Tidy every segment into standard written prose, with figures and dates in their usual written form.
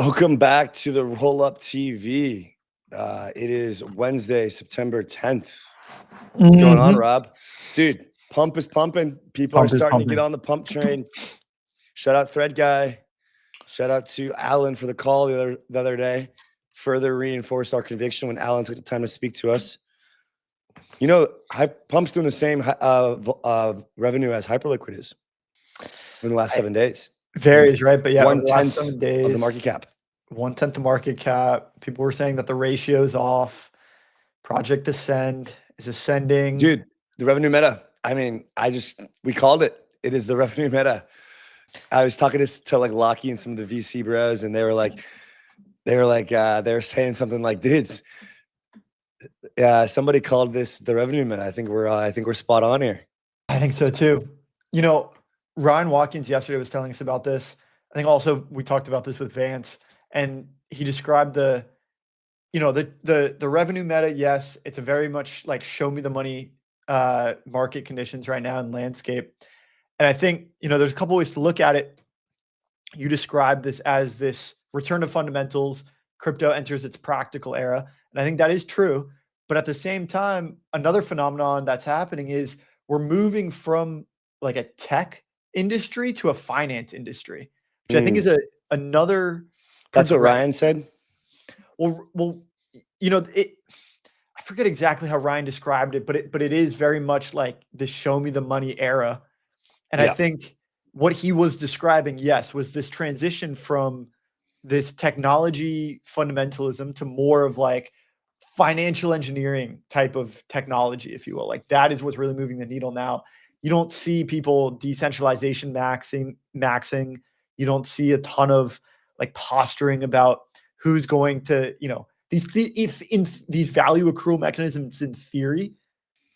Welcome back to the Rollup TV. It is Wednesday, September 10th. What's going on, Rob? Dude, pump is pumping. People are starting to get on the pump train. Shout out Thread Guy. Shout out to Alan for the call the other day. Further reinforced our conviction when Alan took the time to speak to us. You know, Pump's doing the same revenue as Hyperliquid is in the last 7 days. Varies, right? But yeah, 1/10 7 days of the market cap. 1/10 the market cap. People were saying that the ratio is off. Project Ascend is ascending. Dude, the revenue meta. I mean, we called it. It is the revenue meta. I was talking to like Lockie and some of the VC bros, and they were saying something like, dudes, somebody called this the revenue meta. I think we're spot on here. I think so too. You know, Ryan Watkins yesterday was telling us about this. I think also we talked about this with Vance, and he described the revenue meta. Yes, it's a very much like show me the money market conditions right now in landscape. And I think, there's a couple ways to look at it. You described this as this return to fundamentals. Crypto enters its practical era. And I think that is true. But at the same time, another phenomenon that's happening is we're moving from like a tech industry to a finance industry, which I think is another. That's what Ryan said. Well, I forget exactly how Ryan described it, but it is very much like the show me the money era. And I think what he was describing, yes, was this transition from this technology fundamentalism to more of like financial engineering type of technology, if you will. Like that is what's really moving the needle now. You don't see people decentralization maxing. You don't see a ton of like posturing about who's going to, these value accrual mechanisms in theory.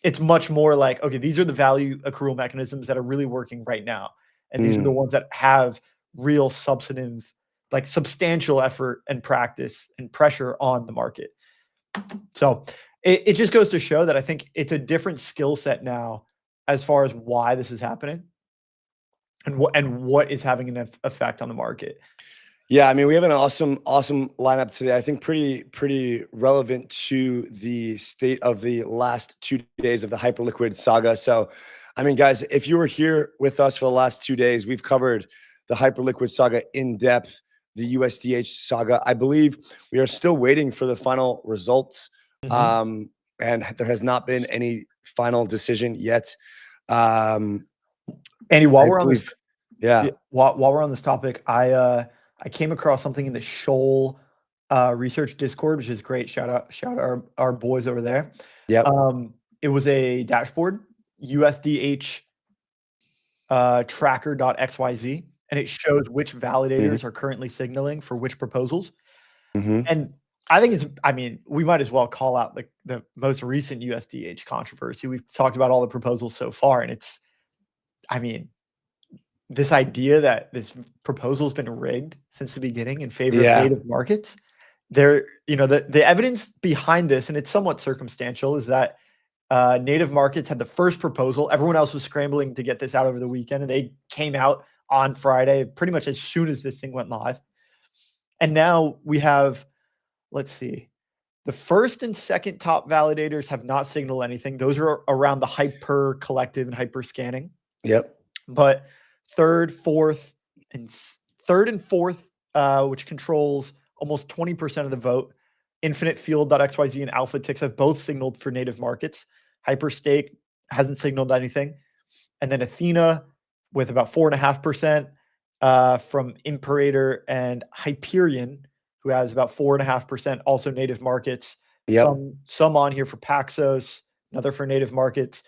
It's much more like, okay, these are the value accrual mechanisms that are really working right now. And these are the ones that have real substantive, like substantial effort and practice and pressure on the market. So it just goes to show that I think it's a different skill set now as far as why this is happening and what is having an effect on the market. Yeah, I mean, we have an awesome lineup today. I think pretty relevant to the state of the last 2 days of the Hyperliquid saga. So, I mean, guys, if you were here with us for the last 2 days, we've covered the Hyperliquid saga in depth, the USDH saga. I believe we are still waiting for the final results, and there has not been any final decision yet. Andy, while we're on this topic, I came across something in the Shoal research Discord, which is great. Shout out our boys over there. Yeah. It was a dashboard, USDH tracker.xyz, and it shows which validators are currently signaling for which proposals. And I think we might as well call out the most recent USDH controversy. We've talked about all the proposals so far, and this idea that this proposal has been rigged since the beginning in favor of native markets. The evidence behind this, and it's somewhat circumstantial, is that native markets had the first proposal. Everyone else was scrambling to get this out over the weekend, and they came out on Friday, pretty much as soon as this thing went live. And now we have, let's see, the first and second top validators have not signaled anything. Those are around the hyper collective and hyper scanning. Yep. But third and fourth, which controls almost 20% of the vote, Infinite Field.xyz and Alpha Tix have both signaled for native markets. Hyperstake hasn't signaled anything. And then Athena with about 4.5% from Imperator, and Hyperion, who has about 4.5%, also native markets. Yep. Some on here for Paxos, another for native markets.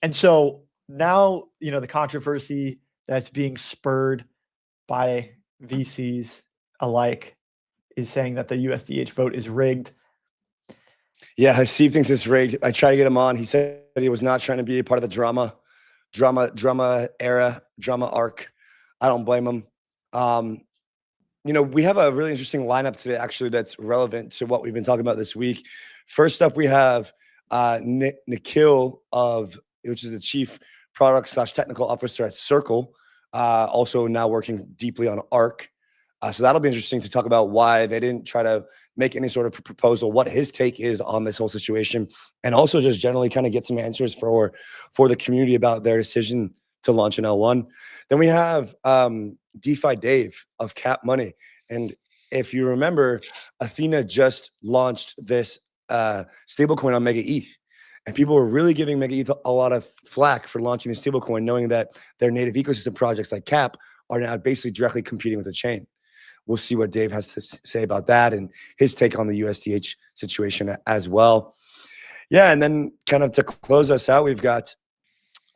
And so now, the controversy that's being spurred by VCs alike is saying that the USDH vote is rigged. Yeah, Haseeb thinks it's rigged. I tried to get him on. He said he was not trying to be a part of the drama era, drama arc. I don't blame him. We have a really interesting lineup today, actually, that's relevant to what we've been talking about this week. First up, we have Nikhil, which is the chief product / technical officer at Circle, also now working deeply on ARC. So that'll be interesting to talk about why they didn't try to make any sort of proposal, what his take is on this whole situation, and also just generally kind of get some answers for the community about their decision to launch an L1. Then we have DeFi Dave of Cap Money. And if you remember, Athena just launched this stablecoin on Mega ETH. And people were really giving Mega ETH a lot of flack for launching the stablecoin, knowing that their native ecosystem projects like Cap are now basically directly competing with the chain. We'll see what Dave has to say about that and his take on the USDH situation as well. Yeah, and then kind of to close us out, we've got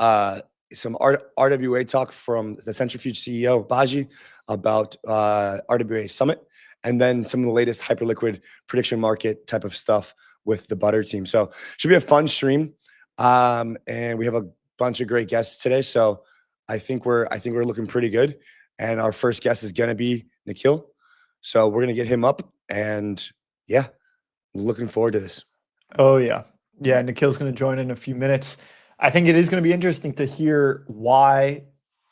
some RWA talk from the Centrifuge CEO, Baji, about RWA Summit, and then some of the latest Hyperliquid prediction market type of stuff with the Butter team. So should be a fun stream. And we have a bunch of great guests today. So I think we're looking pretty good. And our first guest is going to be Nikhil. So we're going to get him up, and yeah, looking forward to this. Oh yeah. Yeah. Nikhil's going to join in a few minutes. I think it is going to be interesting to hear why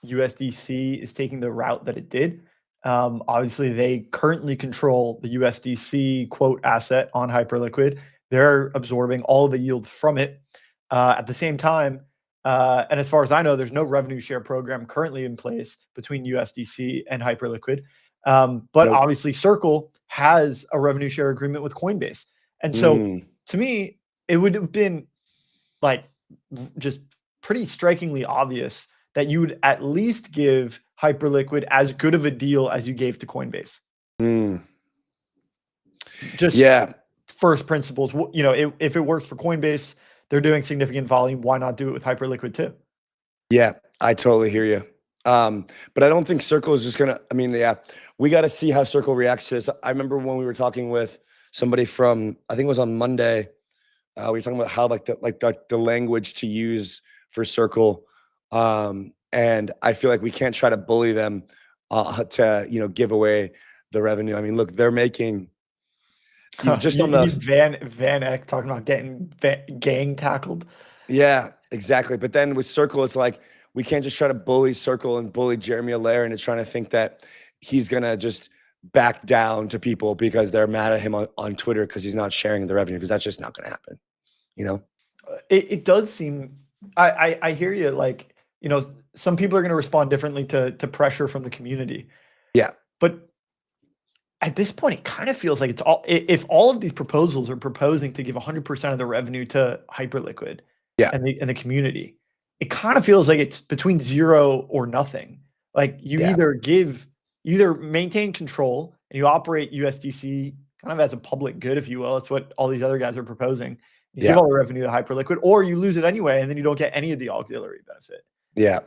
USDC is taking the route that it did. Obviously they currently control the USDC quote asset on Hyperliquid. They're absorbing all the yield from it. At the same time, and as far as I know, there's no revenue share program currently in place between USDC and Hyperliquid. But obviously Circle has a revenue share agreement with Coinbase. And so to me, it would have been like just pretty strikingly obvious that you would at least give Hyperliquid as good of a deal as you gave to Coinbase. Just first principles. You know, if it works for Coinbase, they're doing significant volume. Why not do it with Hyperliquid too? Yeah, I totally hear you. But I don't think Circle is just gonna. I mean, yeah, we got to see how Circle reacts to this. I remember when we were talking with somebody from, I think it was on Monday. We were talking about how the language to use for Circle, and I feel like we can't try to bully them to give away the revenue. I mean, look, they're making just on the Van Eck talking about getting gang tackled. Yeah, exactly. But then with Circle, it's like we can't just try to bully Circle and bully Jeremy Allaire into trying to think that he's gonna just back down to people because they're mad at him on Twitter because he's not sharing the revenue, because that's just not going to happen. It does seem, I hear you. Like, some people are going to respond differently to pressure from the community. Yeah. But at this point, it kind of feels like it's all, if all of these proposals are proposing to give 100% of the revenue to Hyperliquid and the community, it kind of feels like it's between zero or nothing. Like you either maintain control and you operate USDC kind of as a public good, if you will. That's what all these other guys are proposing. You give all the revenue to Hyperliquid, or you lose it anyway, and then you don't get any of the auxiliary benefit. Yeah.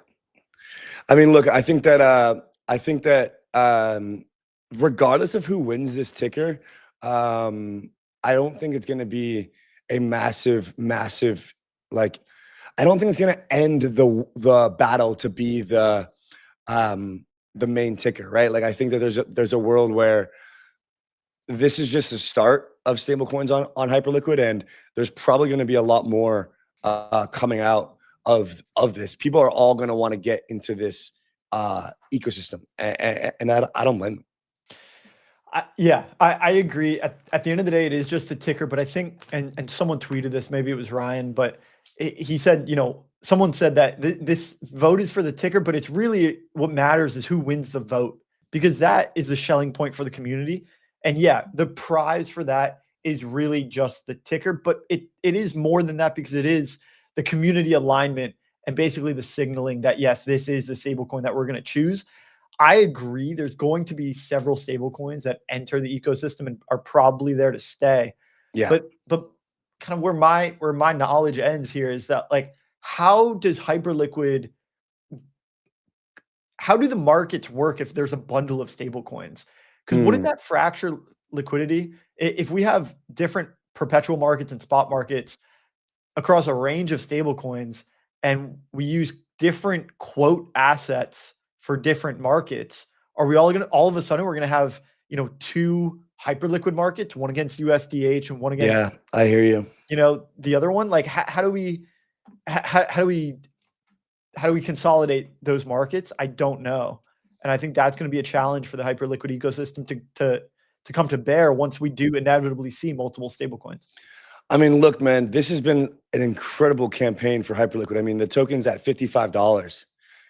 I mean, look, I think that regardless of who wins this ticker, I don't think it's going to be a massive, like, I don't think it's going to end the battle to be the main ticker, right? Like, I think that there's a world where this is just the start of stablecoins on Hyperliquid, and there's probably going to be a lot more coming out of this. People are all going to want to get into this ecosystem, and I don't blame them. I agree. At the end of the day, it is just a ticker, but I think, and someone tweeted this, maybe it was Ryan, but he said, someone said that this vote is for the ticker, but it's really what matters is who wins the vote, because that is the shelling point for the community. And yeah, the prize for that is really just the ticker, but it is more than that, because it is the community alignment and basically the signaling that, yes, this is the stablecoin that we're going to choose. I agree. There's going to be several stablecoins that enter the ecosystem and are probably there to stay. Yeah. But kind of where my knowledge ends here is that, like, how does Hyperliquid, how do the markets work if there's a bundle of stablecoins? Because wouldn't that fracture liquidity? If we have different perpetual markets and spot markets across a range of stablecoins, and we use different quote assets for different markets, are we all of a sudden we're gonna have two Hyperliquid markets, one against USDH and one against I hear you. The other one? Like, how do we consolidate those markets? I don't know. And I think that's going to be a challenge for the Hyperliquid ecosystem to come to bear once we do inevitably see multiple stablecoins. I mean, look, man, this has been an incredible campaign for Hyperliquid. I mean, the token's at $55.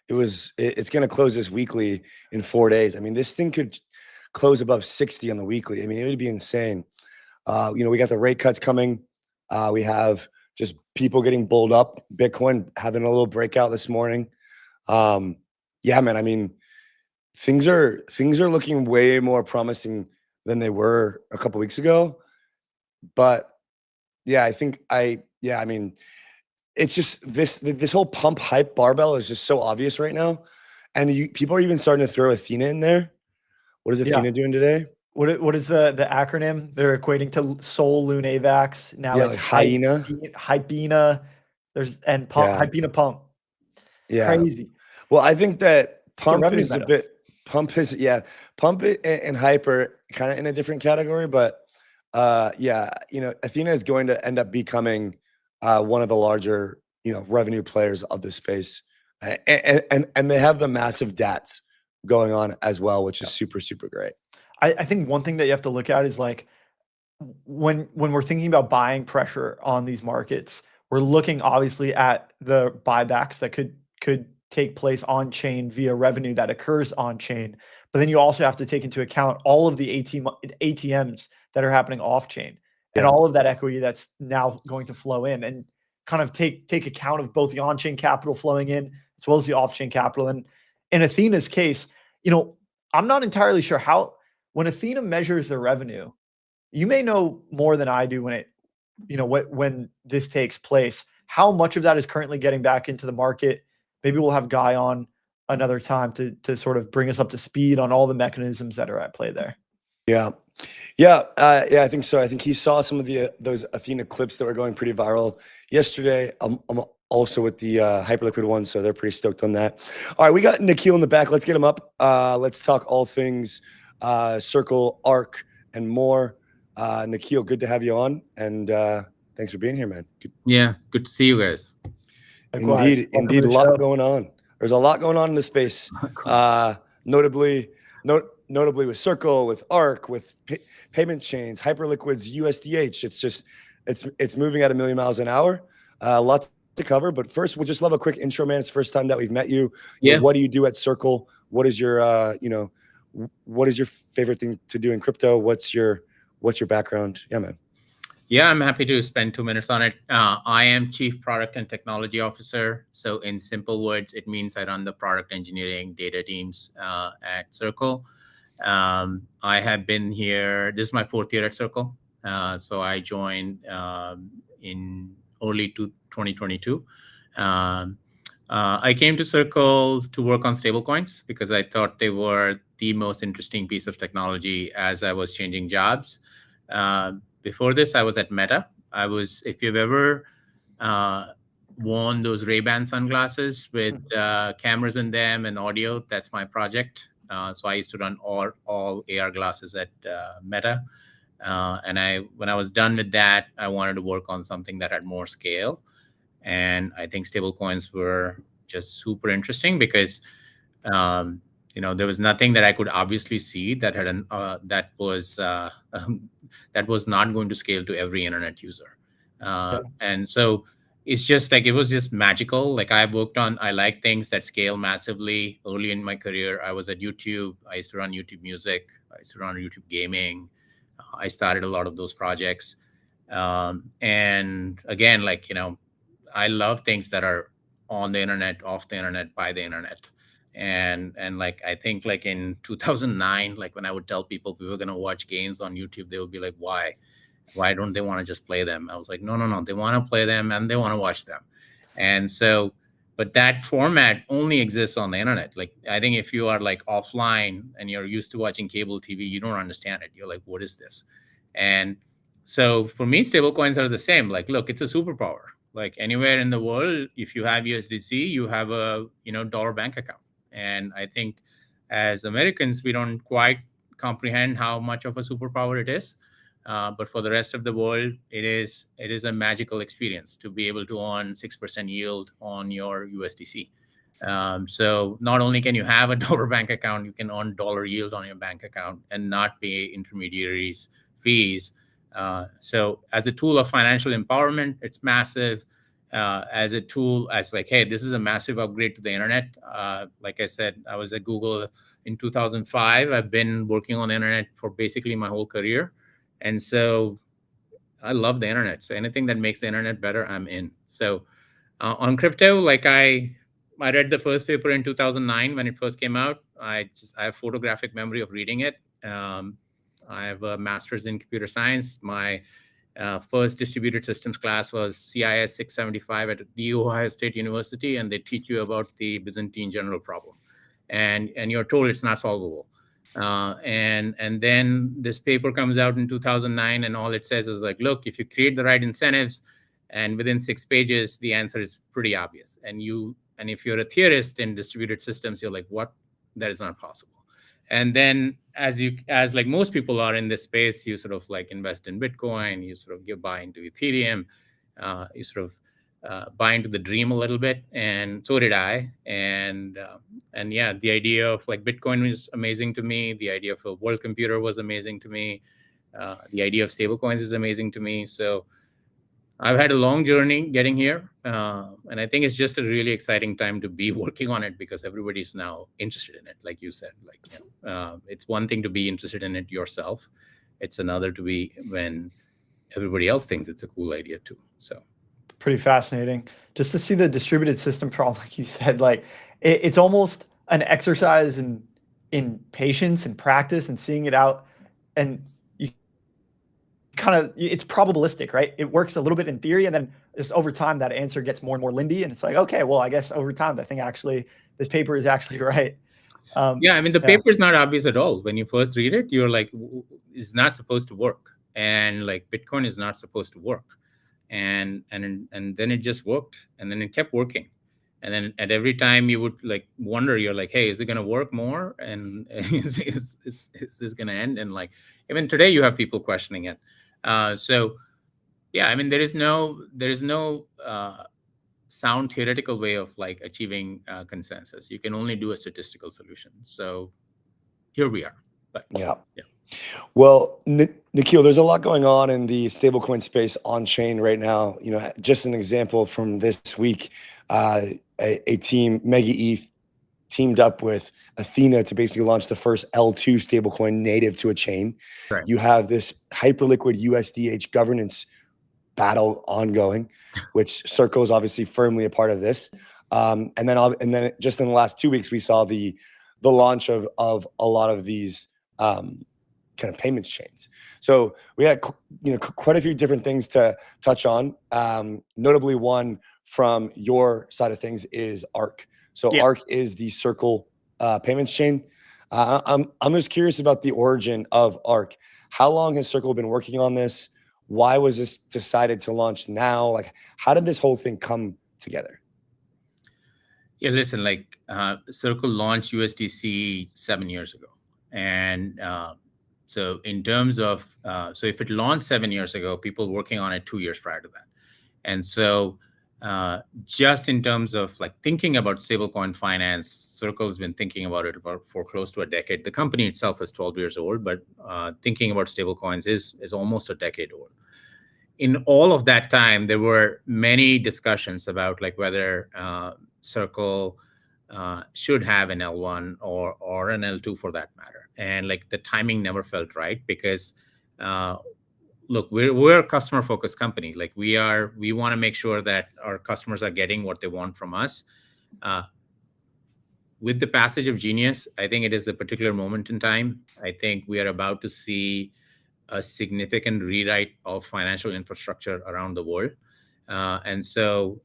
It's going to close this weekly in 4 days. I mean, this thing could close above 60 on the weekly. I mean, it would be insane. We got the rate cuts coming. We have just people getting bulled up. Bitcoin having a little breakout this morning. Yeah, man. I mean, things are looking way more promising than they were a couple weeks ago. But yeah, I mean, it's just this whole pump hype barbell is just so obvious right now, and people are even starting to throw Athena in there. What is Athena doing today? What is the acronym? They're equating to Sol Lune AVAX. Now it's like Hyena. Hypena. There's Pump, Hypena Pump. Yeah. Crazy. Well, I think that Pump is meta. a bit Pump and Hyper kind of in a different category, but Athena is going to end up becoming one of the larger, revenue players of the space. And they have the massive DATs going on as well, which is super, super great. I think one thing that you have to look at is like when we're thinking about buying pressure on these markets, we're looking obviously at the buybacks that could take place on chain via revenue that occurs on chain. But then you also have to take into account all of the ATMs that are happening off chain and all of that equity that's now going to flow in, and kind of take account of both the on-chain capital flowing in as well as the off-chain capital. And in Athena's case, I'm not entirely sure how, when Athena measures their revenue, you may know more than I do when this takes place, how much of that is currently getting back into the market. Maybe we'll have Guy on another time to sort of bring us up to speed on all the mechanisms that are at play there. Yeah, I think so. I think he saw some of those Athena clips that were going pretty viral yesterday. I'm also with the Hyperliquid one, so they're pretty stoked on that. All right, we got Nikhil in the back. Let's get him up. Let's talk all things Circle, ARK, and more. Nikhil, good to have you on, and thanks for being here, man. Good to see you guys. Likewise. Indeed, a lot going on. There's a lot going on in the space, notably with Circle, with ARK, with payment chains, Hyperliquid's USDH. It's moving at 1,000,000 miles an hour. Lots to cover, but first we'll just love a quick intro, man. It's the first time that we've met you. What do you do at Circle? What is your what is your favorite thing to do in crypto? What's your background? Yeah, man. Yeah, I'm happy to spend 2 minutes on it. I am Chief Product and Technology Officer. So in simple words, it means I run the product engineering data teams at Circle. I have been here, this is my 4th year at Circle. So I joined in early 2022. I came to Circle to work on stablecoins because I thought they were the most interesting piece of technology as I was changing jobs. Before this, I was at Meta. If you've ever worn those Ray-Ban sunglasses with cameras in them and audio, that's my project. So I used to run all AR glasses at Meta. And when I was done with that, I wanted to work on something that had more scale. And I think stablecoins were just super interesting because there was nothing that I could obviously see that had that was not going to scale to every internet user. And so it's just like, it was just magical. Like I like things that scale massively. Early in my career, I was at YouTube. I used to run YouTube Music. I used to run YouTube Gaming. I started a lot of those projects. And again, I love things that are on the internet, off the internet, by the internet. And I think in 2009, when I would tell people we were going to watch games on YouTube, they would be like, why don't they want to just play them? I was like, no, they want to play them and they want to watch them. And so, but that format only exists on the internet. I think if you are offline and you're used to watching cable TV, you don't understand it. You're like, what is this? And so for me, stablecoins are the same. Look, it's a superpower. Anywhere in the world, if you have USDC, you have a dollar bank account. And I think as Americans, we don't quite comprehend how much of a superpower it is. But for the rest of the world, it is a magical experience to be able to earn 6% yield on your USDC. So not only can you have a dollar bank account, you can earn dollar yield on your bank account and not pay intermediaries fees. So as a tool of financial empowerment, it's massive. As a tool, as like, hey, this is a massive upgrade to the internet. Like I said, I was at Google in 2005. I've been working on the internet for basically my whole career. And so I love the internet. So anything that makes the internet better, I'm in. So on crypto, like I read the first paper in 2009 when it first came out. I have photographic memory of reading it. I have a master's in computer science. My first distributed systems class was CIS 675 at the Ohio State University, and they teach you about the Byzantine general problem, and you're told it's not solvable. And then this paper comes out in 2009, and all it says is like, look, if you create the right incentives, and within 6 pages, the answer is pretty obvious. And if you're a theorist in distributed systems, you're like, what? That is not possible. And then as like most people are in this space, you sort of like invest in Bitcoin, you sort of buy into Ethereum, you sort of buy into the dream a little bit. And so did I. And yeah, the idea of like Bitcoin was amazing to me. The idea of a world computer was amazing to me. The idea of stablecoins is amazing to me. So I've had a long journey getting here, and I think it's just a really exciting time to be working on it because everybody's now interested in it. Like you said, like it's one thing to be interested in it yourself; it's another to be when everybody else thinks it's a cool idea too. So, pretty fascinating just to see the distributed system problem, like you said. Like it's almost an exercise in patience and practice and seeing it out, and it's probabilistic, right? It works a little bit in theory, and then just over time that answer gets more and more Lindy, and it's like, okay, well, I guess over time that thing actually, this paper is actually right. Yeah, I mean the paper is not obvious at all. When you first read it, you're like, it's not supposed to work, and like Bitcoin is not supposed to work, and then it just worked, and then it kept working, and then at every time you would like wonder, you're like, hey, is it gonna work more, and is this gonna end? And like even today you have people questioning it. So yeah, I mean there is no sound theoretical way of like achieving consensus. You can only do a statistical solution. So here we are. But yeah. Well, Nikhil, there's a lot going on in the stablecoin space on chain right now. You know, just an example from this week, a team, Mega ETH, teamed up with Athena to basically launch the first L2 stablecoin native to a chain. Right. You have this Hyperliquid USDH governance battle ongoing, which Circle is obviously firmly a part of this. And then just in the last 2 weeks, we saw the launch of a lot of these kind of payments chains. So we had quite a few different things to touch on. Notably, one from your side of things is ARC. So yeah. ARC is the Circle payments chain. I'm just curious about the origin of ARC. How long has Circle been working on this? Why was this decided to launch now? Like, how did this whole thing come together? Yeah, listen, like Circle launched USDC 7 years ago. And so in terms of, so if it launched 7 years ago, people working on it 2 years prior to that. And so just in terms of like thinking about stablecoin finance, Circle has been thinking about it for close to a decade. The company itself is 12 years old, but thinking about stablecoins is almost a decade old. In all of that time, there were many discussions about like whether Circle should have an L1 or an L2 for that matter. And like the timing never felt right because look, we're a customer-focused company. Like we want to make sure that our customers are getting what they want from us. With the passage of Genius, I think it is a particular moment in time. I think we are about to see a significant rewrite of financial infrastructure around the world. And so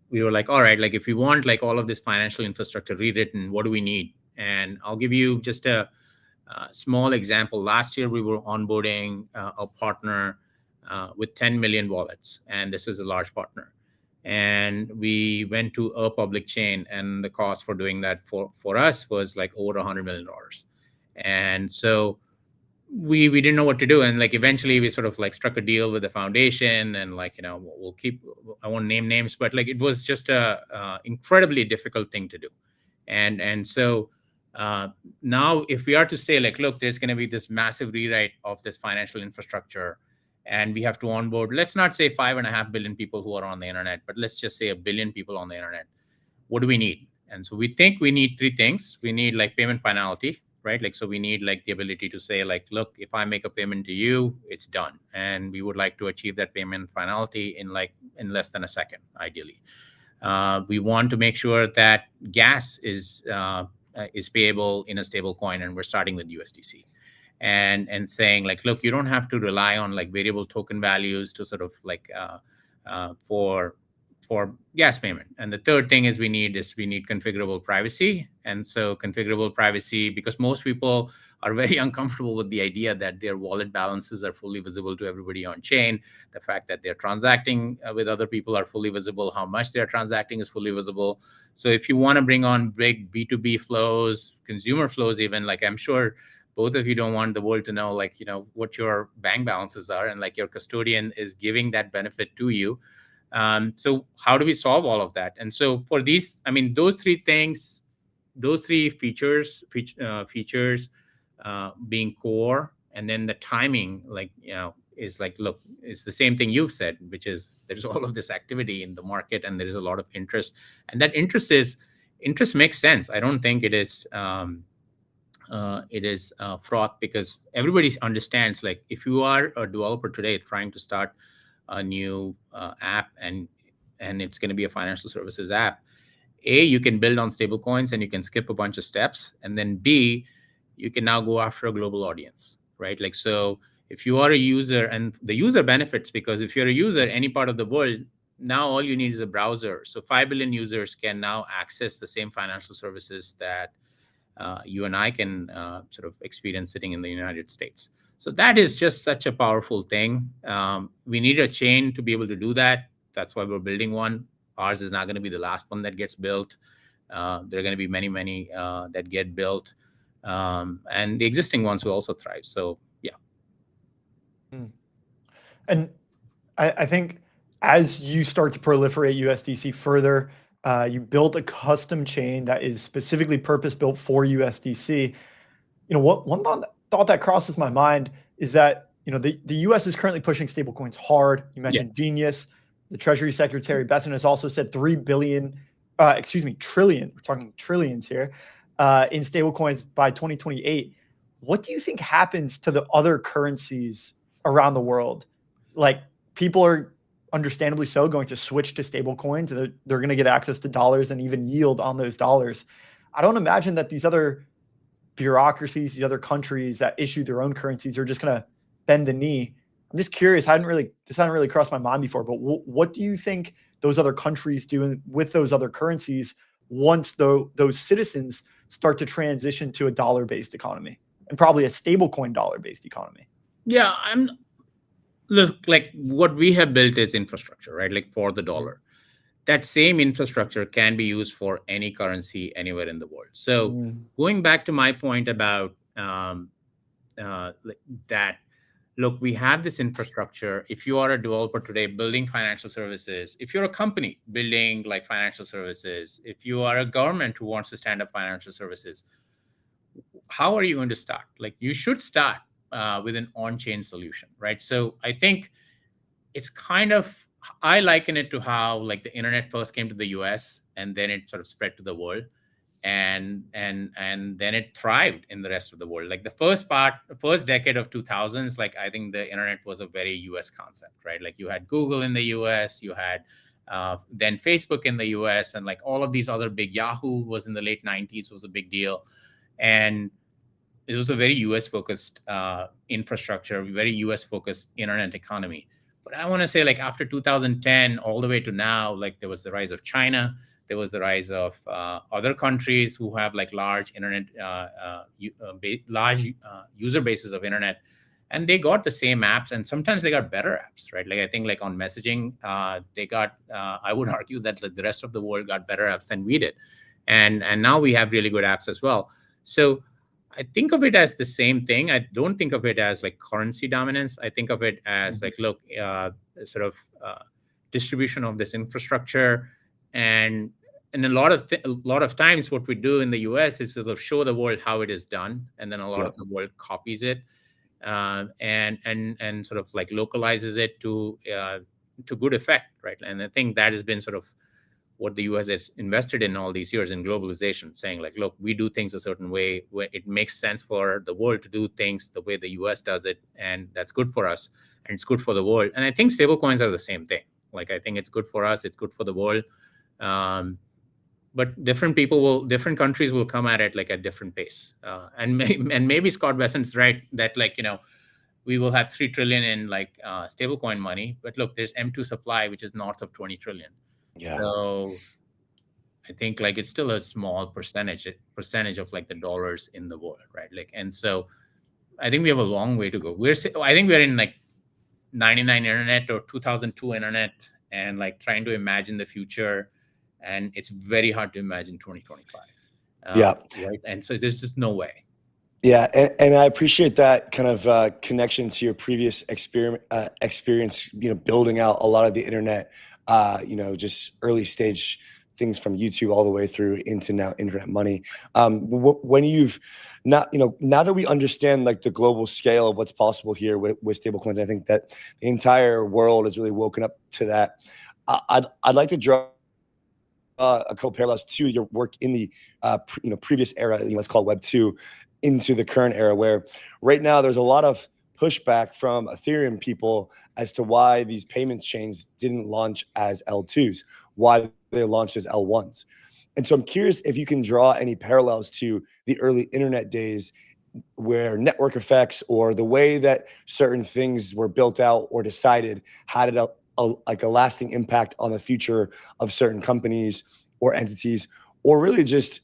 we were like, all right, like if we want like all of this financial infrastructure rewritten, what do we need? And I'll give you just a small example. Last year, we were onboarding a partner with 10 million wallets, and this was a large partner. And we went to a public chain, and the cost for doing that for us was like over $100 million. And so we didn't know what to do, and like eventually we sort of like struck a deal with the foundation, and like, you know, we'll keep, I won't name names, but like it was just a incredibly difficult thing to do. And so now if we are to say like, look, there's going to be this massive rewrite of this financial infrastructure, and we have to onboard, let's not say 5.5 billion people who are on the internet, but let's just say 1 billion people on the internet. What do we need? And so we think we need 3 things. We need like payment finality, right? Like, so we need like the ability to say like, look, if I make a payment to you, it's done. And we would like to achieve that payment finality in less than a second, ideally. We want to make sure that gas is payable in a stable coin, and we're starting with USDC. And saying like, look, you don't have to rely on like variable token values to sort of like for gas payment. And the third thing is we need configurable privacy. And so configurable privacy, because most people are very uncomfortable with the idea that their wallet balances are fully visible to everybody on chain. The fact that they're transacting with other people are fully visible. How much they're transacting is fully visible. So if you want to bring on big B2B flows, consumer flows, even, like, I'm sure both of you don't want the world to know, like, you know, what your bank balances are, and like your custodian is giving that benefit to you. So how do we solve all of that? And so for these, I mean, those 3 things, those 3 features being core, and then the timing, like, you know, is like, look, it's the same thing you've said, which is there's all of this activity in the market and there is a lot of interest, and that interest makes sense. I don't think it is fraught, because everybody understands, like, if you are a developer today trying to start a new app, and it's going to be a financial services app, A, you can build on stablecoins and you can skip a bunch of steps, and then B, you can now go after a global audience, right? Like, so if you are a user, and the user benefits, because if you're a user any part of the world, now all you need is a browser. So 5 billion users can now access the same financial services that you and I can sort of experience sitting in the United States. So that is just such a powerful thing. We need a chain to be able to do that. That's why we're building one. Ours is not going to be the last one that gets built. There are going to be many, many that get built. And the existing ones will also thrive. So, yeah. And I think as you start to proliferate USDC further, you built a custom chain that is specifically purpose-built for USDC. You know, one thought that crosses my mind is that, you know, the US is currently pushing stablecoins hard. You mentioned Genius. The Treasury Secretary Besson has also said 3 billion, trillion, we're talking trillions here, in stablecoins by 2028. What do you think happens to the other currencies around the world? Like, people are understandably so going to switch to stablecoins. They're going to get access to dollars and even yield on those dollars. I don't imagine that these other bureaucracies, the other countries that issue their own currencies, are just going to bend the knee. I'm just curious. This hadn't really crossed my mind before, but what do you think those other countries do with those other currencies once those citizens start to transition to a dollar-based economy, and probably a stablecoin dollar-based economy? Yeah, look, like, what we have built is infrastructure, right? Like, for the dollar. That same infrastructure can be used for any currency anywhere in the world. So going back to my point about that, look, we have this infrastructure. If you are a developer today building financial services, if you're a company building like financial services, if you are a government who wants to stand up financial services, how are you going to start? Like, you should start with an on-chain solution, right? So I think it's kind of, I liken it to how, like, the internet first came to the US and then it sort of spread to the world, and then it thrived in the rest of the world. Like, the first decade of 2000s, like, I think the internet was a very US concept, right? Like, you had Google in the US, you had then Facebook in the US, and like all of these other big, Yahoo was in the late 90s, was a big deal. And it was a very US focused infrastructure, very US focused internet economy. But I want to say, like, after 2010 all the way to now, like, there was the rise of China, there was the rise of other countries who have like large internet, large user bases of internet, and they got the same apps, and sometimes they got better apps, right? Like, I think, like, on messaging, they got, I would argue that the rest of the world got better apps than we did, and now we have really good apps as well. So I think of it as the same thing. I don't think of it as like currency dominance. I think of it as like, look, sort of distribution of this infrastructure, and a lot of times what we do in the US is sort of show the world how it is done, and then a lot of the world copies it, and sort of like localizes it to good effect, right? And I think that has been sort of what the US has invested in all these years in globalization, saying like, look, we do things a certain way where it makes sense for the world to do things the way the US does it, and that's good for us, and it's good for the world. And I think stablecoins are the same thing. Like, I think it's good for us, it's good for the world. But different countries will come at it like at different pace. And maybe Scott Bessent's right that, like, we will have 3 trillion in like stablecoin money, but look, there's M2 supply, which is north of 20 trillion. Yeah. So I think like it's still a small percentage of like the dollars in the world, right? Like, and so I think we have a long way to go. I think we're in like 99 internet or 2002 internet, and like trying to imagine the future, and it's very hard to imagine 2025. Right. And so there's just no way. Yeah, and I appreciate that kind of connection to your previous experience, building out a lot of the internet, just early stage things from YouTube all the way through into now internet money. When you've now that we understand like the global scale of what's possible here with stablecoins, I think that the entire world has really woken up to that. I'd like to draw a couple parallels to your work in the previous era, let's call it Web 2, into the current era, where right now there's a lot of pushback from Ethereum people as to why these payment chains didn't launch as L2s, why they launched as L1s. And so I'm curious if you can draw any parallels to the early internet days where network effects or the way that certain things were built out or decided had a lasting impact on the future of certain companies or entities, or really just,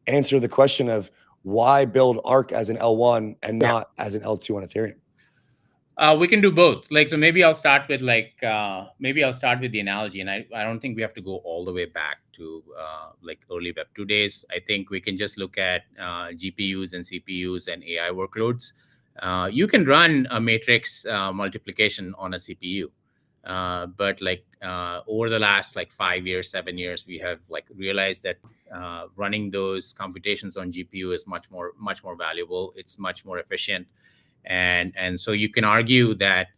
answer the question of why build ARK as an L1 and not as an L2 on Ethereum? We can do both. Like, so maybe I'll start with the analogy, and I don't think we have to go all the way back to like early Web 2 days. I think we can just look at GPUs and CPUs and AI workloads. You can run a matrix multiplication on a CPU. But like over the last like 5 years, 7 years, we have like realized that running those computations on GPU is much more valuable. It's much more efficient, and so you can argue that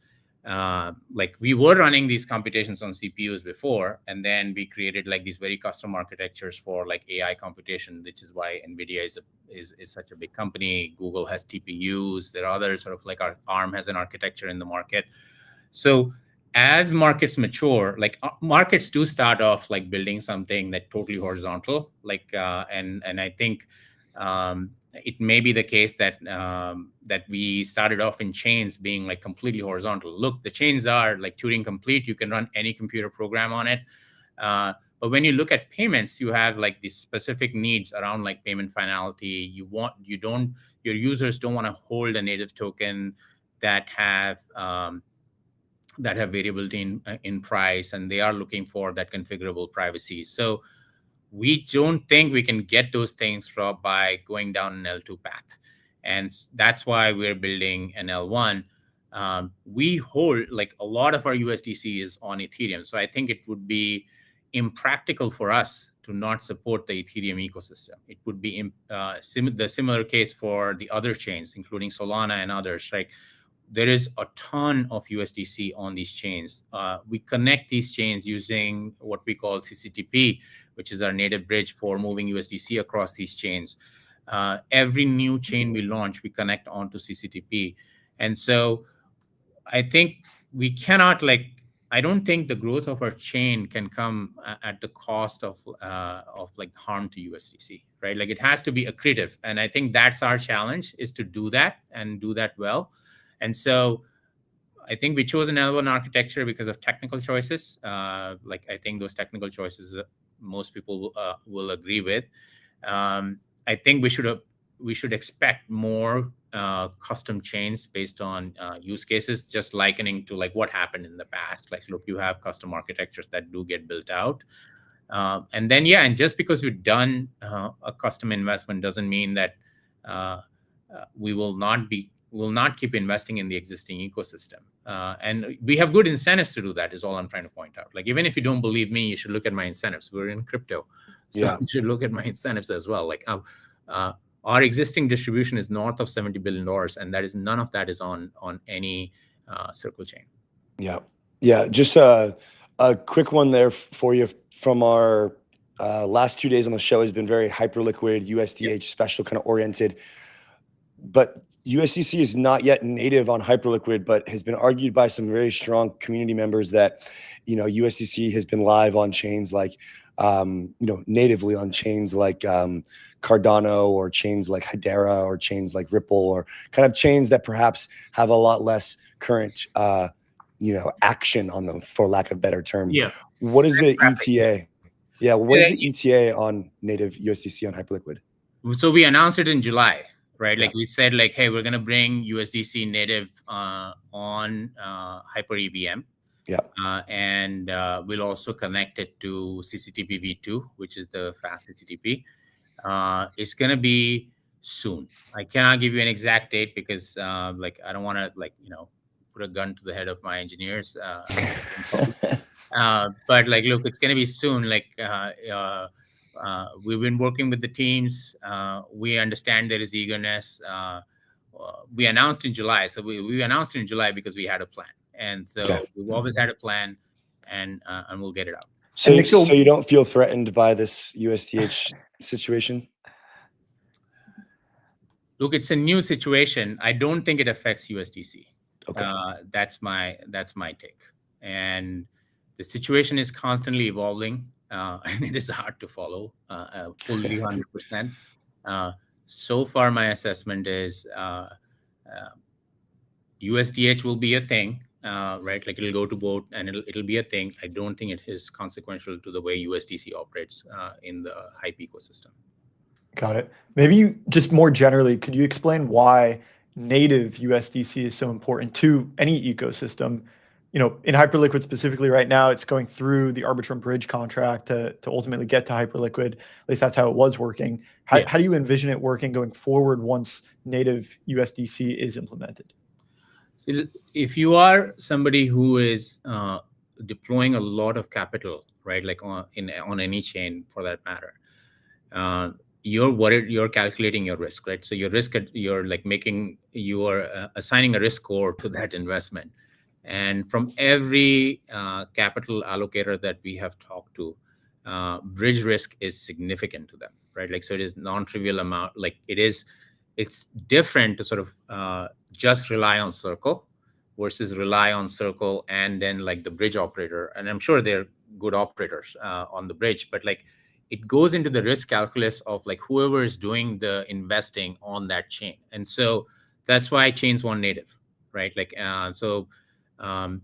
like we were running these computations on CPUs before, and then we created like these very custom architectures for like AI computation, which is why NVIDIA is such a big company. Google has TPUs. There are other sort of like ARM has an architecture in the market. So as markets mature, like markets do start off like building something that totally horizontal, like and I think it may be the case that that we started off in chains being like completely horizontal. Look, the chains are like Turing complete. You can run any computer program on it. But when you look at payments, you have like these specific needs around like payment finality. Your users don't want to hold a native token that have variability in price, and they are looking for that configurable privacy. So we don't think we can get those things by going down an L2 path. And that's why we're building an L1. We hold like a lot of our USDC is on Ethereum. So I think it would be impractical for us to not support the Ethereum ecosystem. It would be the similar case for the other chains, including Solana and others. Like, there is a ton of USDC on these chains. We connect these chains using what we call CCTP, which is our native bridge for moving USDC across these chains. Every new chain we launch, we connect onto CCTP. And so I think we cannot I don't think the growth of our chain can come at the cost of like harm to USDC, right? Like, it has to be accretive. And I think that's our challenge, is to do that and do that well. And so I think we chose an L1 architecture because of technical choices. Like, I think those technical choices most people will agree with. I think we should expect more custom chains based on use cases, just likening to like what happened in the past. Like, look, you have custom architectures that do get built out. And then, and just because we've done a custom investment doesn't mean that we will not keep investing in the existing ecosystem. And we have good incentives to do that, is all I'm trying to point out. Like, even if you don't believe me, you should look at my incentives. We're in crypto. So you should look at my incentives as well. Like, our existing distribution is north of $70 billion, and that is, none of that is on any Circle chain. Yeah. Just a quick one there for you from our last 2 days on the show has been very Hyperliquid, USDH special kind of oriented. But USDC is not yet native on Hyperliquid, but has been argued by some very strong community members that, USDC has been live on chains like, natively on chains like Cardano, or chains like Hedera, or chains like Ripple, or kind of chains that perhaps have a lot less current, action on them, for lack of a better term. What is the ETA? What is the ETA on native USDC on Hyperliquid? So we announced it in July, right? Like, we said, like, hey, we're going to bring USDC native on Hyper EVM. And we'll also connect it to CCTP v2, which is the fast CCTP. It's going to be soon. I cannot give you an exact date because I don't want to put a gun to the head of my engineers. But look, it's going to be soon. We've been working with the teams. We understand there is eagerness. We announced in July. So we announced in July because we had a plan. And so we've always had a plan, and we'll get it out. So you don't feel threatened by this USDH situation? Look, it's a new situation. I don't think it affects USDC. That's my take. And the situation is constantly evolving, and it is hard to follow fully 100%. So far, my assessment is USDH will be a thing, right? Like, it'll go to boat and it'll be a thing. I don't think it is consequential to the way USDC operates in the Hype ecosystem. Got it. Maybe just more generally, could you explain why native USDC is so important to any ecosystem? In Hyperliquid specifically right now, it's going through the Arbitrum bridge contract to ultimately get to Hyperliquid. At least that's how it was working. How do you envision it working going forward once native USDC is implemented? If you are somebody who is deploying a lot of capital, right, like on any chain for that matter, you're worried, you're calculating your risk, right? So you're assigning a risk score to that investment. And from every capital allocator that we have talked to, bridge risk is significant to them, right? Like, so it is non-trivial amount. Like, it's different to sort of just rely on Circle versus rely on Circle and then like the bridge operator. And I'm sure they're good operators on the bridge, but like, it goes into the risk calculus of like whoever is doing the investing on that chain. And so that's why chains want native, right? Like,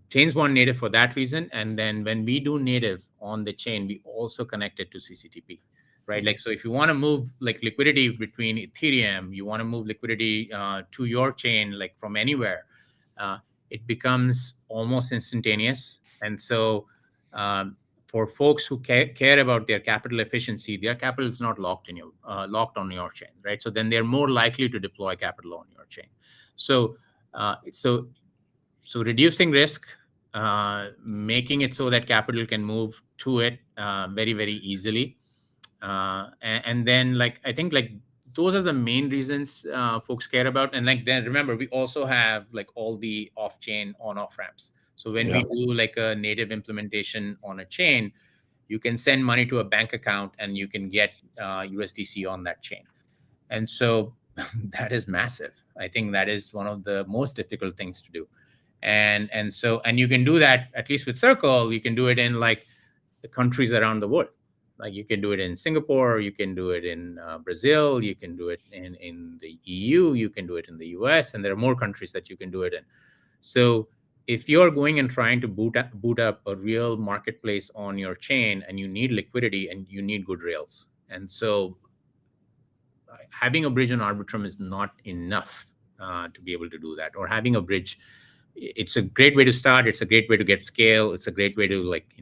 chains want native for that reason. And then when we do native on the chain, we also connect it to CCTP, right? Like, so if you want to move like liquidity between Ethereum, you want to move liquidity to your chain, like from anywhere, it becomes almost instantaneous. And so for folks who care about their capital efficiency, their capital is not locked on your chain, right? So then they're more likely to deploy capital on your chain. So reducing risk, making it so that capital can move to it very, very easily. And then like, I think like those are the main reasons folks care about. And like, then remember, we also have like all the off-chain on-off ramps. So when we do like a native implementation on a chain, you can send money to a bank account and you can get USDC on that chain. And so that is massive. I think that is one of the most difficult things to do. And you can do that, at least with Circle, you can do it in like the countries around the world. Like, you can do it in Singapore, you can do it in Brazil, you can do it in the EU, you can do it in the US, and there are more countries that you can do it in. So if you're going and trying to boot up a real marketplace on your chain, and you need liquidity and you need good rails, and so having a bridge on Arbitrum is not enough to be able to do that. Or having a bridge, it's a great way to start. It's a great way to get scale. It's a great way to like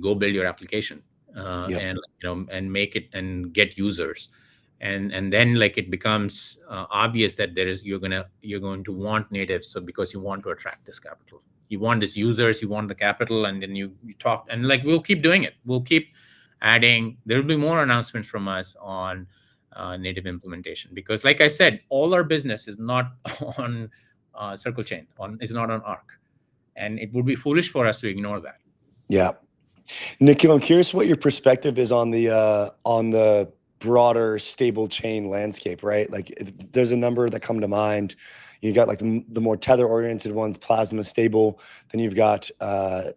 go build your application and make it and get users. and then like it becomes obvious that you're going to want natives, so because you want to attract this capital, you want these users, you want the capital, and then you talk, and like we'll keep doing it. We'll keep adding. There will be more announcements from us on native implementation, because like I said, all our business is not on Circle Chain, is not on Arc, and it would be foolish for us to ignore that. Yeah, Nikhil, I'm curious what your perspective is on the broader stable chain landscape, right? Like there's a number that come to mind. You got like the more tether oriented ones, Plasma Stable. Then you've got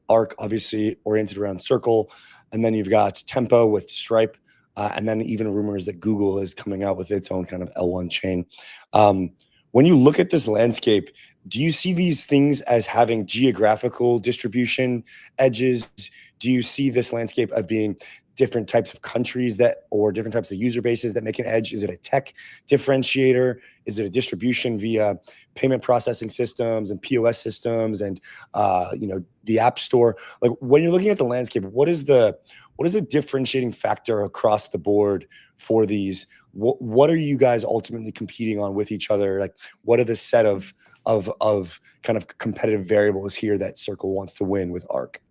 Arc, obviously oriented around Circle. And then you've got Tempo with Stripe. And then even rumors that Google is coming out with its own kind of L1 chain. When you look at this landscape, do you see these things as having geographical distribution edges? Do you see this landscape of being different types of countries or different types of user bases that make an edge? Is it a tech differentiator? Is it a distribution via payment processing systems and POS systems and the App Store? Like when you're looking at the landscape, what is the differentiating factor across the board for these? What are you guys ultimately competing on with each other? Like what are the set of kind of competitive variables here that Circle wants to win with Arc?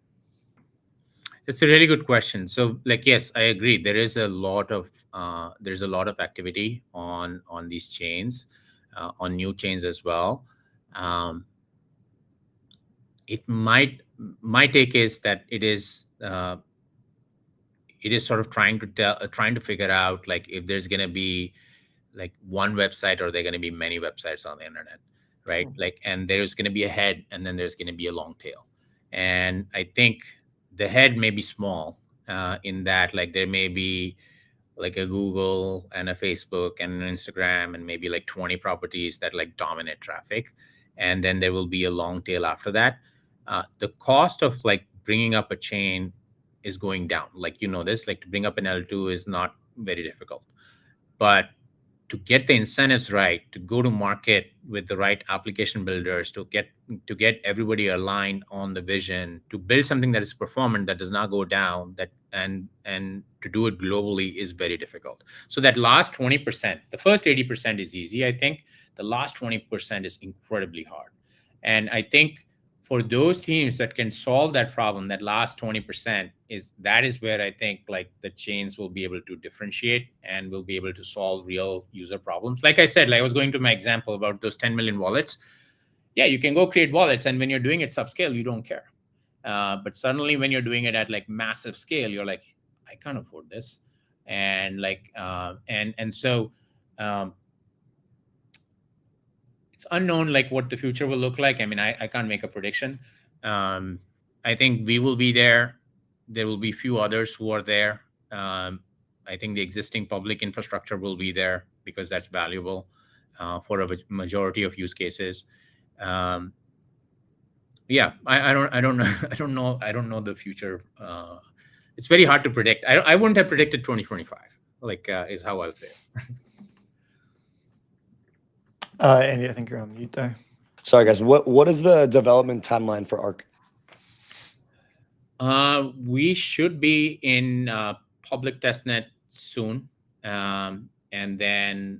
It's a really good question. So, like, yes, I agree. There is a lot of activity on these chains, on new chains as well. My take is that it is sort of trying to figure out like if there's going to be like one website or there are going to be many websites on the internet, right? Like, and there's going to be a head and then there's going to be a long tail, and I think the head may be small in that like there may be like a Google and a Facebook and an Instagram and maybe like 20 properties that like dominate traffic. And then there will be a long tail after that. The cost of like bringing up a chain is going down. Like, this, like to bring up an L2 is not very difficult, but to get the incentives right, to go to market with the right application builders, to get everybody aligned on the vision, to build something that is performant, that does not go down, and to do it globally is very difficult. So that last 20%, the first 80% is easy. I think the last 20% is incredibly hard. And I think for those teams that can solve that problem, that last 20% is where I think like the chains will be able to differentiate and will be able to solve real user problems. Like I said, like I was going to my example about those 10 million wallets. Yeah, you can go create wallets, and when you're doing it subscale, you don't care. But suddenly when you're doing it at like massive scale, you're like, I can't afford this. And like, so it's unknown like what the future will look like. I mean, I can't make a prediction. I think we will be there. There will be few others who are there. I think the existing public infrastructure will be there because that's valuable for a majority of use cases. Yeah, I don't know. I don't know the future. It's very hard to predict. I wouldn't have predicted 2025. Like is how I'll say it. Andy, I think you're on mute there. Sorry, guys. What is the development timeline for Arc? We should be in public testnet soon, and then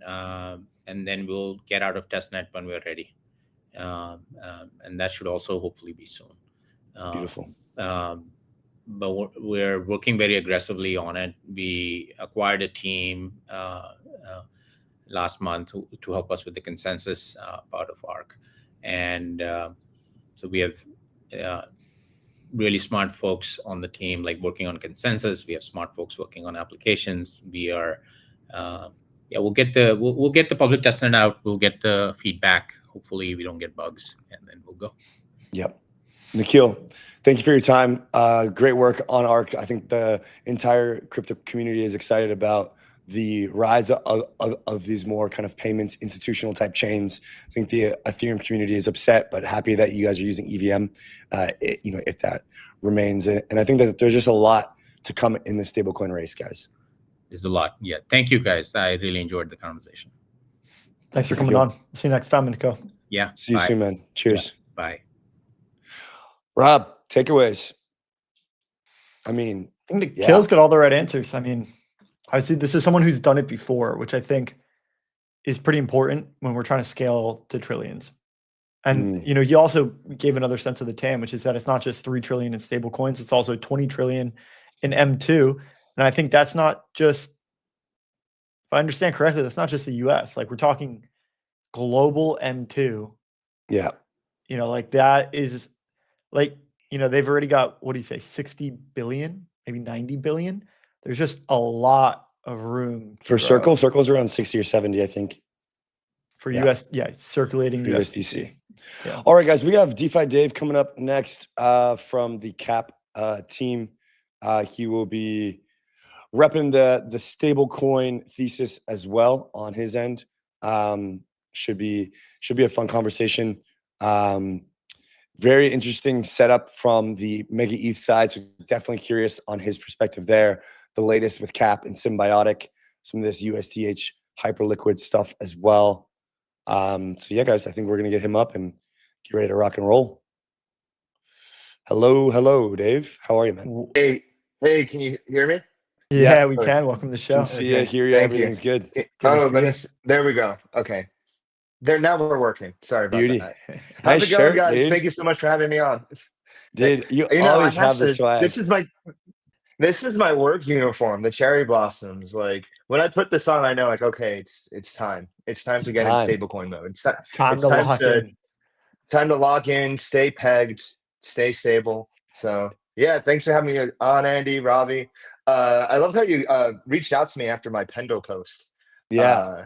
we'll get out of testnet when we're ready, and that should also hopefully be soon. Beautiful. But we're working very aggressively on it. We acquired a team last month to help us with the consensus part of Arc, and so we have really smart folks on the team, like working on consensus. We have smart folks working on applications. We are, we'll get the public testnet out. We'll get the feedback. Hopefully, we don't get bugs, and then we'll go. Yep. Nikhil, thank you for your time. Great work on Arc. I think the entire crypto community is excited about the rise of these more kind of payments, institutional type chains. I think the Ethereum community is upset, but happy that you guys are using EVM, if that remains. And I think that there's just a lot to come in the stablecoin race, guys. There's a lot. Yeah. Thank you, guys. I really enjoyed the conversation. Thanks for coming on. See you next time, Nikhil. Yeah. See you soon, man. Cheers. Yeah. Bye. Rob, takeaways. I mean, I think Nikhil's got all the right answers. I mean, Obviously, this is someone who's done it before, which I think is pretty important when we're trying to scale to trillions. And he also gave another sense of the TAM, which is that it's not just 3 trillion in stable coins, it's also 20 trillion in M2. And I think that's not just, if I understand correctly, that's not just the US. Like, we're talking global M2. Yeah. Like, that is like, they've already got, what do you say, 60 billion, maybe 90 billion. There's just a lot of room for Circle. Circle's around 60 or 70, I think. For circulating USDC. Yeah. All right, guys, we have DeFi Dave coming up next from the Cap team. He will be repping the stablecoin thesis as well on his end. Should be a fun conversation. Very interesting setup from the Mega ETH side. So definitely curious on his perspective there. The latest with Cap and Symbiotic, some of this USDH Hyperliquid stuff as well. So yeah, guys, I think we're gonna get him up and get ready to rock and roll. Hello, Dave. How are you, man? Hey, can you hear me? Yeah, we can. Welcome to the show. Can see you, hear you. Everything's good. There we go. Okay. Now we're working. Sorry about that. How's it going, guys? Dude. Thank you so much for having me on. Dude, you always have the swag. This is my work uniform, the cherry blossoms. Like, when I put this on, I know, like, okay, it's time. It's time to get in stablecoin mode. It's time to lock in, stay pegged, stay stable. So yeah, thanks for having me on, Andy, Ravi. I love how you reached out to me after my Pendle post. Yeah.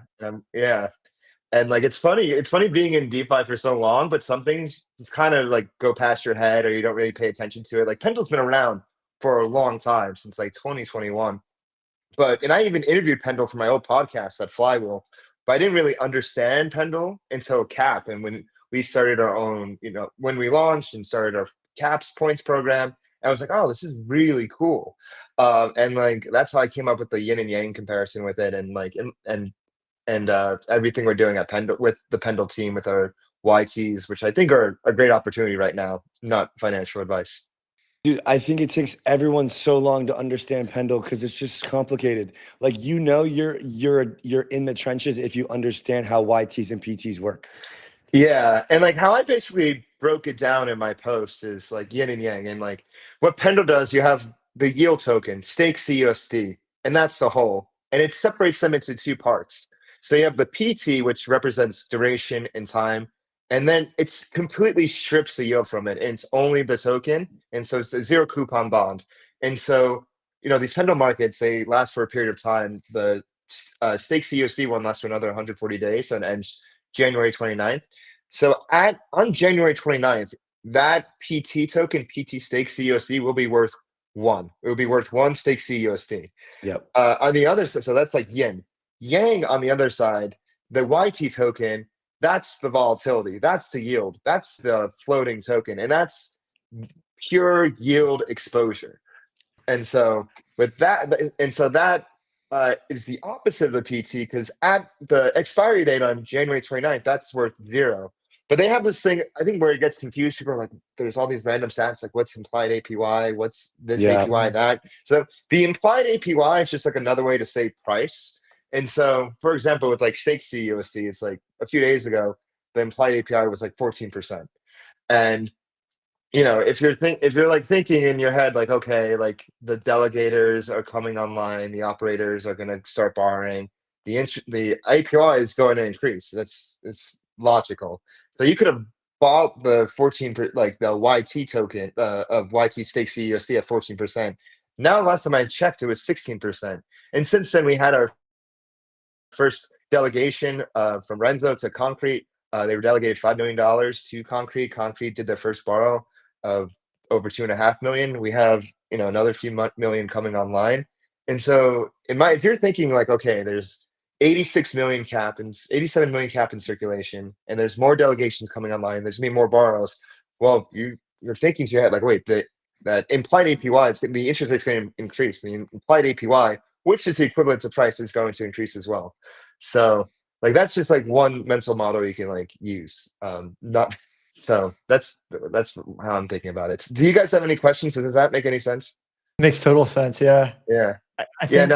And like, it's funny being in DeFi for so long, but some things just kind of like go past your head, or you don't really pay attention to it. Like, Pendle's been around for a long time, since like 2021. And I even interviewed Pendle for my old podcast at Flywheel, but I didn't really understand Pendle until Cap. And when we started our own, when we launched and started our Caps points program, I was like, oh, this is really cool. And like, that's how I came up with the yin and yang comparison with it. And like, and everything we're doing at Pendle with the Pendle team, with our YTs, which I think are a great opportunity right now, not financial advice. Dude, I think it takes everyone so long to understand Pendle because it's just complicated. Like, you're in the trenches if you understand how YTs and PTs work. Yeah, and like, how I basically broke it down in my post is like yin and yang. And like, what Pendle does, you have the yield token, stake CUSD, and that's the whole. And it separates them into 2 parts. So you have the PT, which represents duration and time. And then it's completely strips the yield from it. And it's only the token. And so it's a 0 coupon bond. And so, these Pendle markets, they last for a period of time. The stake CUSD one lasts for another 140 days and ends January 29th. So on January 29th, that PT token, PT stake CUSD, will be worth 1. It will be worth 1 stake CUSD. Yep. On the other side, so that's like yin. Yang on the other side, the YT token, that's the volatility, that's the yield, that's the floating token, and that's pure yield exposure. And so with that, that is the opposite of the PT, because at the expiry date on January 29th, that's worth 0. But they have this thing, I think, where it gets confused. People are like, there's all these random stats, like what's implied APY, what's this APY, that. So the implied APY is just like another way to say price. And so, for example, with like stake CUSD, it's like a few days ago, the implied API was like 14%. And if you're like thinking in your head, like, okay, like the delegators are coming online, the operators are going to start borrowing, the API is going to increase. It's logical. So you could have bought the 14%, like the YT token of YT stake CUSD at 14%. Now, last time I checked, it was 16%. And since then, we had our first delegation from Renzo to Concrete. They were delegated $5 million to Concrete. Concrete did their first borrow of over $2.5 million. We have another few million coming online. And so if you're thinking like, okay, there's 87 million cap in circulation, and there's more delegations coming online, there's gonna be more borrows. Well, you're thinking to your head like, wait, that implied APY, the interest rate's going to increase. The implied APY, which is the equivalent to price, is going to increase as well. So like, that's just like one mental model you can like use. So that's how I'm thinking about it. Do you guys have any questions? Does that make any sense? Makes total sense. Yeah. Yeah. I think,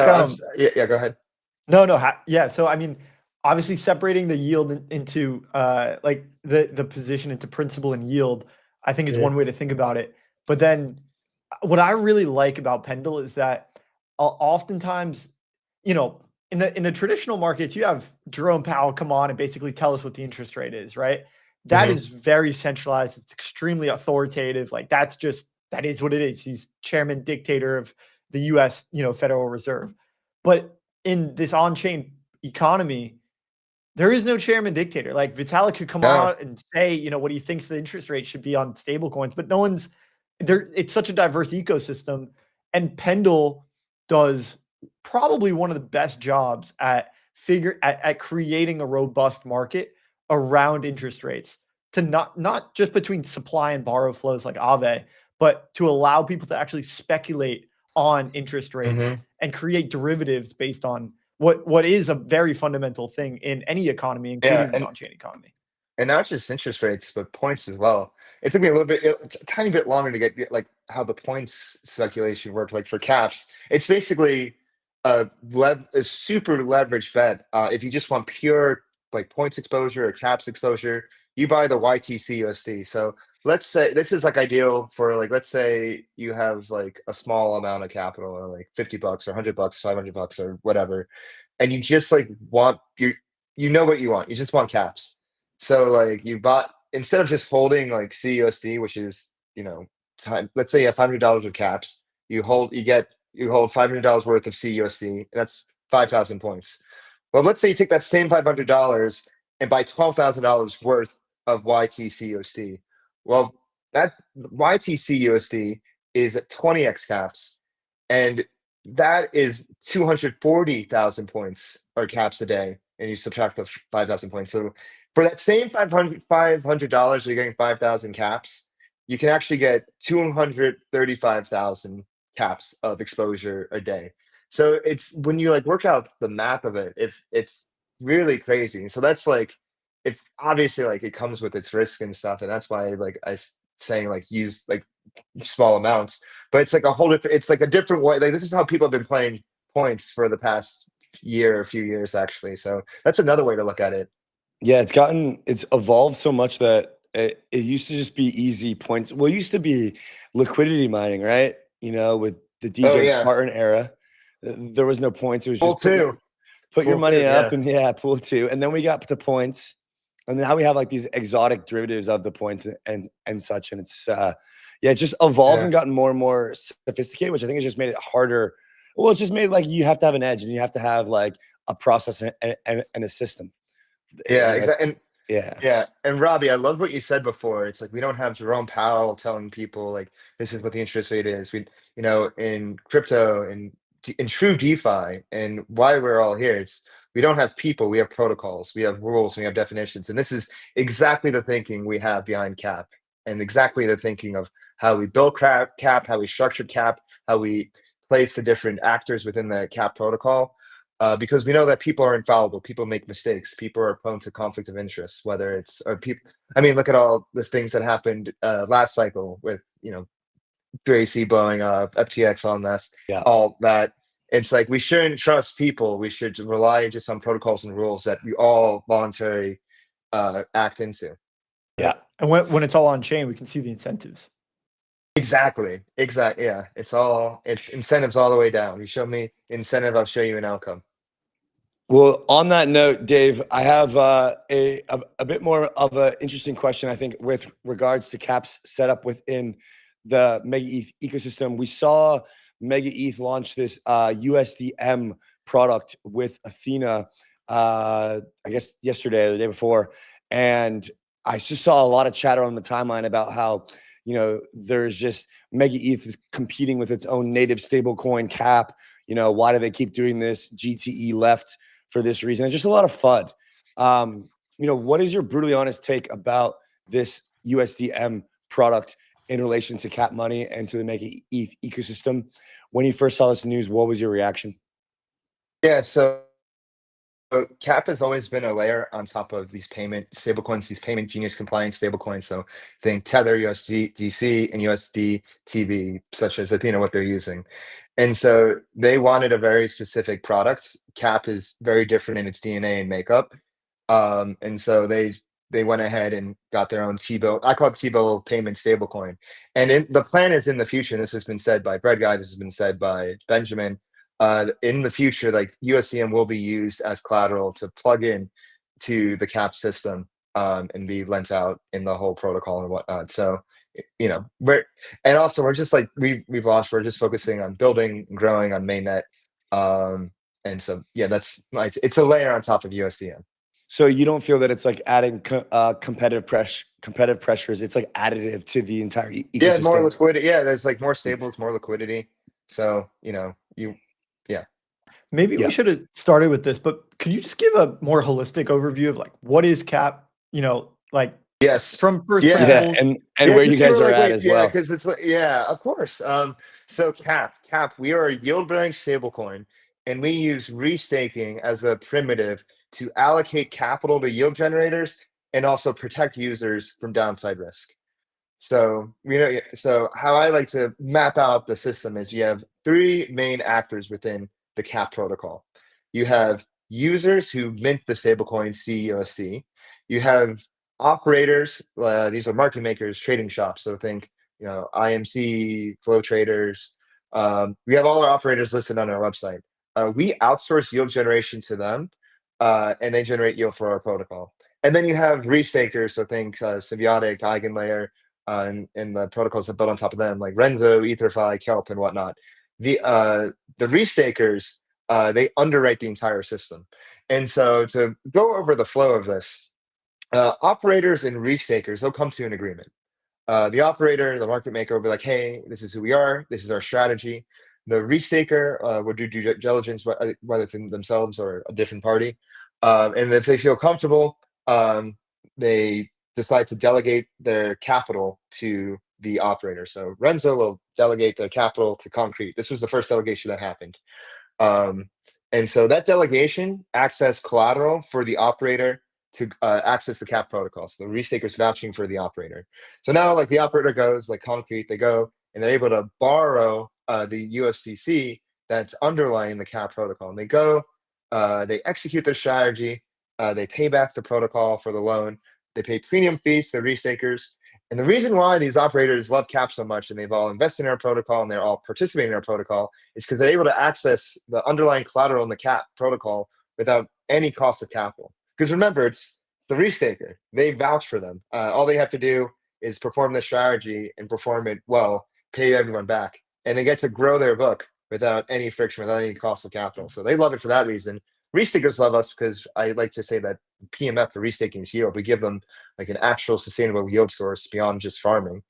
yeah, go ahead. Yeah. So, I mean, obviously separating the yield into like the position into principal and yield, I think is one way to think about it. But then what I really like about Pendle is that oftentimes, you know, in the traditional markets, you have Jerome Powell come on and basically tell us what the interest rate is, right? That is very centralized. It's extremely authoritative. Like that is what it is. He's chairman dictator of the US, Federal Reserve. But in this on-chain economy, there is no chairman dictator. Like Vitalik could come out and say, what he thinks the interest rate should be on stablecoins, but no one's there. It's such a diverse ecosystem, and Pendle does probably one of the best jobs at creating a robust market around interest rates to not just between supply and borrow flows like Aave, but to allow people to actually speculate on interest rates and create derivatives based on what is a very fundamental thing in any economy, including the on-chain economy. And not just interest rates, but points as well. It took me it's a tiny bit longer to get like how the points speculation worked. Like for caps, it's basically a super leveraged bet. If you just want pure like points exposure or caps exposure, you buy the YTC USD. So let's say this is like ideal for like, let's say you have like a small amount of capital or like $50 or $100, $500 or whatever. And you just like want you know what you want. You just want caps. So like you bought, instead of just holding like CUSD, which is, let's say you have $500 of caps, you hold $500 worth of CUSD, and that's 5,000 points. Well, let's say you take that same $500 and buy $12,000 worth of YTCUSD. Well, that YTCUSD is at 20x caps, and that is 240,000 points or caps a day, and you subtract the 5,000 points. So for that same $500, you're getting 5,000 caps. You can actually get 235,000 caps of exposure a day. So it's when you like work out the math of it, if it's really crazy. So that's like, if obviously like it comes with its risk and stuff, and that's why like I saying like use like small amounts, but it's like a whole different. It's like a different way. Like this is how people have been playing points for the past few years actually. So that's another way to look at it. Yeah, it's evolved so much that it used to just be easy points. Well, it used to be liquidity mining, right? With the DJ Spartan era, there was no points. It was just put your money up and pool two. And then we got to points, and now we have like these exotic derivatives of the points and such. And it's it's just evolved and gotten more and more sophisticated, which I think has just made it harder. Well, it's just made like you have to have an edge, and you have to have like a process and a system. Yeah, exactly. And Robbie, I love what you said before. It's like we don't have Jerome Powell telling people like this is what the interest rate is. We, in crypto and in true DeFi, and why we're all here, it's we don't have people, we have protocols, we have rules, we have definitions, and this is exactly the thinking we have behind Cap, and exactly the thinking of how we build Cap, how we structure Cap, how we place the different actors within the Cap protocol. Because we know that people are infallible. People make mistakes. People are prone to conflict of interest, whether it's or people. I mean, look at all the things that happened last cycle with 3AC blowing up, FTX on this, all that. It's like we shouldn't trust people. We should rely just on protocols and rules that we all voluntarily act into. Yeah, and when it's all on chain, we can see the incentives. Exactly. Yeah, it's incentives all the way down. You show me incentive, I'll show you an outcome. Well, on that note, Dave, I have a bit more of an interesting question, I think, with regards to Cap's setup within the Mega ETH ecosystem. We saw Mega ETH launch this USDM product with Athena, I guess yesterday or the day before. And I just saw a lot of chatter on the timeline about how, there's just Mega ETH is competing with its own native stablecoin Cap. Why do they keep doing this? GTE left for this reason. It's just a lot of FUD. What is your brutally honest take about this USDM product in relation to Cap Money and to the Mega ETH ecosystem? When you first saw this news, what was your reaction? Yeah, so Cap has always been a layer on top of these payment stablecoins, these payment genius compliant stablecoins. So think Tether, USDC, and USD TV, such as what they're using. And so they wanted a very specific product. Cap is very different in its DNA and makeup. And so they went ahead and got their own T-bill. I call it T-bill payment stablecoin. And the plan is in the future, and this has been said by Bread Guy, this has been said by Benjamin, in the future, like USDM will be used as collateral to plug in to the cap system and be lent out in the whole protocol and whatnot. So, we're just like we've launched. We're just focusing on building and growing on mainnet. And so it's a layer on top of USDM. So you don't feel that it's like adding competitive pressures? It's like additive to the entire ecosystem. Yeah, more liquidity. Yeah, there's like more stables, more liquidity. So Maybe we should have started with this, but could you just give a more holistic overview of like what is cap? Like yes, from first principles, and where you guys are at as well. Because it's like of course. So cap, we are a yield-bearing stablecoin, and we use restaking as a primitive to allocate capital to yield generators and also protect users from downside risk. So so how I like to map out the system is you have three main actors within the cap protocol. You have users who mint the stablecoin CUSD. You have operators, these are market makers, trading shops. So think IMC, flow traders. We have all our operators listed on our website. We outsource yield generation to them, and they generate yield for our protocol. And then you have restakers, so think Symbiotic, Eigenlayer, and the protocols that build on top of them, like Renzo, EtherFi, Kelp, and whatnot. The restakers, they underwrite the entire system. And so to go over the flow of this, operators and restakers, they'll come to an agreement. The operator, the market maker will be like, hey, this is who we are. This is our strategy. The restaker would do due diligence, whether it's themselves or a different party. And if they feel comfortable, they decide to delegate their capital to the operator. So Renzo will delegate their capital to Concrete. This was the first delegation that happened. And so that delegation acts as collateral for the operator to access the cap protocol. So the restaker's vouching for the operator. So now like the operator goes, like Concrete, they go and they're able to borrow the USDC that's underlying the cap protocol. And they go, they execute their strategy, they pay back the protocol for the loan, they pay premium fees to the restakers. And the reason why these operators love cap so much and they've all invested in our protocol and they're all participating in our protocol is because they're able to access the underlying collateral in the cap protocol without any cost of capital. Because remember, it's the restaker. They vouch for them. All they have to do is perform the strategy and perform it well, pay everyone back. And they get to grow their book without any friction, without any cost of capital. So they love it for that reason. Restakers love us because I like to say that PMF, the restaking is yield. We give them like an actual sustainable yield source beyond just farming.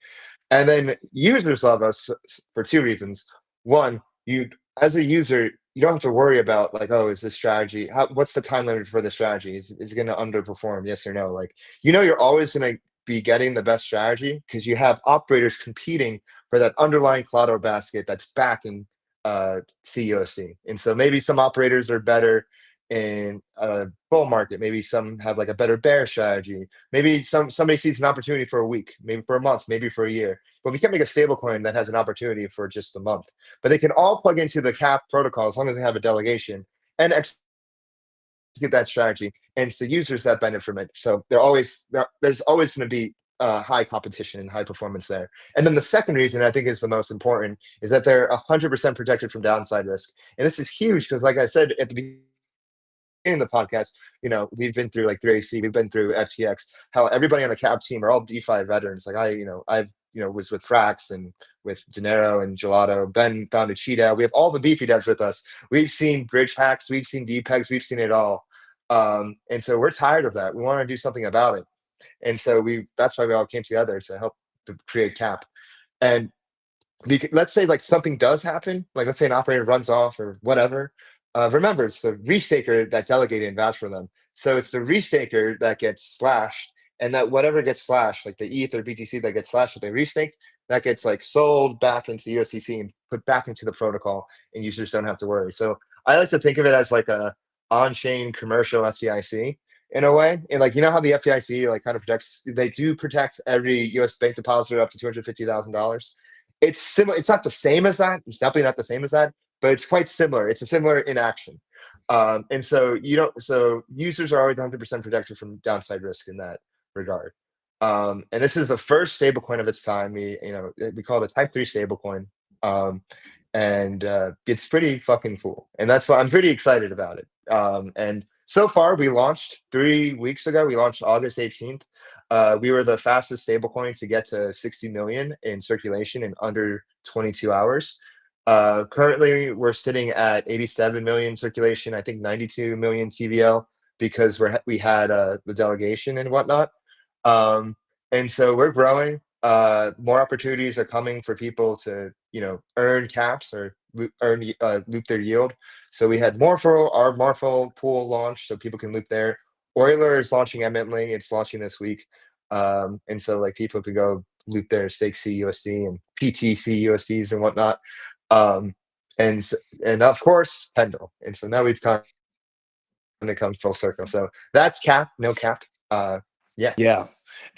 And then users love us for two reasons. One, you as a user, you don't have to worry about like, oh, is this strategy, what's the time limit for the strategy? Is it going to underperform? Yes or no? Like, you're always going to be getting the best strategy because you have operators competing for that underlying collateral basket that's backing CUSD. And so maybe some operators are better in a bull market. Maybe some have like a better bear strategy. Maybe somebody sees an opportunity for a week, maybe for a month, maybe for a year. But we can't make a stablecoin that has an opportunity for just a month. But they can all plug into the cap protocol as long as they have a delegation and execute that strategy. And it's the users that benefit from it. So there's always going to be high competition and high performance there. And then the second reason I think is the most important is that they're 100% protected from downside risk. And this is huge because, like I said at the beginning of the podcast, we've been through like 3AC, we've been through FTX, how everybody on the cap team are all DeFi veterans. Like I've was with Frax and with Dinero and Gelato. Ben founded Cheetah. We have all the DeFi devs with us. We've seen bridge hacks, we've seen DPEGs, we've seen it all. And so we're tired of that. We want to do something about it. And so that's why we all came together to help to create cap. And let's say like something does happen, like let's say an operator runs off or whatever. Remember, it's the restaker that delegated and vouched for them. So it's the restaker that gets slashed, and that whatever gets slashed, like the ETH or BTC that gets slashed, if they restaked, that gets like sold back into USDC and put back into the protocol, and users don't have to worry. So I like to think of it as like a on-chain commercial FDIC in a way. And like, you know how the FDIC like kind of protects, they do protect every US bank depositor up to $250,000. It's similar. It's not the same as that. It's definitely not the same as that, but it's quite similar. It's a similar in action. And so so users are always 100% protected from downside risk in that regard. And this is the first stablecoin of its time. We call it a Type 3 stablecoin. And it's pretty fucking cool. And that's why I'm pretty excited about it. And so far, we launched 3 weeks ago. We launched August 18th. We were the fastest stablecoin to get to 60 million in circulation in under 22 hours. Currently, we're sitting at 87 million circulation. I think 92 million TVL because we had the delegation and whatnot. And so we're growing. More opportunities are coming for people to earn caps or loop their yield. So we had our Morpho pool launch, so people can loop there. Euler is launching imminently. It's launching this week. And so like people could go loop their stake CUSD and PTC USDs and whatnot. And of course Pendle. And so now we've kind of come full circle. So that's cap, no cap. Yeah.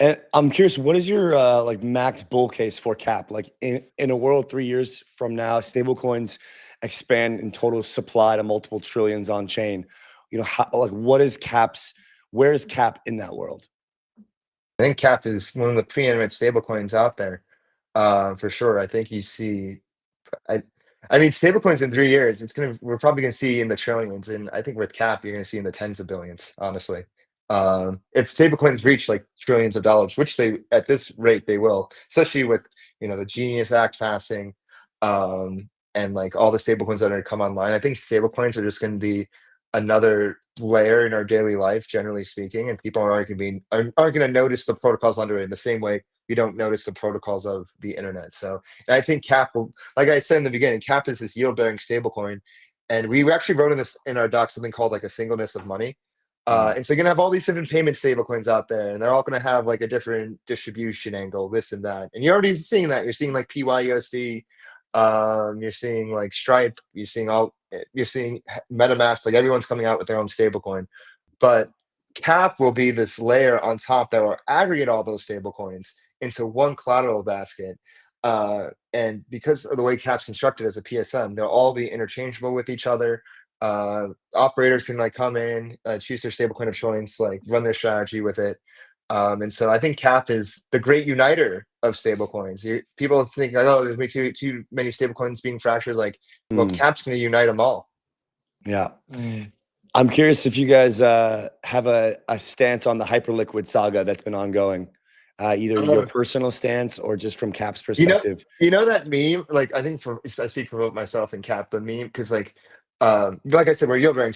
And I'm curious, what is your like max bull case for cap? Like in a world 3 years from now, stablecoins expand in total supply to multiple trillions on chain. What is cap's? Where is cap in that world? I think cap is one of the preeminent stablecoins out there, for sure. I think you see, I mean, stablecoins in 3 years, we're probably gonna see in the trillions, and I think with cap, you're gonna see in the tens of billions, honestly. If stablecoins reach like trillions of dollars, which they at this rate they will, especially with the Genius Act passing, and like all the stablecoins that are going to come online, I think stablecoins are just going to be another layer in our daily life, generally speaking, and people aren't going to notice the protocols under it in the same way you don't notice the protocols of the internet. So and I think cap will, like I said in the beginning, cap is this yield-bearing stablecoin, and we actually wrote in our doc something called like a singleness of money. And so you're gonna have all these different payment stablecoins out there, and they're all gonna have like a different distribution angle, this and that. And you're already seeing that. You're seeing like PYUSD, you're seeing like Stripe, you're seeing MetaMask, like everyone's coming out with their own stablecoin. But cap will be this layer on top that will aggregate all those stablecoins into one collateral basket. And because of the way cap's constructed as a PSM, they'll all be interchangeable with each other. Operators can like come in, choose their stablecoin of choice, like run their strategy with it. And so I think cap is the great uniter of stablecoins. People think like, oh, there's too many stablecoins being fractured. Like, well, cap's going to unite them all. Yeah. I'm curious if you guys have a stance on the Hyperliquid saga that's been ongoing, either your personal stance or just from cap's perspective. You know that meme? Like, I think I speak for both myself and cap, the meme, because like I said, we're yield-bearing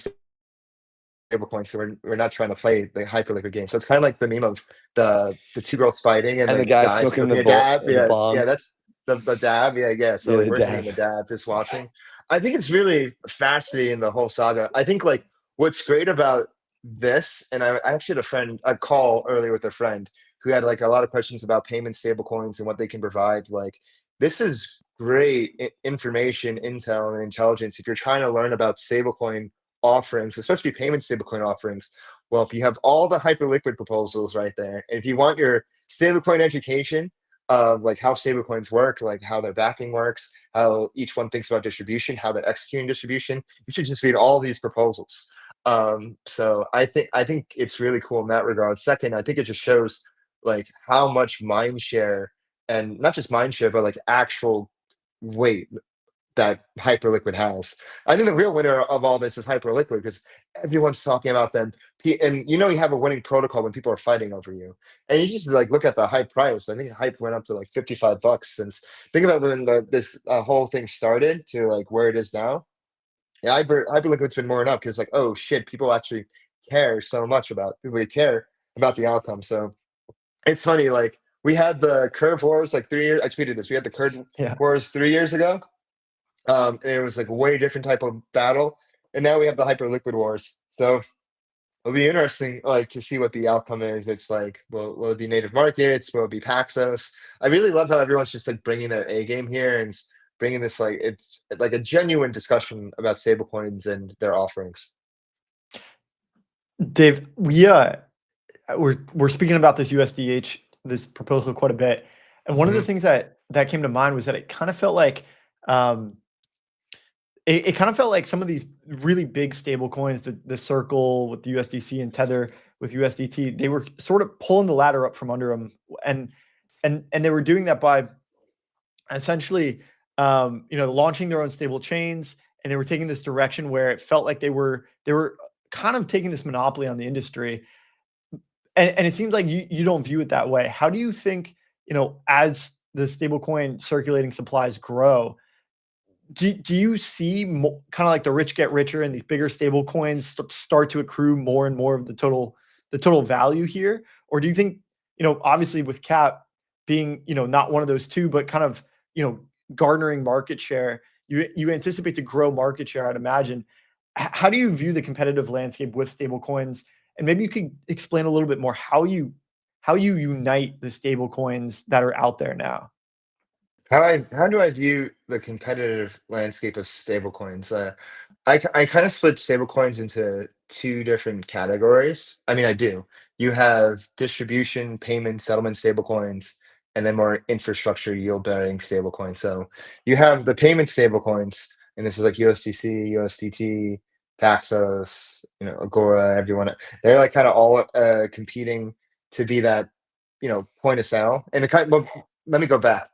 stablecoins, so we're not trying to play the Hyperliquid game. So it's kind of like the meme of the two girls fighting and the guy smoking the dab. bomb. Yeah, that's the dab. Yeah. So we're hitting the dab, just watching. I think it's really fascinating, the whole saga. I think like what's great about this, and I actually had a call earlier with a friend who had like a lot of questions about payment stablecoins and what they can provide. Like, this is great information, intel, and intelligence if you're trying to learn about stablecoin offerings, especially payment stablecoin offerings. Well, if you have all the Hyperliquid proposals right there, and if you want your stablecoin education of like how stablecoins work, like how their backing works, how each one thinks about distribution, how they're executing distribution, you should just read all these proposals. So I think it's really cool in that regard. Second, I think it just shows like how much mind share, and not just mind share, but like actual weight that Hyperliquid has. I think the real winner of all this is Hyperliquid, because everyone's talking about them. And you have a winning protocol when people are fighting over you. And you just like look at the Hype price. I think Hype went up to like $55 since. Think about when this whole thing started to like where it is now. Yeah, Hyperliquid's been more up because like, oh shit, people actually care so much about. They care about the outcome. So it's funny, like we had the curve wars like 3 years. I tweeted this. We had the curve wars 3 years ago. And it was like a way different type of battle. And now we have the Hyperliquid wars. So it'll be interesting like to see what the outcome is. It's like, will it be native markets? Will it be Paxos? I really love how everyone's just like bringing their A game here and bringing this, like, it's like a genuine discussion about stablecoins and their offerings. Dave, we're speaking about this USDH, this proposal quite a bit, and one of the things that came to mind was that it kind of felt like it kind of felt like some of these really big stable coins, the Circle with the USDC and Tether with USDT, they were sort of pulling the ladder up from under them, and they were doing that by essentially launching their own stable chains, and they were taking this direction where it felt like they were kind of taking this monopoly on the industry. And it seems like you don't view it that way. How do you think, as the stablecoin circulating supplies grow, do you see kind of like the rich get richer and these bigger stable coins start to accrue more and more of the total value here? Or do you think, obviously with Cap being, not one of those two, but kind of, garnering market share, you anticipate to grow market share, I'd imagine. How do you view the competitive landscape with stable coins? And maybe you could explain a little bit more how you unite the stable coins that are out there now. How do I view the competitive landscape of stablecoins? I kind of split stablecoins into two different categories. I mean, I do. You have distribution, payment, settlement stablecoins, and then more infrastructure yield-bearing stablecoins. So you have the payment stablecoins, and this is like USDC, USDT, Paxos, Agora, everyone. They're like kind of all competing to be that, point of sale. And let me go back.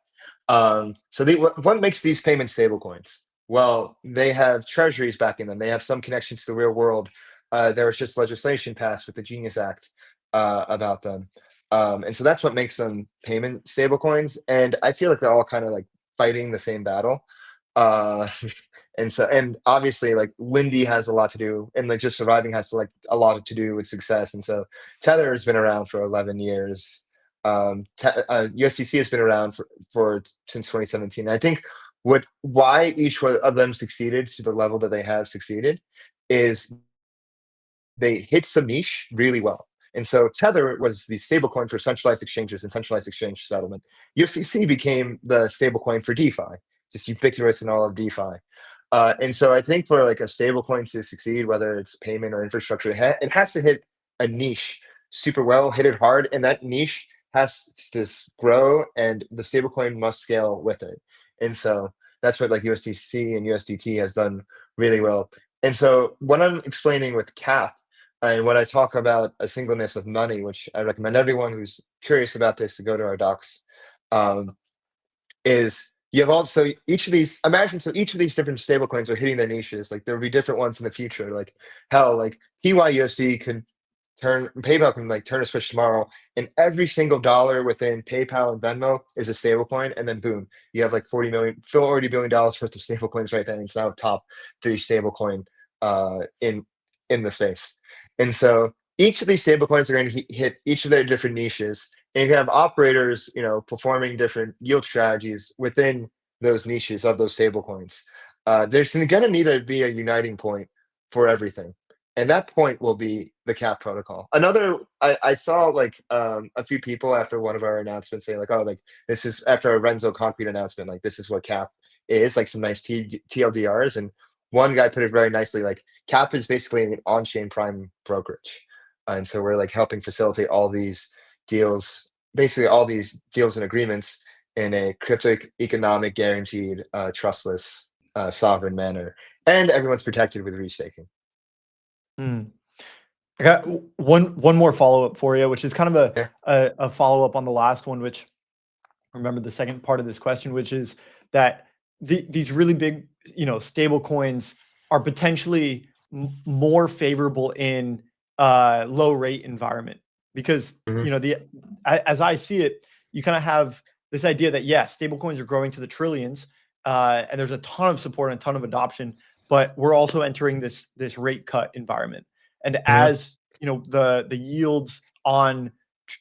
What makes these payment stablecoins? Well, they have treasuries backing them. They have some connections to the real world. There was just legislation passed with the Genius Act about them. And so that's what makes them payment stablecoins. And I feel like they're all kind of like fighting the same battle. And obviously like Lindy has a lot to do, and like just surviving has a lot to do with success. And so Tether has been around for 11 years. USDC has been around for since 2017. I think why each one of them succeeded to the level that they have succeeded is they hit some niche really well. And so Tether was the stablecoin for centralized exchanges and centralized exchange settlement. USDC became the stablecoin for DeFi, just ubiquitous in all of DeFi. And so I think for like a stablecoin to succeed, whether it's payment or infrastructure, it has to hit a niche super well, hit it hard, and that niche has to grow, and the stablecoin must scale with it. And so that's what like USDC and USDT has done really well. And so what I'm explaining with Cap, and when I talk about a singleness of money, which I recommend everyone who's curious about this to go to our docs, is you have also each of these different stablecoins are hitting their niches. Like there'll be different ones in the future. Like like PYUSD could PayPal can like turn a switch tomorrow, and every single dollar within PayPal and Venmo is a stablecoin, and then boom, you have like $40 billion worth of stablecoins right there. And it's now top 3 stablecoin in the space. And so each of these stablecoins are going to hit each of their different niches, and you can have operators, performing different yield strategies within those niches of those stablecoins. There's going to need to be a uniting point for everything. And that point will be the Cap protocol. I saw like a few people after one of our announcements say like, oh, like this is after a Renzo Concrete announcement, like this is what Cap is, like some nice TLDRs. And one guy put it very nicely, like Cap is basically an on-chain prime brokerage. And so we're like helping facilitate all these deals, basically all these deals and agreements in a cryptic, economic, guaranteed, trustless, sovereign manner. And everyone's protected with restaking. I got one more follow-up for you, which is kind of a follow-up on the last one, which remember the second part of this question, which is that these really big, stable coins are potentially more favorable in low rate environment because, as I see it, you kind of have this idea that stable coins are growing to the trillions, and there's a ton of support and a ton of adoption, but we're also entering this rate cut environment. And as the yields on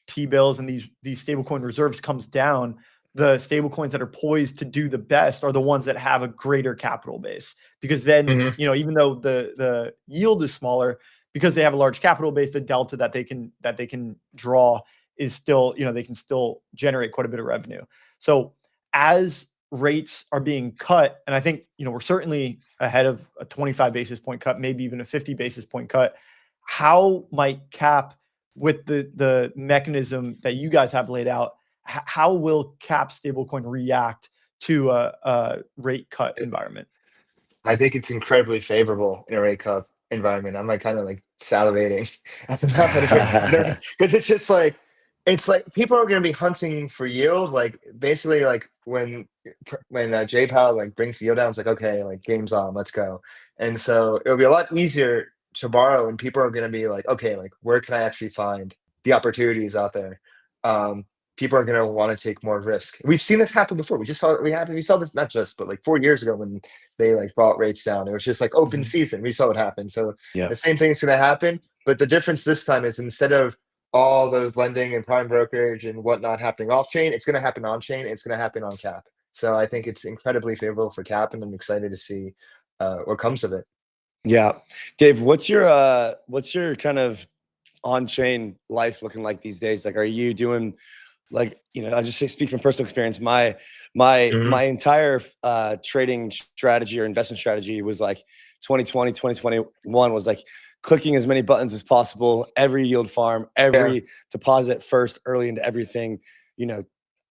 T-bills and these stablecoin reserves comes down, the stablecoins that are poised to do the best are the ones that have a greater capital base. Because then, even though the yield is smaller, because they have a large capital base, the delta that they can draw is still, they can still generate quite a bit of revenue. So as rates are being cut, and I think we're certainly ahead of a 25 basis point cut, maybe even a 50 basis point cut. how might Cap, with the mechanism that you guys have laid out, how will Cap stablecoin react to a rate cut environment? I think it's incredibly favorable in a rate cut environment. I'm like kind of like salivating at the mouth because it's like people are going to be hunting for yield. Like basically, like when J Powell like brings the yield down, it's like okay, like game's on, let's go. And so it'll be a lot easier to borrow, and people are going to be like, okay, like where can I actually find the opportunities out there? People are going to want to take more risk. We've seen this happen before. We saw this not just, but like 4 years ago when they like brought rates down. It was just like open season. We saw it happen. So the same thing is going to happen. But the difference this time is instead of all those lending and prime brokerage and whatnot happening off chain, it's going to happen on chain. It's going to happen on Cap. So I think it's incredibly favorable for Cap, and I'm excited to see what comes of it. Yeah, Dave, what's your kind of on-chain life looking like these days? Like, are you doing like, I just say, speak from personal experience. My entire trading strategy or investment strategy was like 2020, 2021 was like clicking as many buttons as possible, every yield farm, every deposit first, early into everything,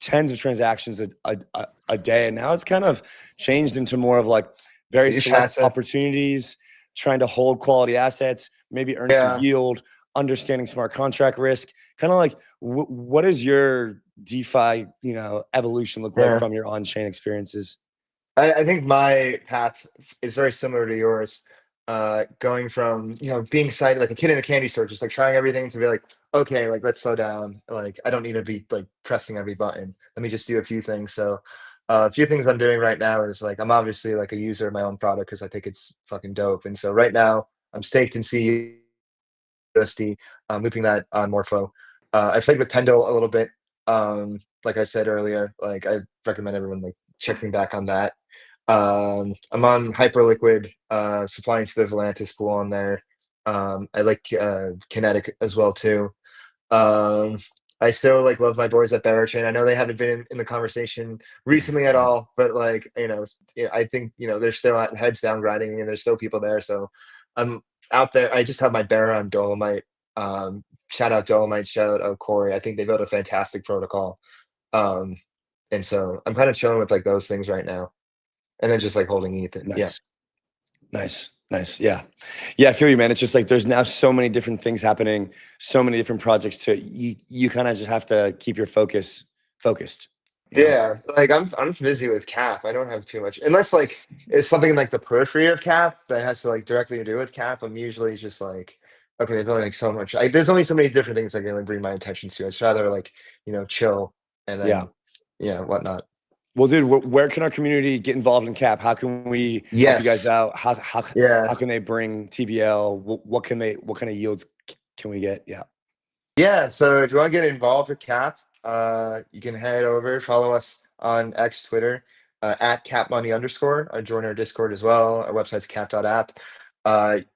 tens of transactions a day. And now it's kind of changed into more of like very select opportunities, trying to hold quality assets, maybe earn some yield, understanding smart contract risk. Kind of like, what is your DeFi, evolution look like from your on-chain experiences? I think my path is very similar to yours. Going from being excited like a kid in a candy store, just like trying everything, to be like, okay, like let's slow down. Like I don't need to be like pressing every button. Let me just do a few things. So a few things I'm doing right now is like I'm obviously like a user of my own product because I think it's fucking dope. And so right now I'm staked in CUSD, looping that on Morpho. I played with Pendle a little bit. Like I said earlier, like I recommend everyone like checking back on that. I'm on Hyperliquid, supplying to the Volantis pool on there. I like Kinetic as well too. I still like love my boys at Barachain. I know they haven't been in the conversation recently at all, but like I think they're still at heads down grinding, and there's still people there. So I'm out there. I just have my bear on Dolomite. Shout out Dolomite, shout out Corey. I think they built a fantastic protocol. And so I'm kind of chilling with like those things right now. And then just like holding ETH. Nice. Nice. Yeah. I feel you, man. It's just like there's now so many different things happening, so many different projects to you kind of just have to keep your focused. Yeah, like I'm busy with Cap. I don't have too much unless like it's something like the periphery of Cap that has to like directly do with Cap. I'm usually just like, okay, there's only like so much. There's only so many different things I can like bring my attention to. I'd rather like chill and then whatnot. Well, dude, where can our community get involved in Cap? How can we help you guys out? How can they bring TVL? What kind of yields can we get? Yeah. So if you want to get involved with Cap, you can head over, follow us on X, Twitter, at @capmoney_. Join our Discord as well. Our website's cap.app.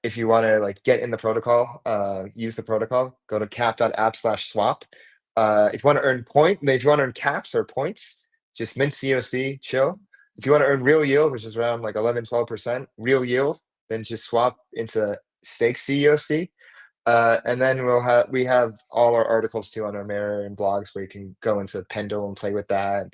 If you want to like get in the protocol, use the protocol, go to cap.app/swap. If you want to earn if you want to earn caps or points, just mint CUSD, chill. If you want to earn real yield, which is around like 11-12% real yield, then just swap into stake CUSD. And then we have all our articles too on our Mirror and blogs where you can go into Pendle and play with that,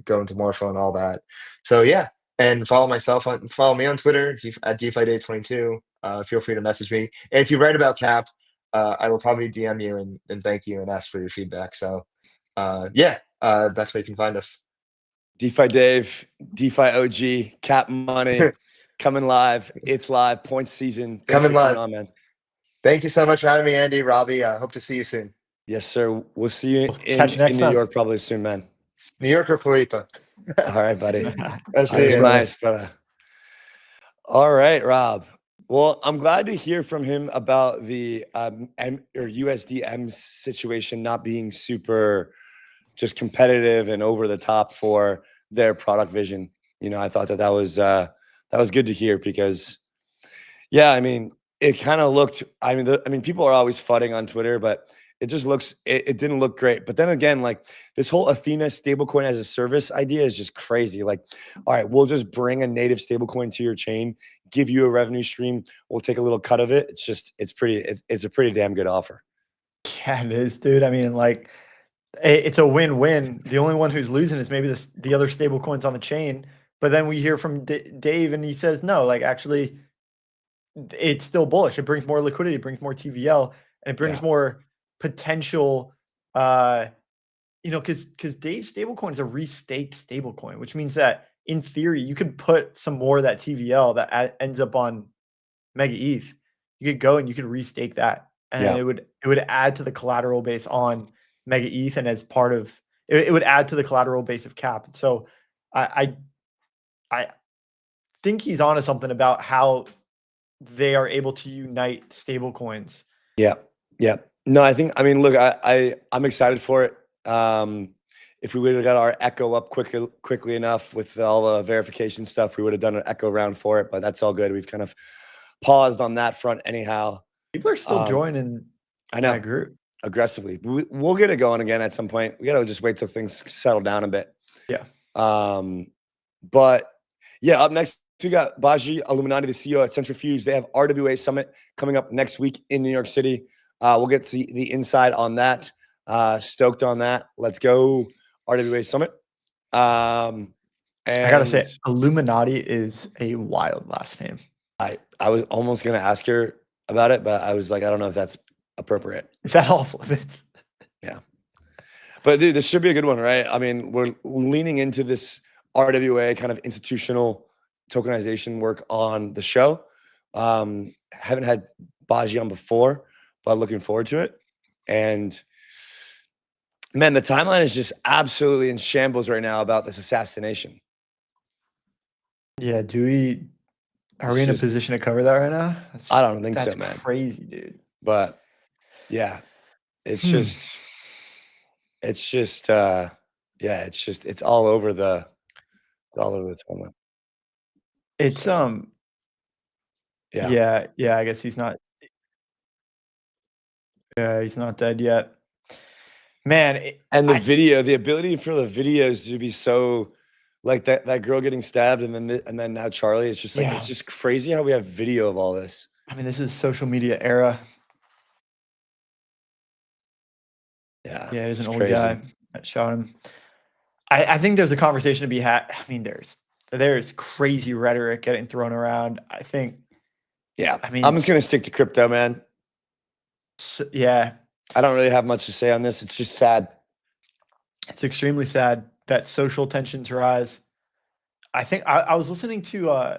go into Morpho and all that. So yeah, and follow me on Twitter at DeFiDay22. Feel free to message me. And if you write about Cap, I will probably DM you and thank you and ask for your feedback. So that's where you can find us. DeFi Dave, DeFi OG, Cap Money, coming live. It's live, points season. Thanks coming live on, man. Thank you so much for having me, Andy, Robbie. Hope to see you soon. Yes, sir. We'll see you in New York probably soon, man. New York or Florida. All right, buddy. I'll see you. Nice, brother. All right, Rob. Well, I'm glad to hear from him about the USDM situation not being super just competitive and over the top for their product vision. I thought that was good to hear because, it kind of looked. People are always fudding on Twitter, but it just looks, it didn't look great. But then again, like this whole Athena stablecoin as a service idea is just crazy. Like, all right, we'll just bring a native stablecoin to your chain, give you a revenue stream. We'll take a little cut of it. It's just, it's a pretty damn good offer. Yeah, it is, dude. I mean, like, it's a win-win. The only one who's losing is maybe the other stable coins on the chain. But then we hear from Dave, and he says, no, like, actually, it's still bullish. It brings more liquidity, it brings more TVL, and it brings more potential, you know, because Dave's stablecoin is a restaked stablecoin, which means that in theory, you could put some more of that TVL that ends up on Mega ETH. You could go and you could restake that, and it would add to the collateral base on Mega ETH, and as part of it would add to the collateral base of Cap. So I think he's onto something about how they are able to unite stable coins. Yeah. No, I mean, look, I'm excited for it. If we would have got our echo up quickly enough with all the verification stuff, we would have done an echo round for it, but that's all good. We've kind of paused on that front anyhow. People are still joining that group aggressively. We'll get it going again at some point. We got to just wait till things settle down a bit. Yeah. But yeah, up next, we got Baji Illuminati, the CEO at Centrifuge. They have RWA Summit coming up next week in New York City. We'll get to the inside on that. Stoked on that. Let's go RWA Summit. And I gotta say, Illuminati is a wild last name. I was almost gonna ask her about it, but I was like, I don't know if that's appropriate. Is that awful? Yeah. But dude, this should be a good one, right? I mean, we're leaning into this RWA kind of institutional tokenization work on the show. Haven't had Baji on before, but looking forward to it. And man, the timeline is just absolutely in shambles right now about this assassination. Yeah, are we in a position to cover that right now? I don't think so, man. That's crazy, dude. But yeah, it's just it's all over the timeline. It's yeah, I guess he's not dead yet. Man, and the ability for the videos to be so like that girl getting stabbed and then now Charlie, it's just like it's just crazy how we have video of all this. I mean, this is social media era. Yeah, it is an old guy that shot him. I think there's a conversation to be had. I mean, there's crazy rhetoric getting thrown around. I think. Yeah, I mean, I'm just gonna stick to crypto, man. Yeah, I don't really have much to say on this. It's just sad. It's extremely sad that social tensions rise. I think I was listening to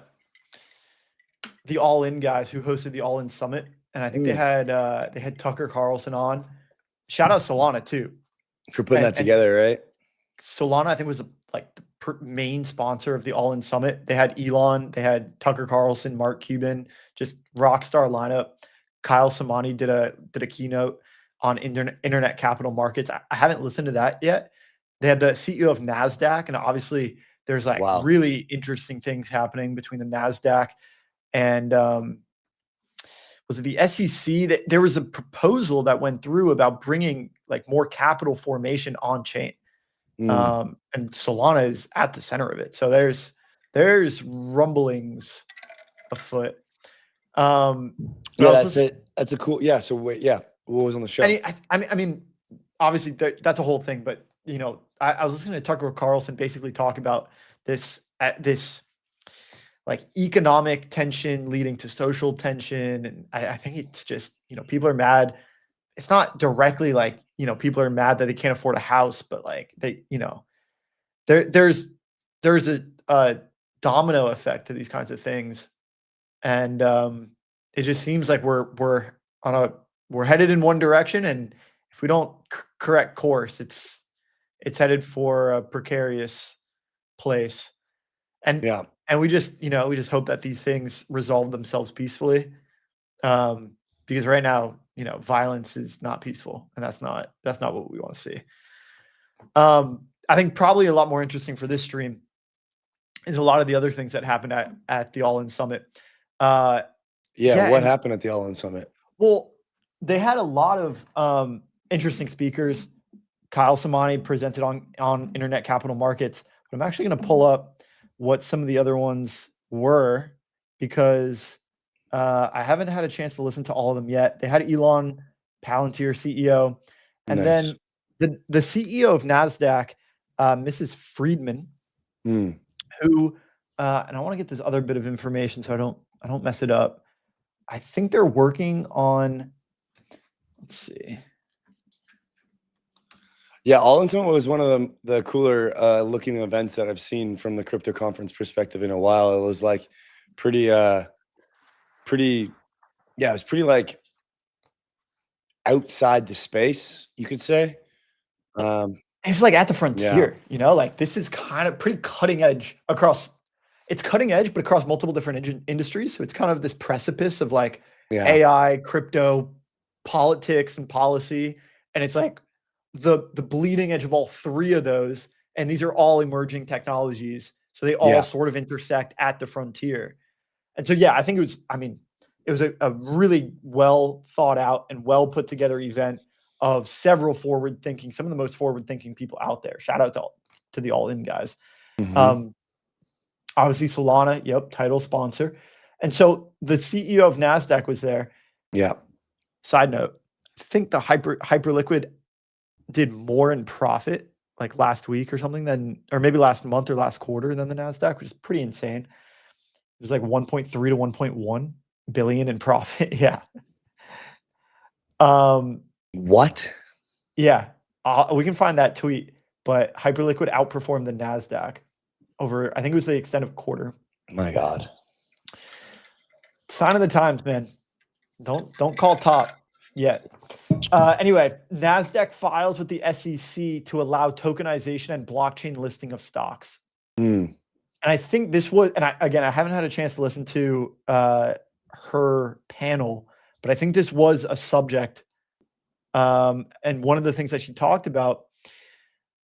the All In guys who hosted the All In Summit, and I think they had Tucker Carlson on. Shout out Solana too for putting that together, right? Solana, I think, was the main sponsor of the All In Summit. They had Elon, they had Tucker Carlson, Mark Cuban, just rock star lineup. Kyle Samani did a keynote on internet capital markets. I haven't listened to that yet. They had the CEO of NASDAQ, and obviously there's really interesting things happening between the NASDAQ and was it the SEC? There was a proposal that went through about bringing more capital formation on chain. And Solana is at the center of it. So there's rumblings afoot. That's it. That's a cool. Yeah. So wait, yeah. What was on the show? I mean, obviously that's a whole thing, but I was listening to Tucker Carlson basically talk about this economic tension leading to social tension. And I think it's just, people are mad. It's not directly people are mad that they can't afford a house, but there's a domino effect to these kinds of things. And it just seems like we're headed in one direction. And if we don't correct course, it's headed for a precarious place. And we just hope that these things resolve themselves peacefully. Because right now, violence is not peaceful, and that's not what we want to see. I think probably a lot more interesting for this stream is a lot of the other things that happened at the All In Summit. What happened at the All In Summit? Well, they had a lot of interesting speakers. Kyle Samani presented on Internet Capital Markets, but I'm actually going to pull up what some of the other ones were because I haven't had a chance to listen to all of them yet. They had Elon Palantir, CEO, and Nice. then the CEO of NASDAQ, Mrs. Friedman, who, and I want to get this other bit of information so I don't mess it up. I think they're working on, let's see. Yeah, All In Summit was one of the cooler looking events that I've seen from the crypto conference perspective in a while. It was like pretty, it was pretty like outside the space, you could say. It's like at the frontier, you know, like this is kind of pretty cutting edge across. It's cutting edge, but across multiple different industries. So it's kind of this precipice of like AI, crypto, politics, and policy, and it's like the bleeding edge of all three of those. And these are all emerging technologies, so they all sort of intersect at the frontier. And so, yeah, I think it was. I mean, it was a really well thought out and well put together event of several forward-thinking, some of the most forward-thinking people out there. Shout out to the All In guys. Obviously Solana, title sponsor. And so the CEO of NASDAQ was there. Yeah. Side note, I think the Hyperliquid did more in profit like last week or something or maybe last month or last quarter than the NASDAQ, which is pretty insane. It was like 1.3 to 1.1 billion in profit. Yeah. What? Yeah, we can find that tweet, but Hyperliquid outperformed the NASDAQ over, I think it was the extent of a quarter. My God. Sign of the times, man. Don't call top yet. Anyway, NASDAQ files with the SEC to allow tokenization and blockchain listing of stocks. And I think this was, and I haven't had a chance to listen to her panel, but I think this was a subject. And one of the things that she talked about,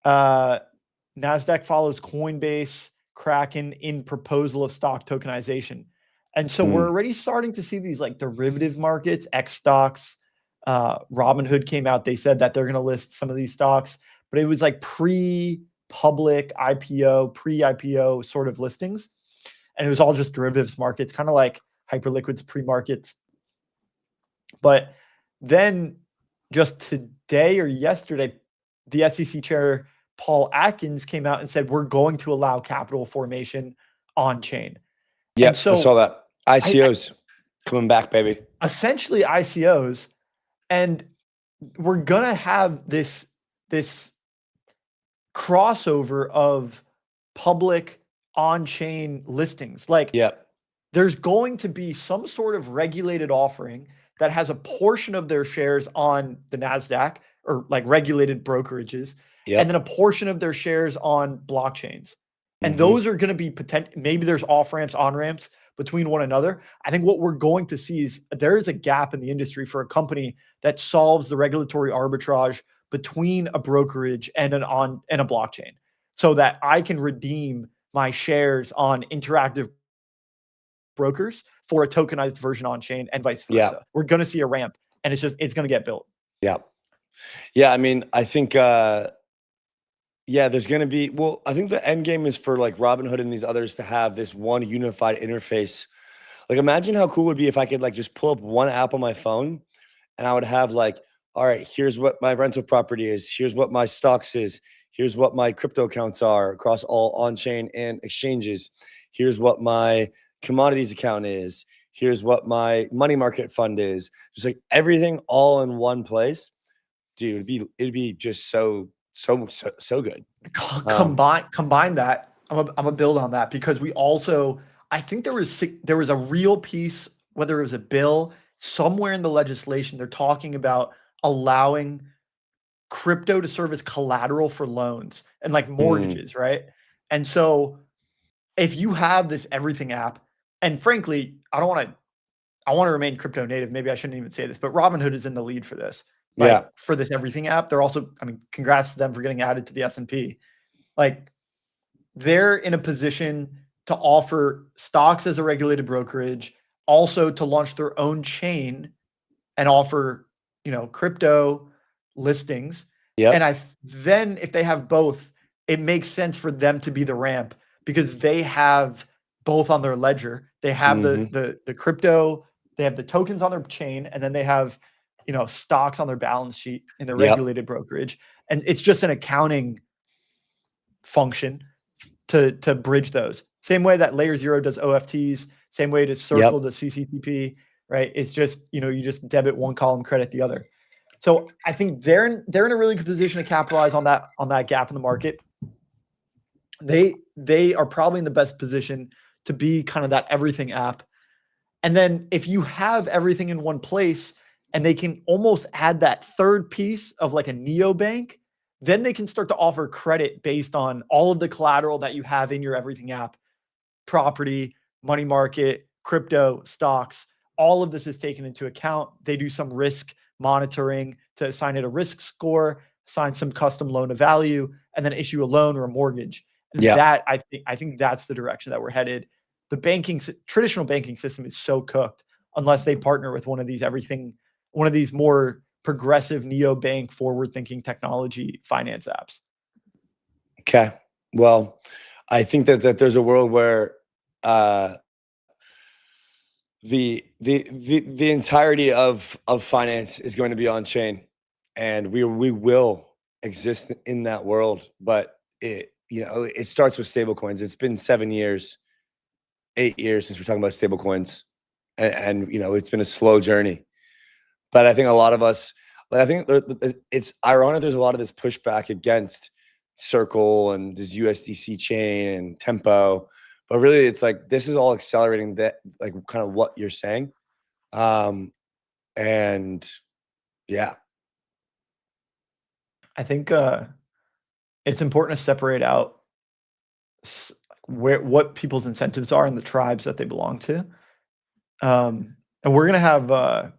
NASDAQ follows Coinbase, Kraken in proposal of stock tokenization. And so we're already starting to see these like derivative markets, X stocks. Robinhood came out. They said that they're going to list some of these stocks, but it was like pre-public IPO, pre-IPO sort of listings. And it was all just derivatives markets, kind of like Hyperliquid's pre-markets. But then just today or yesterday, the SEC chair, Paul Atkins, came out and said, we're going to allow capital formation on chain. Yeah, so I saw that. ICOs coming back, baby. Essentially ICOs. And we're going to have this crossover of public on-chain listings. Like, there's going to be some sort of regulated offering that has a portion of their shares on the NASDAQ or like regulated brokerages, and then a portion of their shares on blockchains. And those are going to be maybe there's off-ramps, on-ramps between one another. I think what we're going to see is there is a gap in the industry for a company that solves the regulatory arbitrage between a brokerage and a blockchain, so that I can redeem my shares on Interactive Brokers for a tokenized version on chain and vice versa. We're going to see a ramp, and it's going to get built. Yeah. I mean, I think, there's going to be, I think the end game is for like Robinhood and these others to have this one unified interface. Like, imagine how cool it would be if I could like just pull up one app on my phone and I would have like, all right, here's what my rental property is. Here's what my stocks is. Here's what my crypto accounts are across all on-chain and exchanges. Here's what my commodities account is. Here's what my money market fund is. Just like everything all in one place. Dude, it'd be just so good. Combine that. I'm a build on that, because we also, I think there was a real piece, whether it was a bill somewhere in the legislation, they're talking about allowing crypto to serve as collateral for loans and like mortgages, right? And so if you have this everything app, and frankly, I want to remain crypto native. Maybe I shouldn't even say this, but Robinhood is in the lead for this. Like, for this everything app. They're also, I mean, congrats to them for getting added to the S&P. Like, they're in a position to offer stocks as a regulated brokerage, also to launch their own chain and offer, crypto, listings. Yeah. And then if they have both, it makes sense for them to be the ramp because they have both on their ledger. They have the crypto, they have the tokens on their chain, and then they have, stocks on their balance sheet in the regulated brokerage. And it's just an accounting function to bridge those. Same way that Layer 0 does OFTs, same way to Circle does CCTP, right? It's just, you just debit one column, credit the other. So I think they're in a really good position to capitalize on that gap in the market. They are probably in the best position to be kind of that everything app. And then if you have everything in one place and they can almost add that third piece of like a neobank, then they can start to offer credit based on all of the collateral that you have in your everything app, property, money market, crypto, stocks. All of this is taken into account. They do some risk monitoring to assign it a risk score, assign some custom loan to value, and then issue a loan or a mortgage. And that I think that's the direction that we're headed. The traditional banking system is so cooked unless they partner with one of these more progressive neobank forward-thinking technology finance apps. Okay. Well, I think that there's a world where the entirety of finance is going to be on chain, and we will exist in that world. But it starts with stablecoins. It's been 7 years, 8 years since we're talking about stablecoins, and it's been a slow journey. But I think a lot of us, I think it's ironic. There's a lot of this pushback against Circle and this USDC chain and Tempo, but really it's like this is all accelerating that, like kind of what you're saying, and yeah, I think it's important to separate out what people's incentives are and the tribes that they belong to. And we're gonna have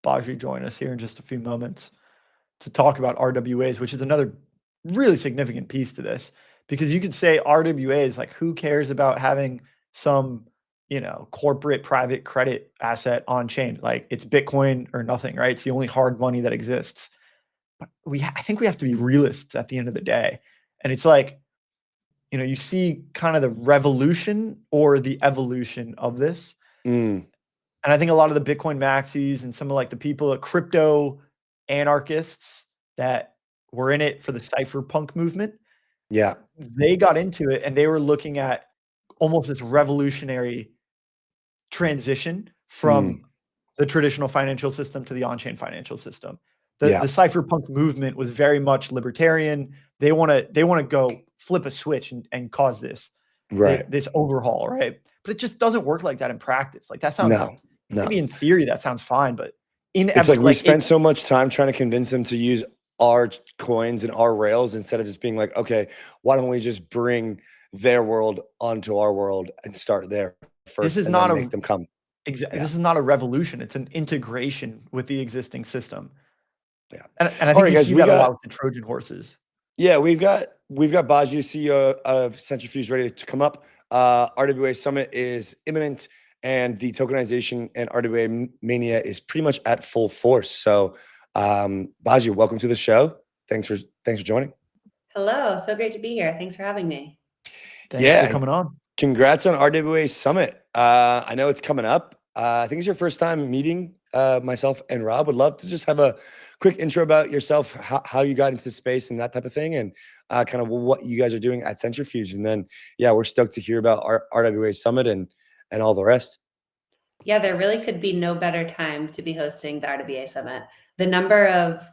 Baji join us here in just a few moments to talk about RWAs, which is another really significant piece to this, because you could say RWAs, like who cares about having some, corporate private credit asset on chain? Like it's Bitcoin or nothing, right? It's the only hard money that exists. But I think we have to be realists at the end of the day. And it's like, you see kind of the revolution or the evolution of this. And I think a lot of the Bitcoin maxis and some of like the people at crypto anarchists that were in it for the cypherpunk movement. Yeah. They got into it and they were looking at almost this revolutionary transition from the traditional financial system to the on-chain financial system. The cypherpunk movement was very much libertarian. They want to go flip a switch and cause this overhaul, right? But it just doesn't work like that in practice. Like that sounds maybe in theory that sounds fine, but it's like we spend so much time trying to convince them to use our coins and our rails instead of just being like, okay, why don't we just bring their world onto our world and start there first? This is not make them come. Exactly. This is not a revolution. It's an integration with the existing system. Yeah. And I think you see that a lot with the Trojan horses. Yeah, we've got Baji, CEO of Centrifuge, ready to come up. RWA Summit is imminent, and the tokenization and RWA mania is pretty much at full force. So, Baji, welcome to the show. Thanks for joining. Hello, so great to be here. Thanks for having me. Thanks for coming on. Congrats on RWA Summit. I know it's coming up. I think it's your first time meeting myself and Rob. Would love to just have a quick intro about yourself, how you got into the space and that type of thing, and kind of what you guys are doing at Centrifuge. And then, we're stoked to hear about our RWA Summit and all the rest. Yeah, there really could be no better time to be hosting the RWA Summit. The number of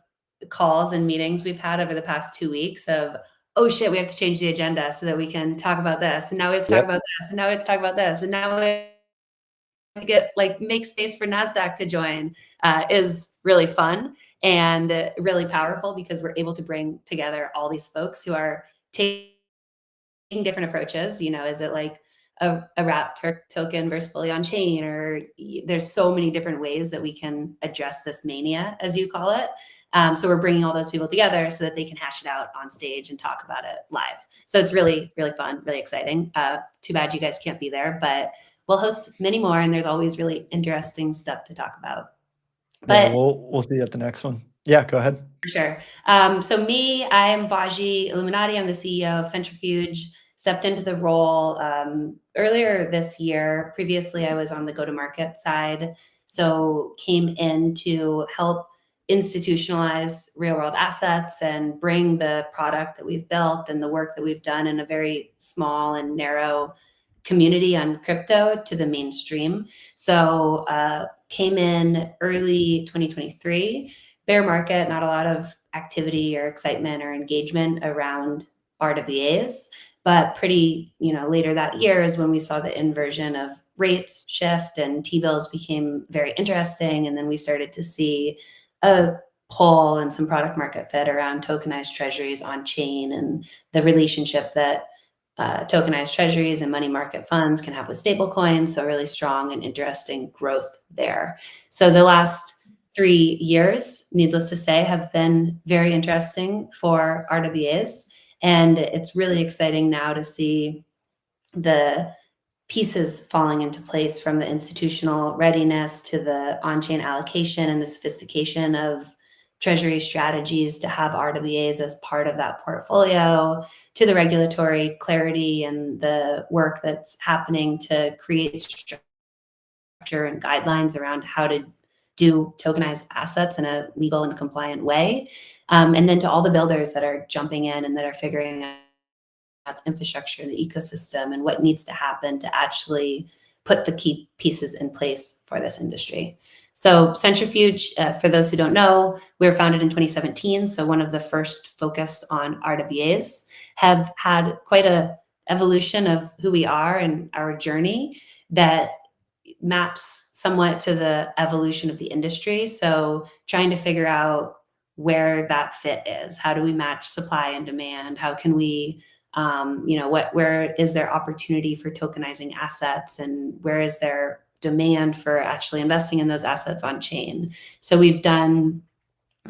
calls and meetings we've had over the past 2 weeks of, oh shit, we have to change the agenda so that we can talk about this. And now we have to talk about this. And now we have to talk about this. And now we have to make space for NASDAQ to join is really fun and really powerful because we're able to bring together all these folks who are taking different approaches. Is it like a wrap token versus fully on chain, or there's so many different ways that we can address this mania, as you call it. So we're bringing all those people together so that they can hash it out on stage and talk about it live. So it's really, really fun, really exciting. Too bad you guys can't be there, but we'll host many more, and there's always really interesting stuff to talk about. But we'll see you at the next one. Yeah, go ahead. For sure. So me, I'm Baji Illuminati. I'm the CEO of Centrifuge. Stepped into the role earlier this year. Previously, I was on the go-to-market side. So came in to help institutionalize real-world assets and bring the product that we've built and the work that we've done in a very small and narrow community on crypto to the mainstream. So came in early 2023. Bear market, not a lot of activity or excitement or engagement around RWAs, but pretty, later that year is when we saw the inversion of rates shift and T-bills became very interesting. And then we started to see a pull and some product market fit around tokenized treasuries on chain and the relationship that tokenized treasuries and money market funds can have with stablecoins. So really strong and interesting growth there. So the last 3 years, needless to say, have been very interesting for RWAs. And it's really exciting now to see the pieces falling into place, from the institutional readiness to the on-chain allocation and the sophistication of treasury strategies to have RWAs as part of that portfolio, to the regulatory clarity and the work that's happening to create structure and guidelines around how to do tokenized assets in a legal and compliant way. And then to all the builders that are jumping in and that are figuring out the infrastructure and the ecosystem and what needs to happen to actually put the key pieces in place for this industry. So Centrifuge, for those who don't know, we were founded in 2017. So one of the first focused on RWAs, have had quite a evolution of who we are and our journey that maps somewhat to the evolution of the industry. So trying to figure out where that fit is. How do we match supply and demand? How can we, where is there opportunity for tokenizing assets, and where is there demand for actually investing in those assets on chain? So we've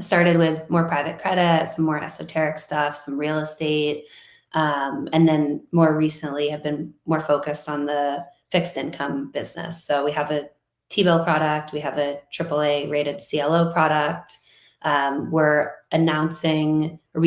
started with more private credit, some more esoteric stuff, some real estate, and then more recently have been more focused on the fixed income business. So we have a T-bill product, we have a AAA rated CLO product. We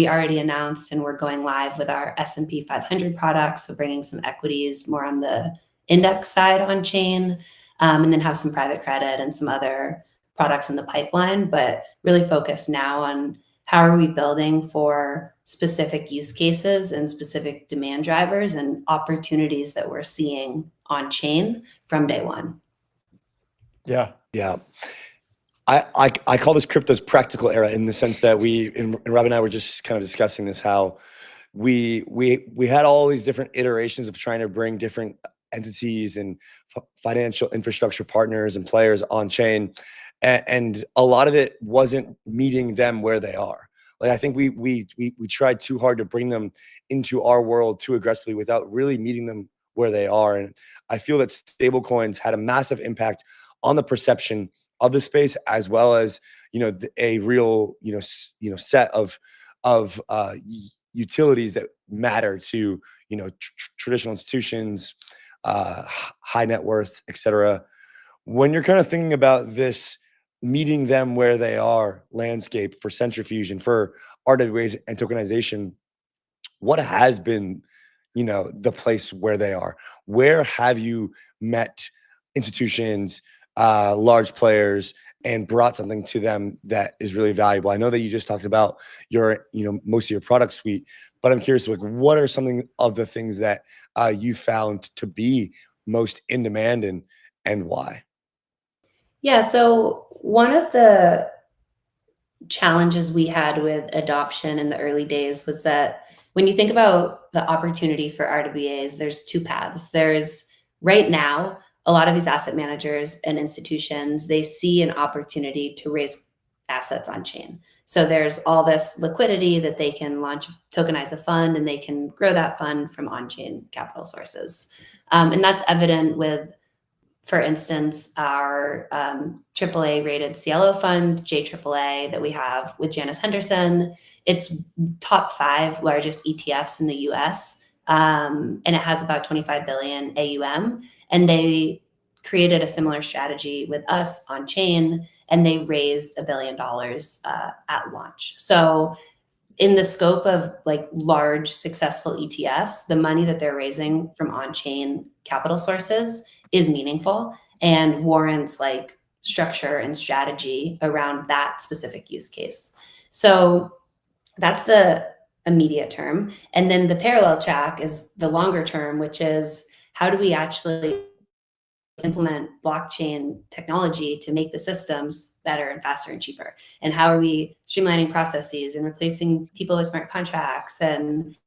already announced and we're going live with our S&P 500 products. So bringing some equities more on the index side on chain, and then have some private credit and some other products in the pipeline, but really focused now on how are we building for specific use cases and specific demand drivers and opportunities that we're seeing on chain from day one. Yeah. Yeah. I call this crypto's practical era, in the sense that Rob and I were just kind of discussing this, how we had all these different iterations of trying to bring different entities and financial infrastructure partners and players on chain. And a lot of it wasn't meeting them where they are. Like, I think we tried too hard to bring them into our world too aggressively without really meeting them where they are. And I feel that stablecoins had a massive impact on the perception of the space, as well as, a real, set of utilities that matter to, traditional institutions, high net worths, et cetera. When you're kind of thinking about this meeting them where they are landscape for Centrifuge and for RWAs and tokenization, what has been, the place where they are? Where have you met institutions, large players, and brought something to them that is really valuable? I know that you just talked about your, most of your product suite, but I'm curious, like, what are something of the things that you found to be most in demand, and why? Yeah, so one of the challenges we had with adoption in the early days was that when you think about the opportunity for RWAs, there's two paths. There's, right now, a lot of these asset managers and institutions, they see an opportunity to raise assets on chain. So there's all this liquidity that they can tokenize a fund, and they can grow that fund from on-chain capital sources. And that's evident with, for instance, our AAA rated CLO fund, JAAA, that we have with Janus Henderson. It's top 5 largest ETFs in the US. And it has about 25 billion AUM. And they created a similar strategy with us on chain, and they raised $1 billion at launch. So in the scope of like large successful ETFs, the money that they're raising from on-chain capital sources is meaningful and warrants like structure and strategy around that specific use case. So that's the immediate term. And then the parallel track is the longer term, which is how do we actually implement blockchain technology to make the systems better and faster and cheaper? And how are we streamlining processes and replacing people with smart contracts? And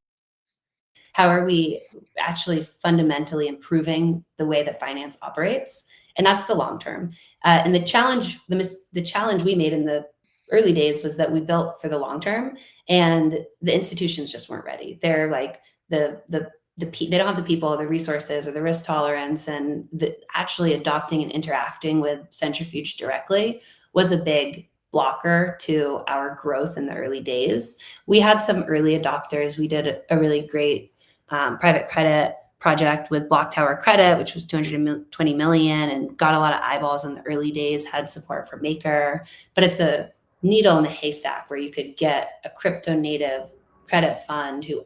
how are we actually fundamentally improving the way that finance operates? And that's the long term. And the challenge we made in the early days was that we built for the long term, and the institutions just weren't ready. They're like they don't have the people, the resources, or the risk tolerance, and actually adopting and interacting with Centrifuge directly was a big blocker to our growth in the early days. We had some early adopters. We did a really great private credit project with Block Tower Credit, which was 220 million, and got a lot of eyeballs in the early days, had support for Maker, but it's a needle in a haystack where you could get a crypto native credit fund who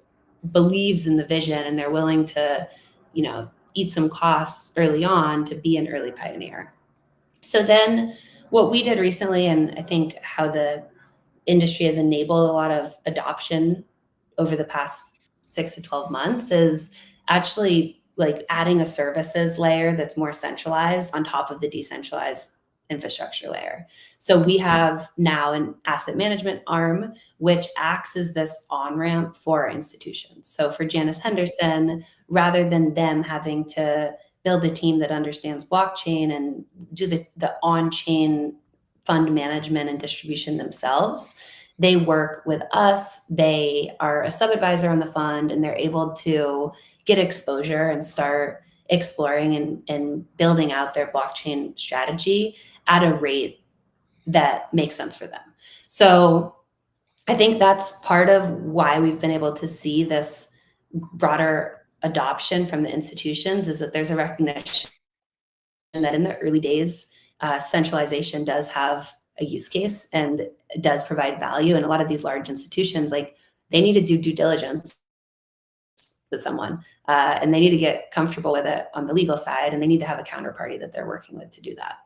believes in the vision and they're willing to, eat some costs early on to be an early pioneer. So then what we did recently, and I think how the industry has enabled a lot of adoption over the past 6 to 12 months, is actually like adding a services layer that's more centralized on top of the decentralized infrastructure layer. So we have now an asset management arm, which acts as this on-ramp for institutions. So for Janus Henderson, rather than them having to build a team that understands blockchain and do the on-chain fund management and distribution themselves, they work with us. They are a sub-advisor on the fund, and they're able to get exposure and start exploring and building out their blockchain strategy at a rate that makes sense for them. So I think that's part of why we've been able to see this broader adoption from the institutions, is that there's a recognition that in the early days, centralization does have a use case and does provide value. And a lot of these large institutions, like, they need to do due diligence with someone, and they need to get comfortable with it on the legal side, and they need to have a counterparty that they're working with to do that.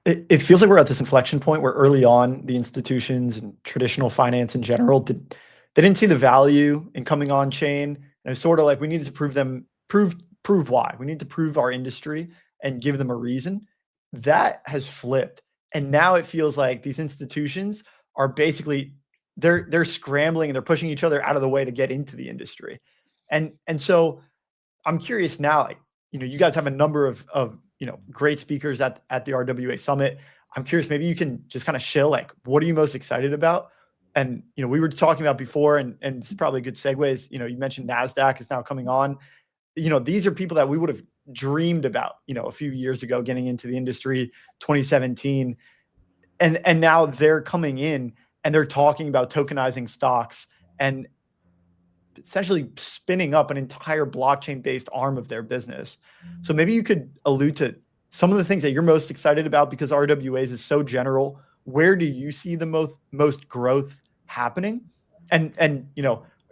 It feels like we're at this inflection point where early on, the institutions and traditional finance in general they didn't see the value in coming on chain. And it's sort of like we needed to prove why. We need to prove our industry and give them a reason. That has flipped. And now it feels like these institutions are basically they're scrambling and they're pushing each other out of the way to get into the industry. And so I'm curious now, like, you guys have a number of great speakers at the RWA Summit. I'm curious, maybe you can just kind of share, like, what are you most excited about? And, we were talking about before, and it's probably a good segue. You mentioned NASDAQ is now coming on. These are people that we would have dreamed about, a few years ago, getting into the industry, 2017. And now they're coming in and they're talking about tokenizing stocks and essentially spinning up an entire blockchain-based arm of their business. So maybe you could allude to some of the things that you're most excited about, because RWAs is so general. Where do you see the most growth happening? And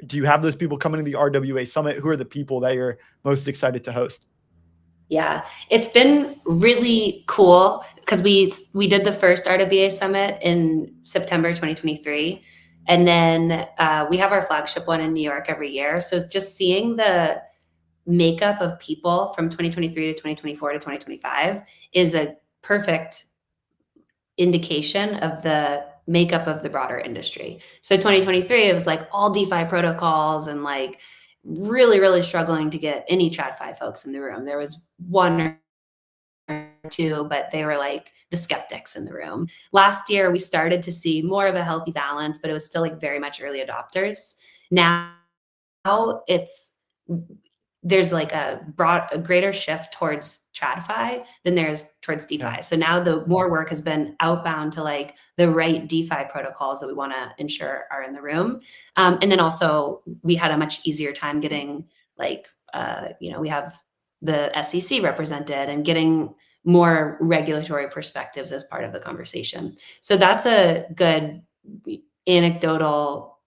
do you have those people coming to the RWA Summit? Who are the people that you're most excited to host? Yeah, it's been really cool because we did the first RWA Summit in September 2023. And then we have our flagship one in New York every year. So just seeing the makeup of people from 2023 to 2024 to 2025 is a perfect indication of the makeup of the broader industry. So 2023, it was like all DeFi protocols and like really, really struggling to get any TradFi folks in the room. There was one or two, but they were like the skeptics in the room. Last year, we started to see more of a healthy balance, but it was still like very much early adopters. Now there's like a greater shift towards TradFi than there's towards DeFi. Yeah. So now the more work has been outbound to like the right DeFi protocols that we want to ensure are in the room. And then also we had a much easier time getting like, we have the SEC represented and getting more regulatory perspectives as part of the conversation. So that's a good anecdotal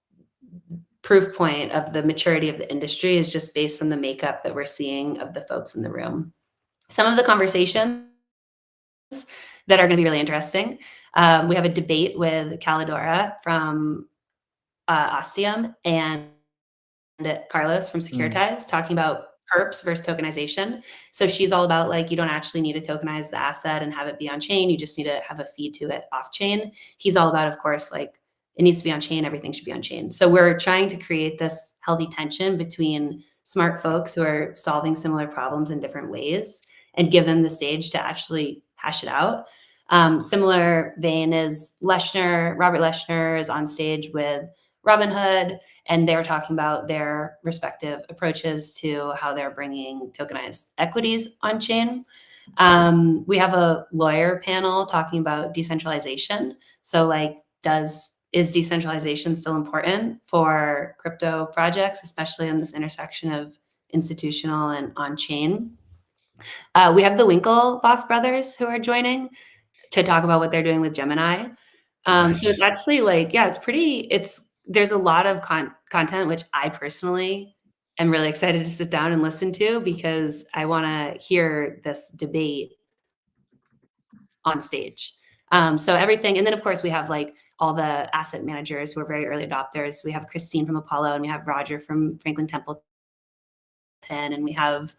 proof point of the maturity of the industry, is just based on the makeup that we're seeing of the folks in the room. Some of the conversations that are going to be really interesting. We have a debate with Calidora from Ostium and Carlos from Securitize talking about perps versus tokenization. So she's all about like, you don't actually need to tokenize the asset and have it be on chain. You just need to have a feed to it off chain. He's all about, of course, like it needs to be on chain. Everything should be on chain. So we're trying to create this healthy tension between smart folks who are solving similar problems in different ways and give them the stage to actually hash it out. Similar vein is Robert Leshner is on stage with Robinhood, and they're talking about their respective approaches to how they're bringing tokenized equities on chain. We have a lawyer panel talking about decentralization. So like, is decentralization still important for crypto projects, especially in this intersection of institutional and on-chain? We have the Winklevoss brothers who are joining to talk about what they're doing with Gemini. Nice. So it's actually like, yeah, there's a lot of content, which I personally am really excited to sit down and listen to, because I want to hear this debate on stage. So everything. And then of course we have like all the asset managers who are very early adopters. We have Christine from Apollo, and we have Roger from Franklin Templeton, and we have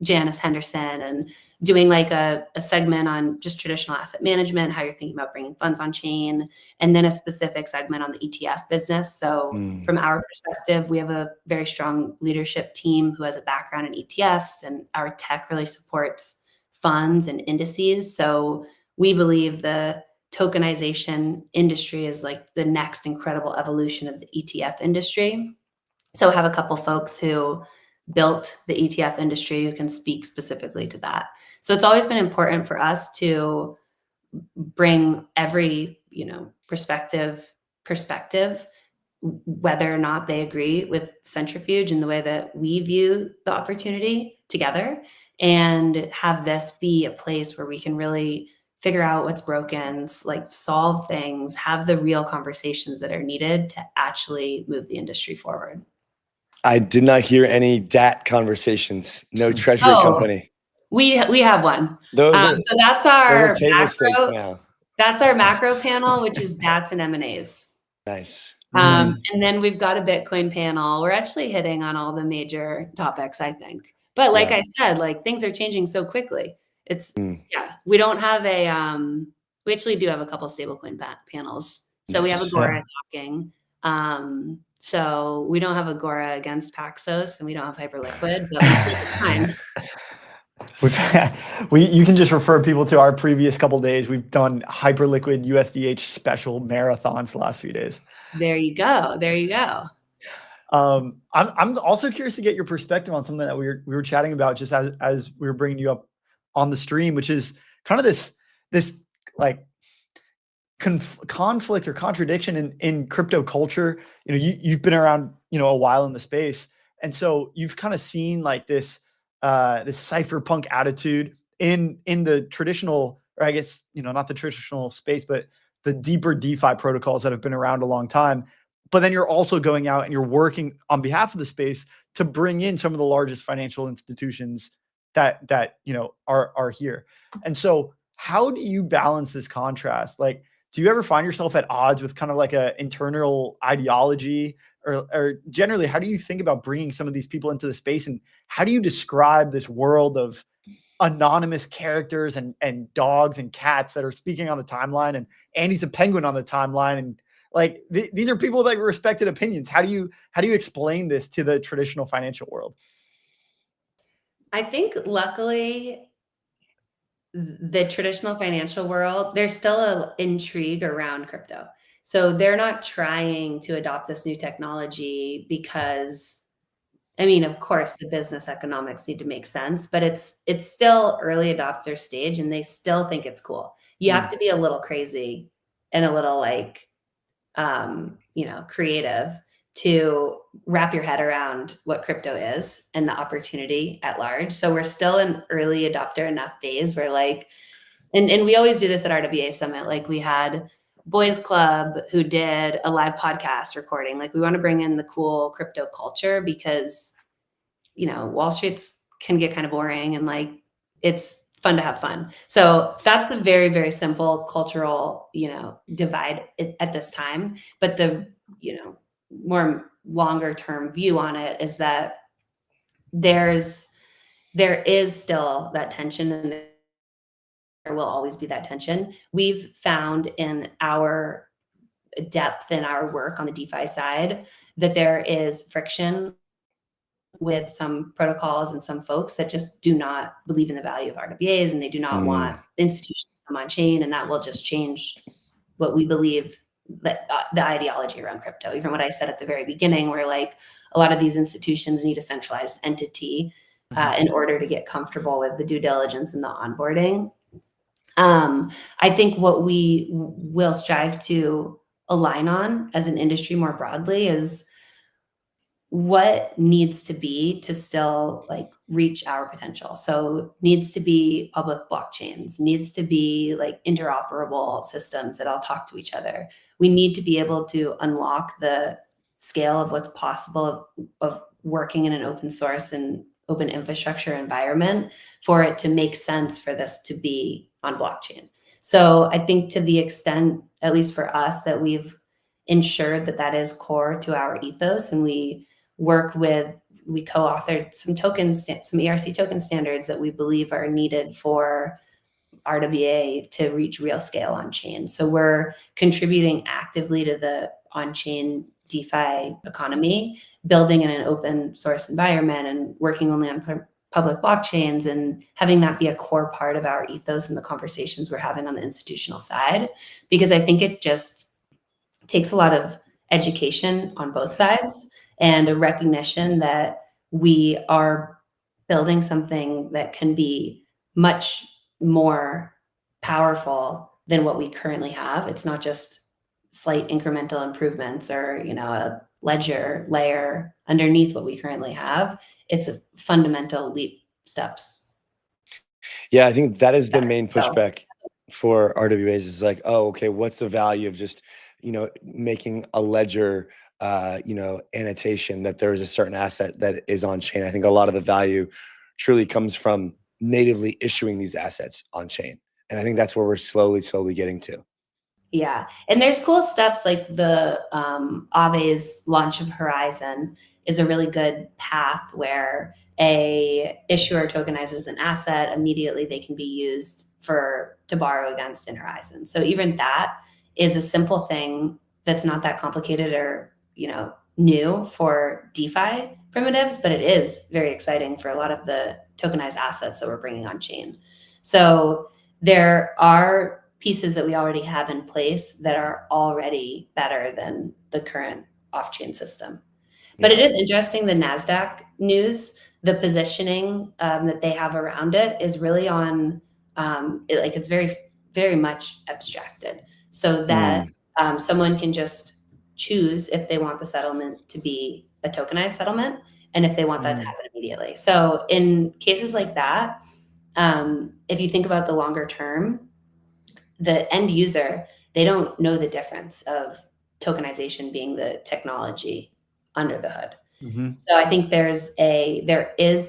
Janice Henderson, and doing like a segment on just traditional asset management, how you're thinking about bringing funds on chain, and then a specific segment on the ETF business. So from our perspective, we have a very strong leadership team who has a background in ETFs, and our tech really supports funds and indices. So we believe the tokenization industry is like the next incredible evolution of the ETF industry. So I have a couple folks who built the ETF industry who can speak specifically to that. So it's always been important for us to bring every, perspective, whether or not they agree with Centrifuge and the way that we view the opportunity together, and have this be a place where we can really figure out what's broken, like solve things, have the real conversations that are needed to actually move the industry forward. I did not hear any DAT conversations. No treasury company. We have one. Those are, so that's our table stakes now. That's our macro panel, which is DATs and M&As. Nice. And then we've got a Bitcoin panel. We're actually hitting on all the major topics, I think. But like I said, like things are changing so quickly. We don't have we actually do have a couple stablecoin panels. So we have Agora talking. So we don't have Agora against Paxos, and we don't have Hyperliquid, but we still have time. You can just refer people to our previous couple days. We've done Hyperliquid USDH special marathons the last few days. There you go. There you go. I'm also curious to get your perspective on something that we were chatting about just as we were bringing you up on the stream, which is kind of this like conflict or contradiction in crypto culture. You've been around a while in the space, and so you've kind of seen like this cypherpunk attitude in the traditional, or I guess not the traditional space, but the deeper DeFi protocols that have been around a long time. But then you're also going out and you're working on behalf of the space to bring in some of the largest financial institutions that are here. And so how do you balance this contrast? Like, do you ever find yourself at odds with kind of like a internal ideology, or generally, how do you think about bringing some of these people into the space, and how do you describe this world of anonymous characters and dogs and cats that are speaking on the timeline, and Andy's a penguin on the timeline, and like these are people that respected opinions? How do you explain this to the traditional financial world? I think luckily the traditional financial world, there's still an intrigue around crypto. So they're not trying to adopt this new technology because, of course, the business economics need to make sense, but it's still early adopter stage, and they still think it's cool. You have to be a little crazy and a little like, creative to wrap your head around what crypto is and the opportunity at large. So we're still in early adopter enough phase where like, and we always do this at RWA Summit. Like we had Boys Club who did a live podcast recording. Like we want to bring in the cool crypto culture because, you know, Wall Street's can get kind of boring and like it's fun to have fun. So that's the very, very simple cultural, you know, divide at this time. But the, you know, more longer term view on it is that there is still that tension, and there will always be that tension. We've found in our depth in our work on the DeFi side that there is friction with some protocols and some folks that just do not believe in the value of RWAs, and they do not want institutions to come on chain, and that will just change what we believe that the ideology around crypto. Even what I said at the very beginning, where like a lot of these institutions need a centralized entity in order to get comfortable with the due diligence and the onboarding. I think what we will strive to align on as an industry more broadly is what needs to be to still like reach our potential. So needs to be public blockchains, needs to be like interoperable systems that all talk to each other. We need to be able to unlock the scale of what's possible of working in an open source and open infrastructure environment for it to make sense for this to be on blockchain. So I think to the extent, at least for us, that we've ensured that that is core to our ethos, and we co-authored some tokens, some ERC token standards that we believe are needed for RWA to reach real scale on chain. So we're contributing actively to the on-chain DeFi economy, building in an open source environment and working only on public blockchains, and having that be a core part of our ethos and the conversations we're having on the institutional side, because I think it just takes a lot of education on both sides and a recognition that we are building something that can be much more powerful than what we currently have. It's not just slight incremental improvements or, you know, a ledger layer underneath what we currently have. It's a fundamental leap steps. Yeah, I think that is the main pushback for RWAs is like, oh, okay, what's the value of just, you know, making a ledger you know, annotation that there is a certain asset that is on chain. I think a lot of the value truly comes from natively issuing these assets on chain. And I think that's where we're slowly getting to. Yeah. And there's cool steps like the Aave's launch of Horizon is a really good path where a issuer tokenizes an asset, immediately they can be used to borrow against in Horizon. So even that is a simple thing that's not that complicated or, you know, new for DeFi primitives, but it is very exciting for a lot of the tokenized assets that we're bringing on chain. So there are pieces that we already have in place that are already better than the current off-chain system. But it is interesting, the NASDAQ news, the positioning that they have around it is really on, it's very, very much abstracted, so that someone can just choose if they want the settlement to be a tokenized settlement and if they want that to happen immediately. So in cases like that, if you think about the longer term, the end user, they don't know the difference of tokenization being the technology under the hood. So I think there is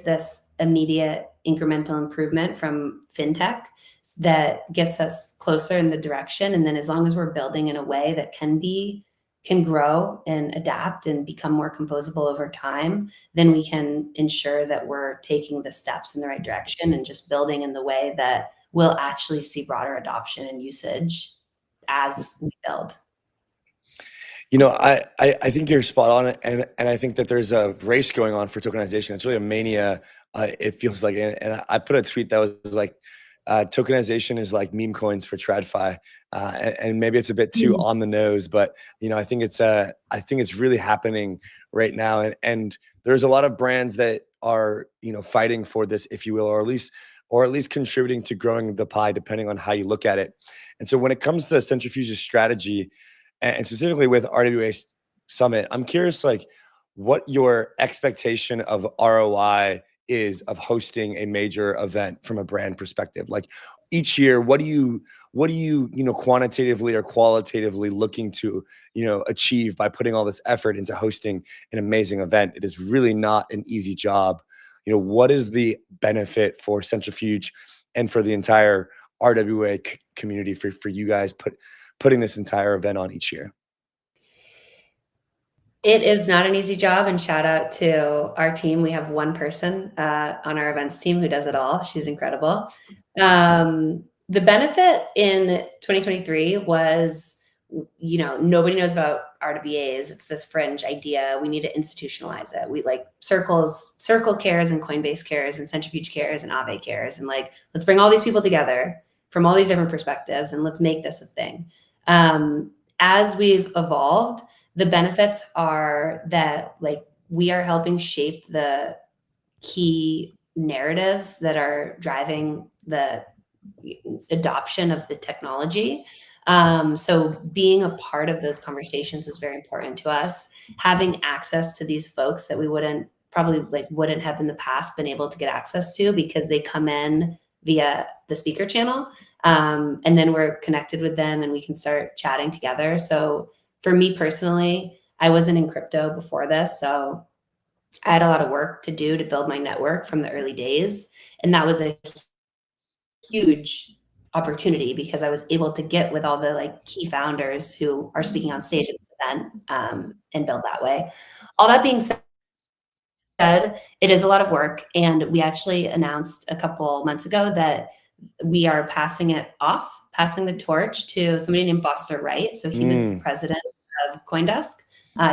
this immediate incremental improvement from fintech that gets us closer in the direction. And then as long as we're building in a way that can grow and adapt and become more composable over time, then we can ensure that we're taking the steps in the right direction and just building in the way that we'll actually see broader adoption and usage as we build. You know, I think you're spot on, and I think that there's a race going on for tokenization. It's really a mania. It feels like, and I put a tweet that was like, tokenization is like meme coins for TradFi, and maybe it's a bit too on the nose, but you know, I think it's really happening right now, and there's a lot of brands that are, you know, fighting for this, if you will, or at least contributing to growing the pie, depending on how you look at it. And so when it comes to Centrifuge's strategy, and specifically with RWA summit. I'm curious, like, what your expectation of ROI is of hosting a major event from a brand perspective. Like each year, what do you quantitatively or qualitatively looking to achieve by putting all this effort into hosting an amazing event? It is really not an easy job. What is the benefit for Centrifuge and for the entire RWA community for you guys putting this entire event on each year? It is not an easy job, and shout out to our team. We have one person on our events team who does it all. She's incredible. The benefit in 2023 was, nobody knows about RWAs. It's this fringe idea. We need to institutionalize it. We Circle cares and Coinbase cares and Centrifuge cares and Aave cares. And let's bring all these people together from all these different perspectives and let's make this a thing. As we've evolved, the benefits are that we are helping shape the key narratives that are driving the adoption of the technology. So being a part of those conversations is very important to us. Having access to these folks that we wouldn't have in the past been able to get access to because they come in via the speaker channel. And then we're connected with them and we can start chatting together. So for me personally, I wasn't in crypto before this, so I had a lot of work to do to build my network from the early days. And that was a huge opportunity because I was able to get with all the key founders who are speaking on stage at this event and build that way. All that being said, it is a lot of work. And we actually announced a couple months ago that we are passing the torch to somebody named Foster Wright. So he was the president of CoinDesk.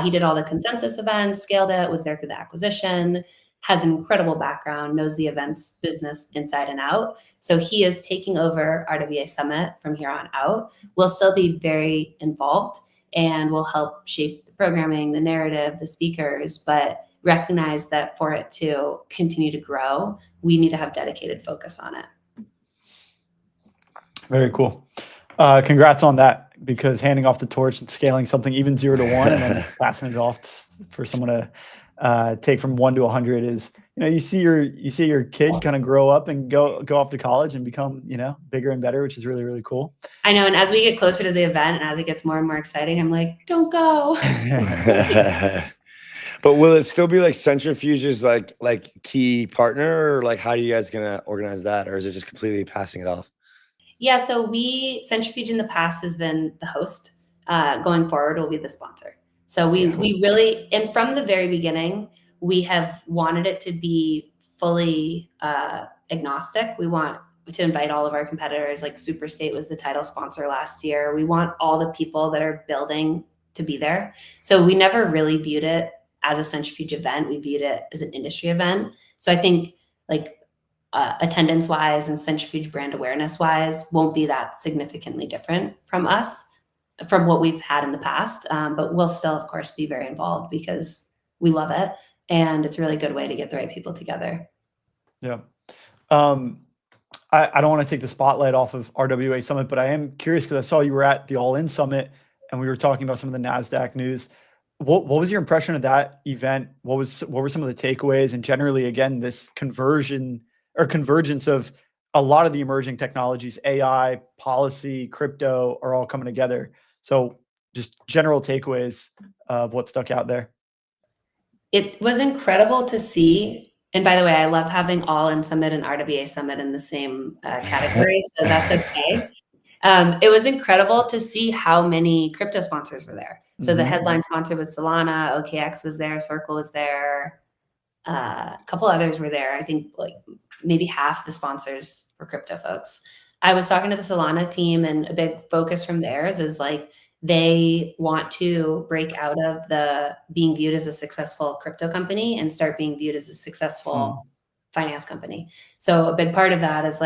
He did all the consensus events, scaled it, was there through the acquisition, has an incredible background, knows the events business inside and out. So he is taking over RWA Summit from here on out. We'll still be very involved and we'll help shape the programming, the narrative, the speakers, but recognize that for it to continue to grow, we need to have dedicated focus on it. Very cool. Congrats on that, because handing off the torch and scaling something even 0 to 1 and then passing it off for someone to take from 1 to 100 is, you see your kid kind of grow up and go off to college and become, bigger and better, which is really, really cool. I know. And as we get closer to the event and as it gets more and more exciting, I'm like, don't go. But will it still be Centrifuge's key partner, or how are you guys gonna organize that, or is it just completely passing it off? Yeah, so Centrifuge in the past has been the host. Going forward, will be the sponsor. So we really, and from the very beginning, we have wanted it to be fully agnostic. We want to invite all of our competitors, like Superstate was the title sponsor last year. We want all the people that are building to be there. So we never really viewed it as a Centrifuge event. We viewed it as an industry event. So I think attendance wise and Centrifuge brand awareness wise won't be that significantly different from what we've had in the past. But we'll still, of course, be very involved because we love it. And it's a really good way to get the right people together. Yeah. I don't want to take the spotlight off of RWA Summit, but I am curious because I saw you were at the All In Summit and we were talking about some of the NASDAQ news. What was your impression of that event? What were some of the takeaways? And generally, again, this convergence of a lot of the emerging technologies, AI, policy, crypto, are all coming together. So just general takeaways of what stuck out there. It was incredible to see. And by the way, I love having All In Summit and RWA Summit in the same category. So that's okay. It was incredible to see how many crypto sponsors were there. So the headline sponsor was Solana, OKX was there, Circle was there. A couple others were there. I think maybe half the sponsors were crypto folks. I was talking to the Solana team, and a big focus from theirs is they want to break out of the being viewed as a successful crypto company and start being viewed as a successful finance company. So a big part of that is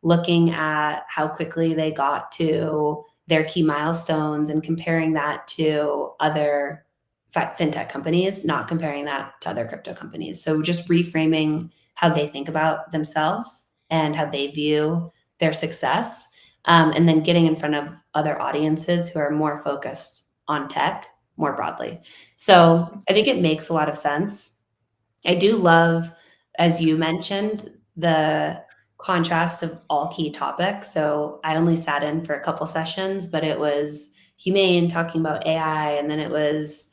looking at how quickly they got to their key milestones and comparing that to other fintech companies, not comparing that to other crypto companies. So just reframing how they think about themselves and how they view their success, and then getting in front of other audiences who are more focused on tech more broadly. So I think it makes a lot of sense. I do love, as you mentioned, the contrast of all key topics. So I only sat in for a couple sessions, but it was Humane talking about AI, and then it was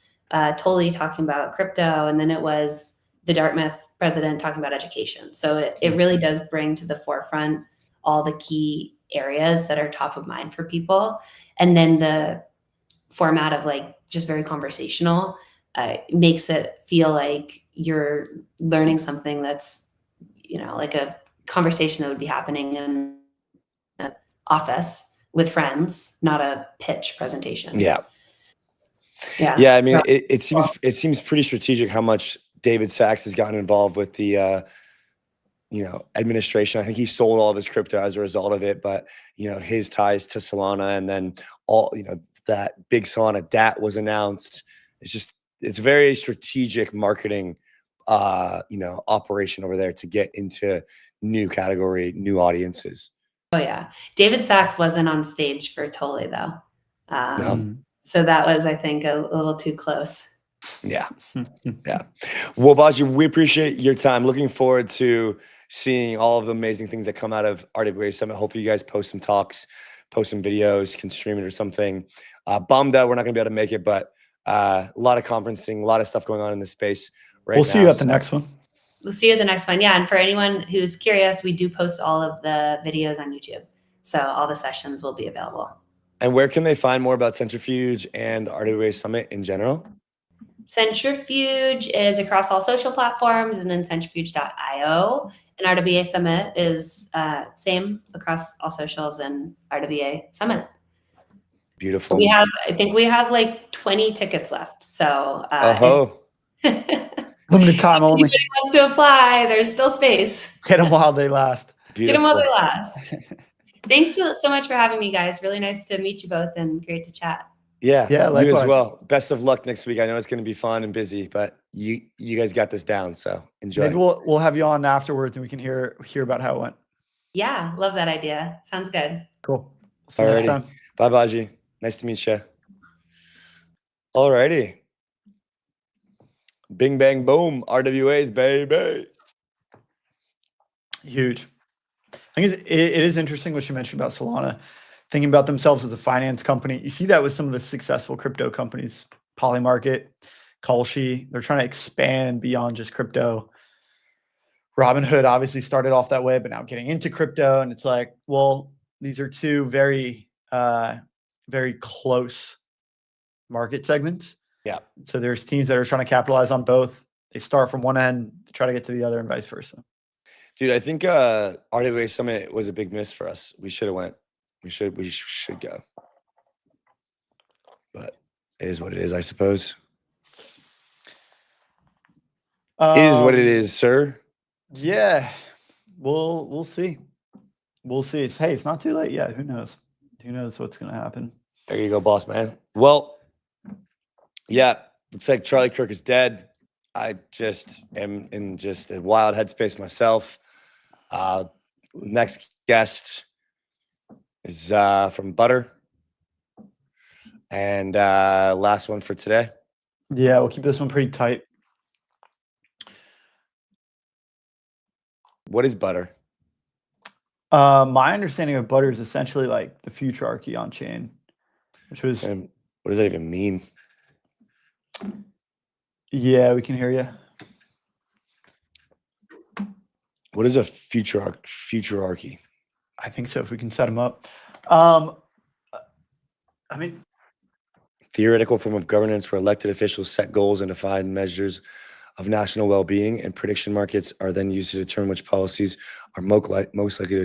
Tolly talking about crypto, and then it was the Dartmouth president talking about education. So it really does bring to the forefront all the key areas that are top of mind for people. And then the format of like just very conversational makes it feel like you're learning something that's, like a conversation that would be happening in an office with friends, not a pitch presentation. Yeah. I mean, it seems pretty strategic how much David Sachs has gotten involved with the administration. I think he sold all of his crypto as a result of it, but his ties to Solana, and then all that big Solana DAT was announced. It's very strategic marketing operation over there to get into new category, new audiences. Oh yeah, David Sachs wasn't on stage for Tolly though. No. So that was, I think, a little too close. Yeah. Well, Baji, we appreciate your time. Looking forward to seeing all of the amazing things that come out of RWA Summit. Hopefully you guys post some talks, post some videos, can stream it or something. Bummed out we're not going to be able to make it, but a lot of conferencing, a lot of stuff going on in this space right now. We'll see you at the next one. We'll see you at the next one. Yeah, and for anyone who's curious, we do post all of the videos on YouTube. So all the sessions will be available. And where can they find more about Centrifuge and the RWA Summit in general? Centrifuge is across all social platforms, and then centrifuge.io. And RWA Summit is same across all socials and RWA Summit. Beautiful. I think we have like 20 tickets left. So limited time only. If anybody wants to apply, there's still space. Get them while they last. Beautiful. Get them while they last. Thanks so much for having me, guys. Really nice to meet you both and great to chat. Yeah, likewise. You as well. Best of luck next week. I know it's going to be fun and busy, but you guys got this down, so enjoy. Maybe we'll have you on afterwards and we can hear about how it went. Yeah, love that idea. Sounds good. Cool. See you next time. Bye, Baji. Nice to meet you. Alrighty. Bing, bang, boom. RWAs, baby. Huge. I think it is interesting what you mentioned about Solana, thinking about themselves as a finance company. You see that with some of the successful crypto companies, Polymarket, Kalshi. They're trying to expand beyond just crypto. Robinhood obviously started off that way, but now getting into crypto. And it's like, well, these are two very, very close market segments. Yeah. So there's teams that are trying to capitalize on both. They start from one end to try to get to the other and vice versa. Dude, I think RWA Summit was a big miss for us. We should have went. We should go. But it is what it is, I suppose. It is what it is, sir. Yeah. We'll see. We'll see. It's not too late yet. Who knows? Who knows what's gonna happen? There you go, boss man. Well, yeah, looks like Charlie Kirk is dead. I just am in just a wild headspace myself. Next guest is from Butter. And last one for today. Yeah, we'll keep this one pretty tight. What is Butter? My understanding of Butter is essentially like the futurarchy on chain, which was. And what does that even mean? Yeah, we can hear you. What is a futurarchy? I think so. If we can set them up. I mean, theoretical form of governance where elected officials set goals and define measures of national well-being, and prediction markets are then used to determine which policies are most likely to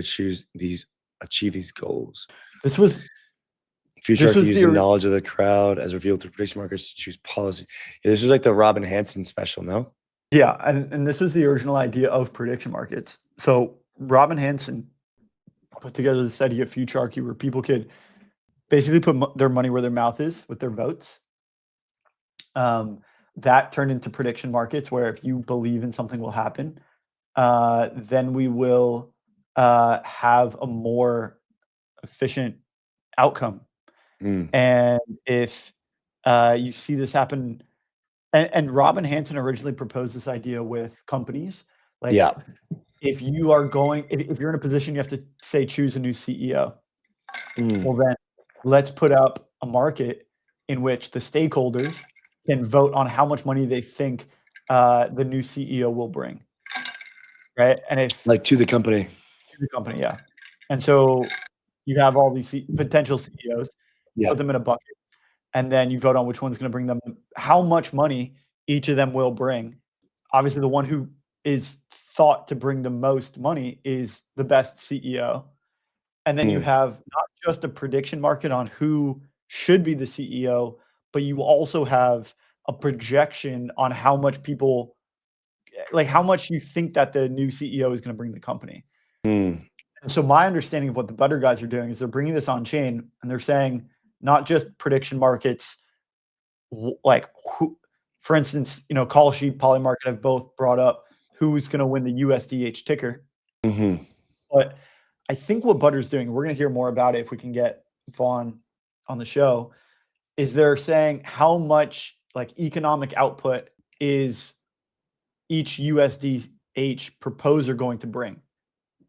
achieve these goals. This was futurarchy using knowledge of the crowd as revealed through prediction markets to choose policy. Yeah, this was like the Robin Hansen special, no? Yeah, and this was the original idea of prediction markets. So Robin Hansen put together this idea of futurarchy where people could basically put their money where their mouth is with their votes. That turned into prediction markets where if you believe in something will happen, then we will have a more efficient outcome. And if You see this happen. And Robin Hanson originally proposed this idea with companies. Like, if you are if you're in a position, you have to say, choose a new CEO. Well, then let's put up a market in which the stakeholders can vote on how much money they think the new CEO will bring. Right. And if like to the company. Yeah. And so you have all these potential CEOs, put them in a bucket, and then you vote on which one's going to bring them, how much money each of them will bring. Obviously, the one who is thought to bring the most money is the best CEO. And then you have not just a prediction market on who should be the CEO, but you also have a projection on how much people, like how much you think that the new CEO is going to bring the company. And so my understanding of what the Butter guys are doing is they're bringing this on chain, and they're saying not just prediction markets, like who, for instance, Call Sheet, Polymarket have both brought up who's going to win the USDH ticker. But I think what Butter's doing, we're going to hear more about it if we can get Vaughn on the show, is they're saying how much like economic output is each USDH proposer going to bring.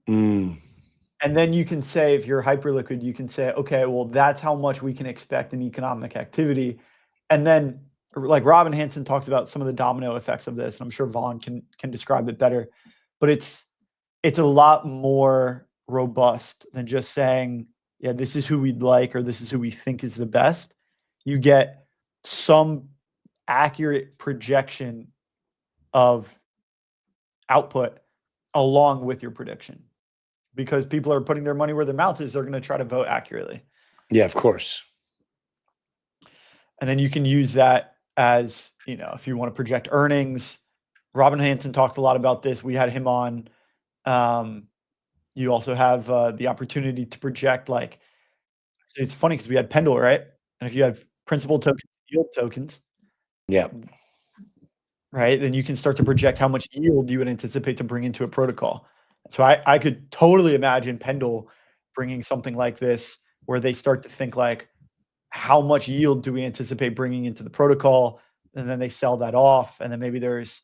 And then you can say, if you're Hyperliquid, you can say, okay, well, that's how much we can expect in economic activity. And then, like Robin Hanson talks about some of the domino effects of this, and I'm sure Vaughn can describe it better. But it's a lot more robust than just saying, yeah, this is who we'd like, or this is who we think is the best. You get some accurate projection of output along with your prediction. Because people are putting their money where their mouth is, they're going to try to vote accurately. Yeah, of course. And then you can use that as, if you want to project earnings. Robin Hanson talked a lot about this. We had him on. You also have the opportunity to project, like, it's funny because we had Pendle, right? And if you have principal tokens, yield tokens. Yeah. Right. Then you can start to project how much yield you would anticipate to bring into a protocol. So I could totally imagine Pendle bringing something like this, where they start to think like, how much yield do we anticipate bringing into the protocol? And then they sell that off. And then maybe there's,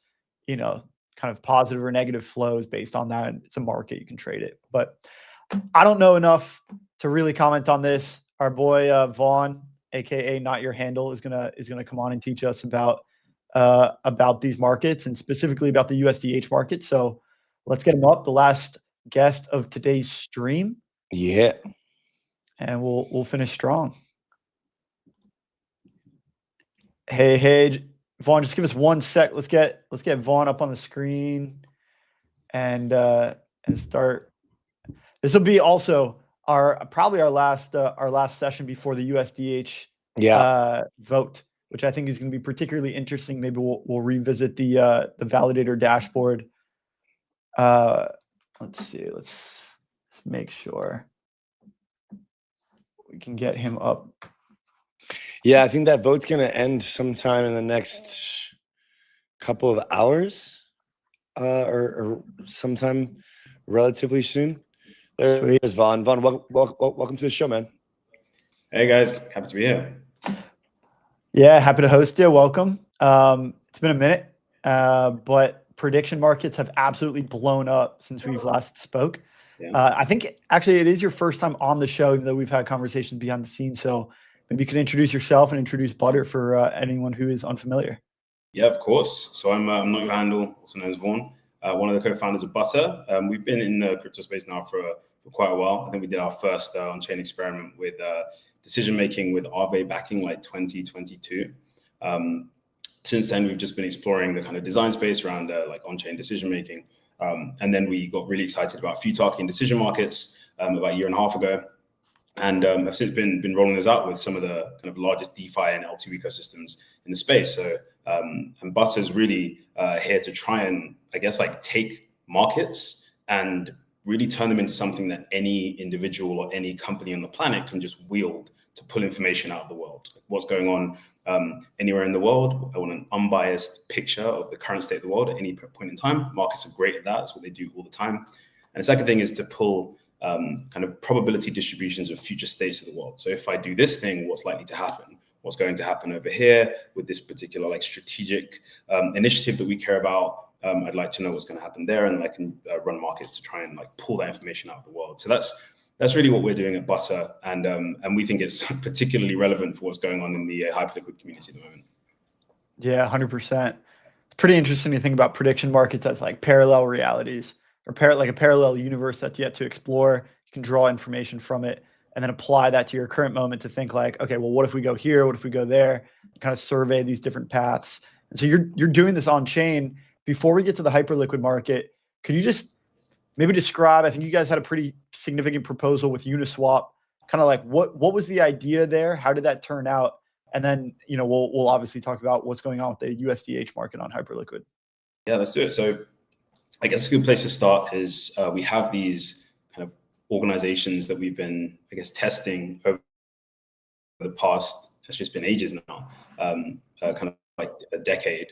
kind of positive or negative flows based on that. It's a market, you can trade it. But I don't know enough to really comment on this. Our boy Vaughn, aka Not Your Handle, is gonna come on and teach us about these markets, and specifically about the USDH market. So let's get him up, the last guest of today's stream. Yeah. And we'll finish strong. Hey, Vaughn, just give us 1 sec. Let's get Vaughn up on the screen and start. This will be also probably our last session before the USDH vote, which I think is going to be particularly interesting. Maybe we'll revisit the validator dashboard. Let's see. Let's make sure we can get him up. Yeah, I think that vote's going to end sometime in the next couple of hours, or sometime relatively soon. There's Vaughn. Vaughn, welcome to the show, man. Hey guys, happy to be here. Yeah, happy to host you. Welcome. It's been a minute, but prediction markets have absolutely blown up since we've last spoke. Yeah. I think actually it is your first time on the show, even though we've had conversations behind the scenes. So maybe you can introduce yourself and introduce Butter for anyone who is unfamiliar. Yeah, of course. So I'm Not Your Handle, also known as Vaughn, one of the co-founders of Butter. We've been in the crypto space now for quite a while. I think we did our first on-chain experiment with decision-making with RWA backing like 2022. Since then, we've just been exploring the kind of design space around like on-chain decision-making. And then we got really excited about Futaki and decision markets about a year and a half ago. And I've since been rolling those out with some of the kind of largest DeFi and L2 ecosystems in the space. So and Butter's really here to try and, I guess, like take markets and really turn them into something that any individual or any company on the planet can just wield to pull information out of the world. Like what's going on anywhere in the world. I want an unbiased picture of the current state of the world at any point in time. Markets are great at that. That's what they do all the time. And the second thing is to pull kind of probability distributions of future states of the world. So if I do this thing, what's likely to happen? what's going to happen over here with this particular like strategic initiative that we care about. I'd like to know what's going to happen there, and I can run markets to try and like pull that information out of the world. So that's really what we're doing at Butter, and we think it's particularly relevant for what's going on in the Hyperliquid community at the moment. Yeah, 100%. It's pretty interesting to think about prediction markets as like parallel realities, or like a parallel universe that's yet to explore. You can draw information from it and then apply that to your current moment to think like, okay, well, what if we go here? What if we go there? Kind of survey these different paths. And so you're doing this on chain. Before we get to the Hyperliquid market, could you just maybe describe, I think you guys had a pretty significant proposal with Uniswap, kind of like what was the idea there? How did that turn out? And then, you know, we'll obviously talk about what's going on with the USDH market on Hyperliquid. Yeah, let's do it. So I guess a good place to start is we have these kind of organizations that we've been, I guess, testing over the past, it's just been ages now, kind of like a decade,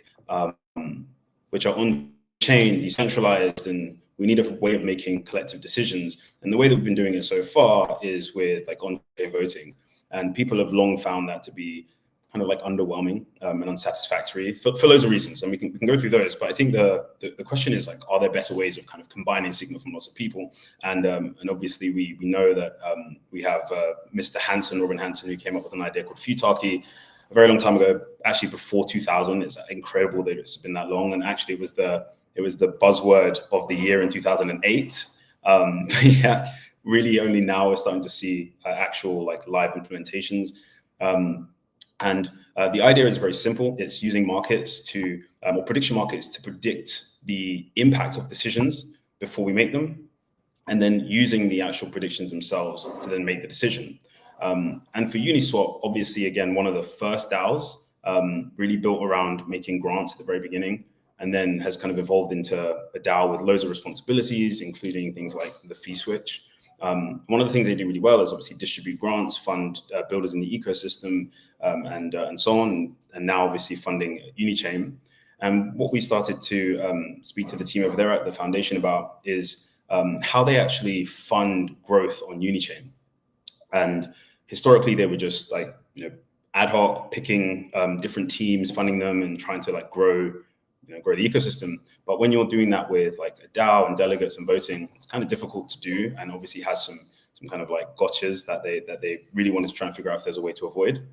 which are on-chain, decentralized, and we need a way of making collective decisions. And the way that we've been doing it so far is with like on-chain voting. And people have long found that to be kind of like underwhelming and unsatisfactory for loads of reasons. And we can go through those. But I think the question is like, are there better ways of kind of combining signal from lots of people? And obviously we know that we have Mr. Hansen, Robin Hansen, who came up with an idea called Futarchy a very long time ago, actually before 2000. It's incredible that it's been that long. And actually it was the buzzword of the year in 2008. Yeah, really only now we're starting to see actual like live implementations. And the idea is very simple. It's using markets to, or prediction markets to predict the impact of decisions before we make them, and then using the actual predictions themselves to then make the decision. And for Uniswap, obviously, again, one of the first DAOs, really built around making grants at the very beginning, and then has kind of evolved into a DAO with loads of responsibilities, including things like the fee switch. One of the things they do really well is obviously distribute grants, fund builders in the ecosystem, and so on, and now obviously funding Unichain. And what we started to speak to the team over there at the foundation about is how they actually fund growth on Unichain. And historically, they were just like, you know, ad hoc, picking different teams, funding them, and trying to like grow the ecosystem. But when you're doing that with like a DAO and delegates and voting, it's kind of difficult to do, and obviously has some kind of like gotchas that they really wanted to try and figure out if there's a way to avoid.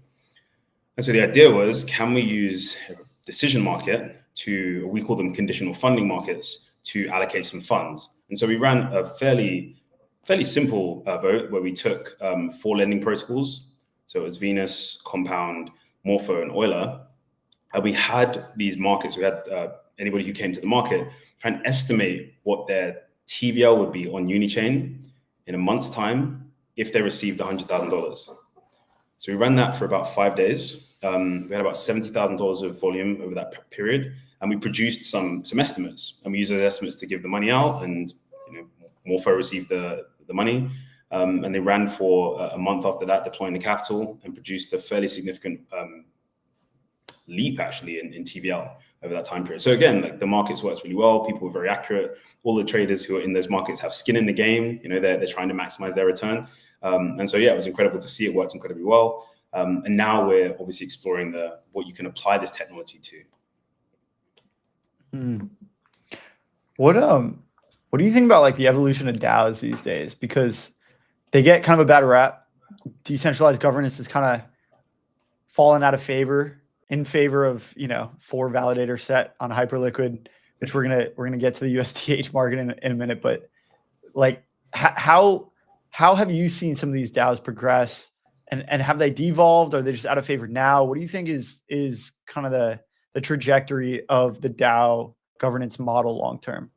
And so the idea was, can we use a decision market to, we call them conditional funding markets, to allocate some funds? And so we ran a fairly simple vote where we took 4 lending protocols. So it was Venus, Compound, Morpho, and Euler. And we had these markets. We had anybody who came to the market try and estimate what their TVL would be on Unichain in a month's time if they received $100,000. So we ran that for about 5 days. We had about $70,000 of volume over that period, and we produced some estimates. And we used those estimates to give the money out, and Morpho received the money. And they ran for a month after that, deploying the capital, and produced a fairly significant leap actually in TVL over that time period. So again, like the markets worked really well. People were very accurate. All the traders who are in those markets have skin in the game. They're trying to maximize their return. And so yeah, it was incredible to see. It worked incredibly well. And now we're obviously exploring what you can apply this technology to. What do you think about like the evolution of DAOs these days? Because they get kind of a bad rap. Decentralized governance is kind of fallen out of favor, in favor of 4 validator set on Hyperliquid, which we're gonna get to the USDH market in a minute. But like, how have you seen some of these DAOs progress, and have they devolved? Are they just out of favor now? What do you think is kind of the trajectory of the DAO governance model long term?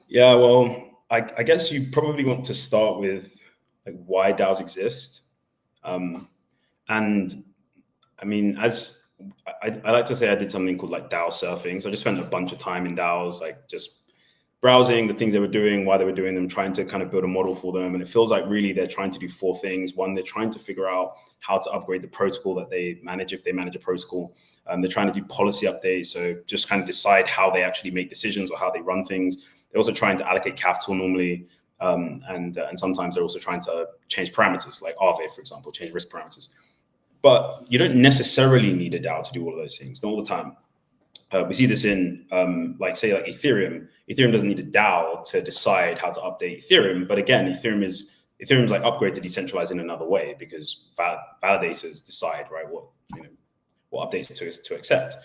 Yeah, well, I guess you probably want to start with like why DAOs exist, and I mean, as I like to say, I did something called like DAO surfing. So I just spent a bunch of time in DAOs, like just browsing the things they were doing, why they were doing them, trying to kind of build a model for them. And it feels like really they're trying to do 4 things. One, they're trying to figure out how to upgrade the protocol that they manage, if they manage a protocol. They're trying to do policy updates. So just kind of decide how they actually make decisions or how they run things. They're also trying to allocate capital normally. And sometimes they're also trying to change parameters, like RWA, for example, change risk parameters. But you don't necessarily need a DAO to do all of those things, not all the time. We see this in, like Ethereum. Ethereum doesn't need a DAO to decide how to update Ethereum. But again, Ethereum's like upgrade to decentralized in another way, because validators decide, right, what updates to accept.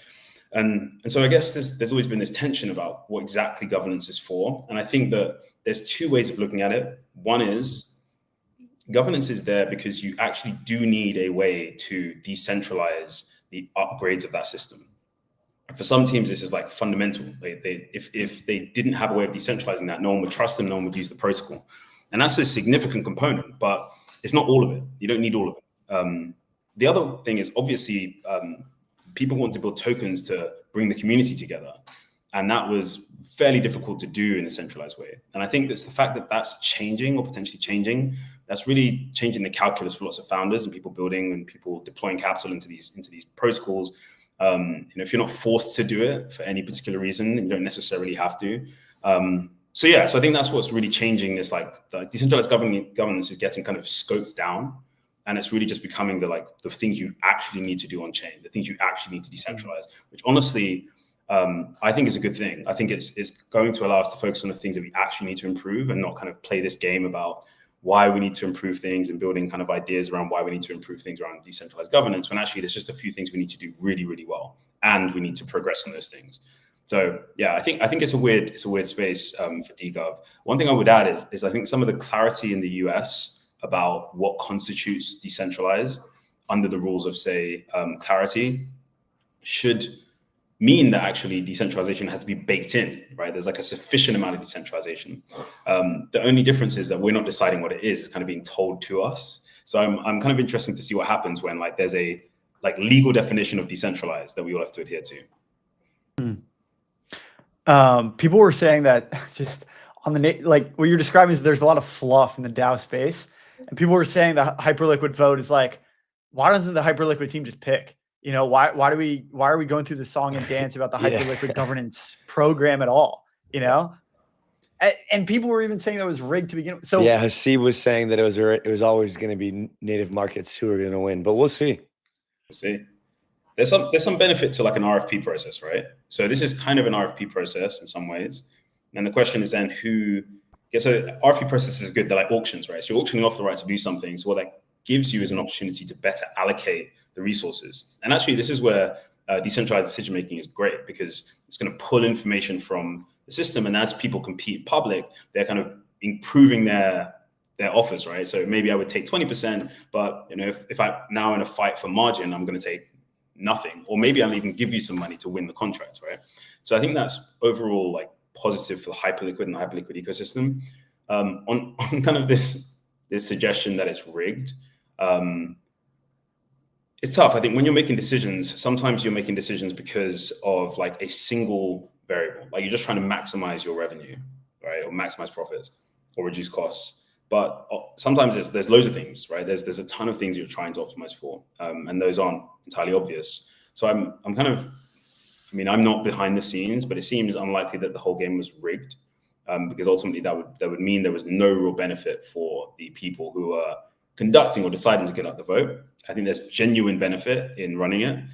And so I guess there's always been this tension about what exactly governance is for. And I think that there's two ways of looking at it. One is governance is there because you actually do need a way to decentralize the upgrades of that system. For some teams, this is like fundamental. If they didn't have a way of decentralizing that, no one would trust them, no one would use the protocol. And that's a significant component, but it's not all of it. You don't need all of it. The other thing is, obviously, people want to build tokens to bring the community together. And that was fairly difficult to do in a centralized way. And I think that's the fact that that's changing, or potentially changing. That's really changing the calculus for lots of founders and people building and people deploying capital into these protocols. If you're not forced to do it for any particular reason, you don't necessarily have to. So I think that's what's really changing. Is like the decentralized governance is getting kind of scoped down, and it's really just becoming the things you actually need to do on chain, the things you actually need to decentralize. Which honestly, I think is a good thing. I think it's going to allow us to focus on the things that we actually need to improve, and not kind of play this game about why we need to improve things and building kind of ideas around why we need to improve things around decentralized governance, when actually there's just a few things we need to do really, really well, and we need to progress on those things. So yeah, I think it's a weird space for DGov. One thing I would add is I think some of the clarity in the US about what constitutes decentralized under the rules of, say, Clarity should mean that actually decentralization has to be baked in, right? There's like a sufficient amount of decentralization. The only difference is that we're not deciding what it is; it's kind of being told to us. So I'm kind of interested to see what happens when there's a legal definition of decentralized that we all have to adhere to. People were saying that just on the what you're describing is there's a lot of fluff in the DAO space, and people were saying the Hyperliquid vote is like, why doesn't the Hyperliquid team just pick? Why are we going through the song and dance about the Hyperliquid governance program at all? And people were even saying that it was rigged to begin with. So yeah, Hasib was saying that it was always going to be native markets who are going to win, but we'll see. We'll see. There's some benefit to an RFP process, right? So this is kind of an RFP process in some ways, and the question is then who gets RFP process is good. They're like auctions, right? So you're auctioning off the right to do something. So what that gives you is an opportunity to better allocate the resources. And actually, this is where decentralized decision making is great, because it's going to pull information from the system, and as people compete in public, they're kind of improving their offers, right? So maybe I would take 20%, but if I'm now in a fight for margin, I'm going to take nothing, or maybe I'll even give you some money to win the contract, right? So I think that's overall positive for the Hyperliquid and the Hyperliquid ecosystem. On kind of this suggestion that it's rigged. It's tough. I think when you're making decisions, sometimes you're making decisions because of a single variable. You're just trying to maximize your revenue, right? Or maximize profits or reduce costs. But sometimes there's loads of things, right? There's a ton of things you're trying to optimize for. And those aren't entirely obvious. So I'm kind of, I'm not behind the scenes, but it seems unlikely that the whole game was rigged, because ultimately that would mean there was no real benefit for the people who are conducting or deciding to get out the vote. I think there's genuine benefit in running it,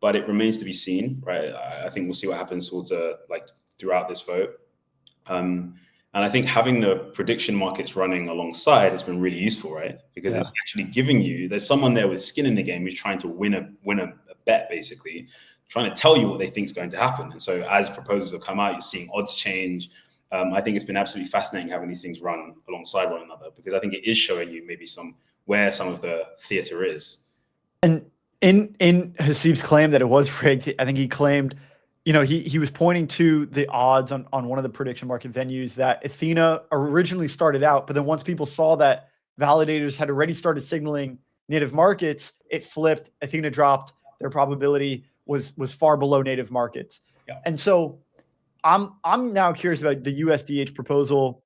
but it remains to be seen, right? I think we'll see what happens towards throughout this vote. And I think having the prediction markets running alongside has been really useful, right? Because it's actually giving you, there's someone there with skin in the game who's trying to win a bet, basically, trying to tell you what they think is going to happen. And so as proposals have come out, you're seeing odds change. I think it's been absolutely fascinating having these things run alongside one another, because I think it is showing you maybe where some of the theater is. And in Hasib's claim that it was rigged, I think he claimed, he was pointing to the odds on one of the prediction market venues that Athena originally started out, but then once people saw that validators had already started signaling native markets, it flipped. Athena dropped. Their probability was far below native markets. Yeah. And so I'm now curious about the USDH proposal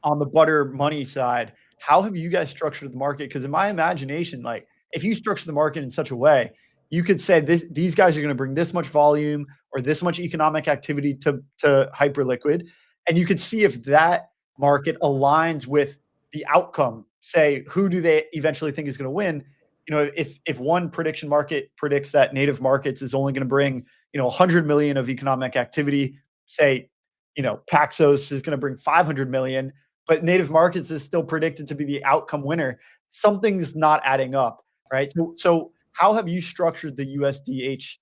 on the butter money side. How have you guys structured the market? Because in my imagination, if you structure the market in such a way, you could say these guys are going to bring this much volume or this much economic activity to Hyperliquid, and you could see if that market aligns with the outcome. Say, who do they eventually think is going to win? if one prediction market predicts that native markets is only going to bring 100 million of economic activity, say Paxos is going to bring 500 million, but native markets is still predicted to be the outcome winner, something's not adding up, right? So how have you structured the USDH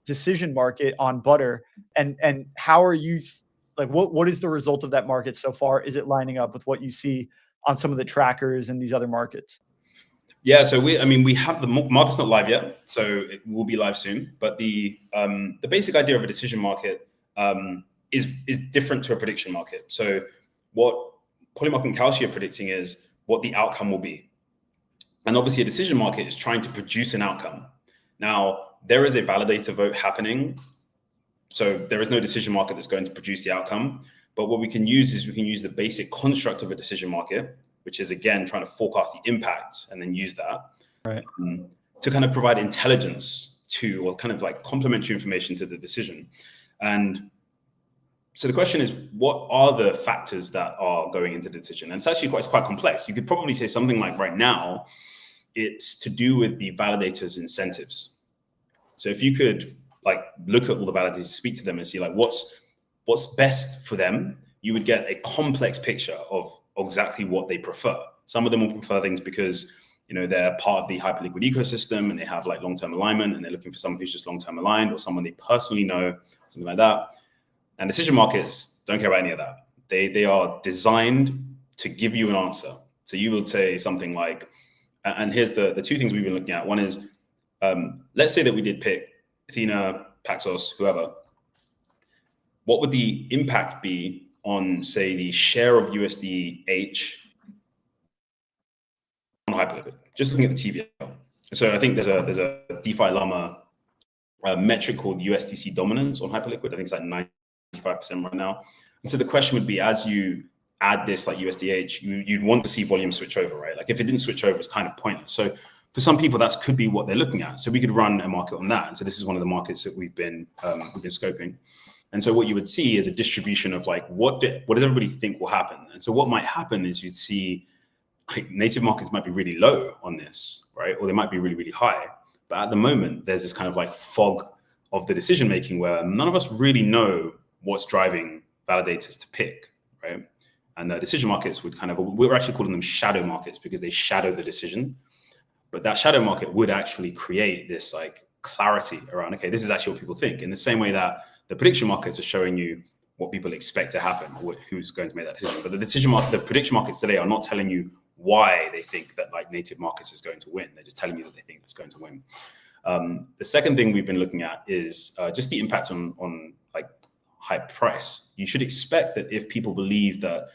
decision market on Butter, and how are you, like, what is the result of that market so far? Is it lining up with what you see on some of the trackers and these other markets? Yeah, so we have the market's not live yet, so it will be live soon. But the basic idea of a decision market is different to a prediction market. So what Polymarket and Kalshi are predicting is what the outcome will be, and obviously a decision market is trying to produce an outcome. Now there is a validator vote happening, so there is no decision market that's going to produce the outcome. But what we can use is the basic construct of a decision market, which is again trying to forecast the impact and then use that to kind of provide intelligence to, or kind of like complementary information to the decision. And so the question is, what are the factors that are going into the decision? And it's actually quite complex. You could probably say something like, right now, it's to do with the validators' incentives. So if you could like look at all the validators, speak to them and see like what's best for them, you would get a complex picture of exactly what they prefer. Some of them will prefer things because they're part of the Hyperliquid ecosystem and they have like long-term alignment, and they're looking for someone who's just long-term aligned, or someone they personally know, something like that. And decision markets don't care about any of that. They are designed to give you an answer. So you will say something like, and here's the two things we've been looking at. One is, let's say that we did pick Athena, Paxos, whoever. What would the impact be on, say, the share of USDH on Hyperliquid? Just looking at the TVL. So I think there's a DeFi Llama metric called USDC dominance on Hyperliquid. I think it's like 95% right now. And so the question would be, as you add this like USDH, you'd want to see volume switch over, right? Like if it didn't switch over, it's kind of pointless. So for some people, that could be what they're looking at. So we could run a market on that. And so this is one of the markets that we've been scoping. And so what you would see is a distribution of like, what does everybody think will happen? And so what might happen is you'd see like native markets might be really low on this, right? Or they might be really, really high. But at the moment, there's this kind of like fog of the decision-making where none of us really know what's driving validators to pick, right? And the decision markets would we're actually calling them shadow markets because they shadow the decision. But that shadow market would actually create this like clarity around, okay, this is actually what people think, in the same way that the prediction markets are showing you what people expect to happen, or who's going to make that decision. But the prediction markets today are not telling you why they think that like native markets is going to win. They're just telling you that they think it's going to win. The second thing we've been looking at is just the impact on like high price. You should expect that if people believe that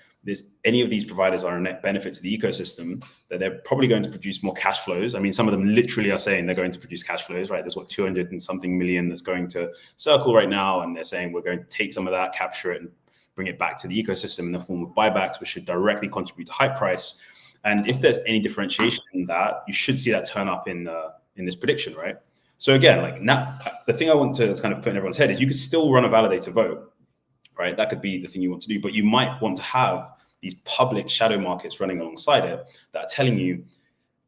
any of these providers are a net benefit to the ecosystem, that they're probably going to produce more cash flows. I mean, some of them literally are saying they're going to produce cash flows, right? There's 200 and something million that's going to Circle right now. And they're saying we're going to take some of that, capture it, and bring it back to the ecosystem in the form of buybacks, which should directly contribute to high price. And if there's any differentiation in that, you should see that turn up in this prediction, right? So again, like now, the thing I want to kind of put in everyone's head is you could still run a validator vote, right? That could be the thing you want to do, but you might want to have these public shadow markets running alongside it that are telling you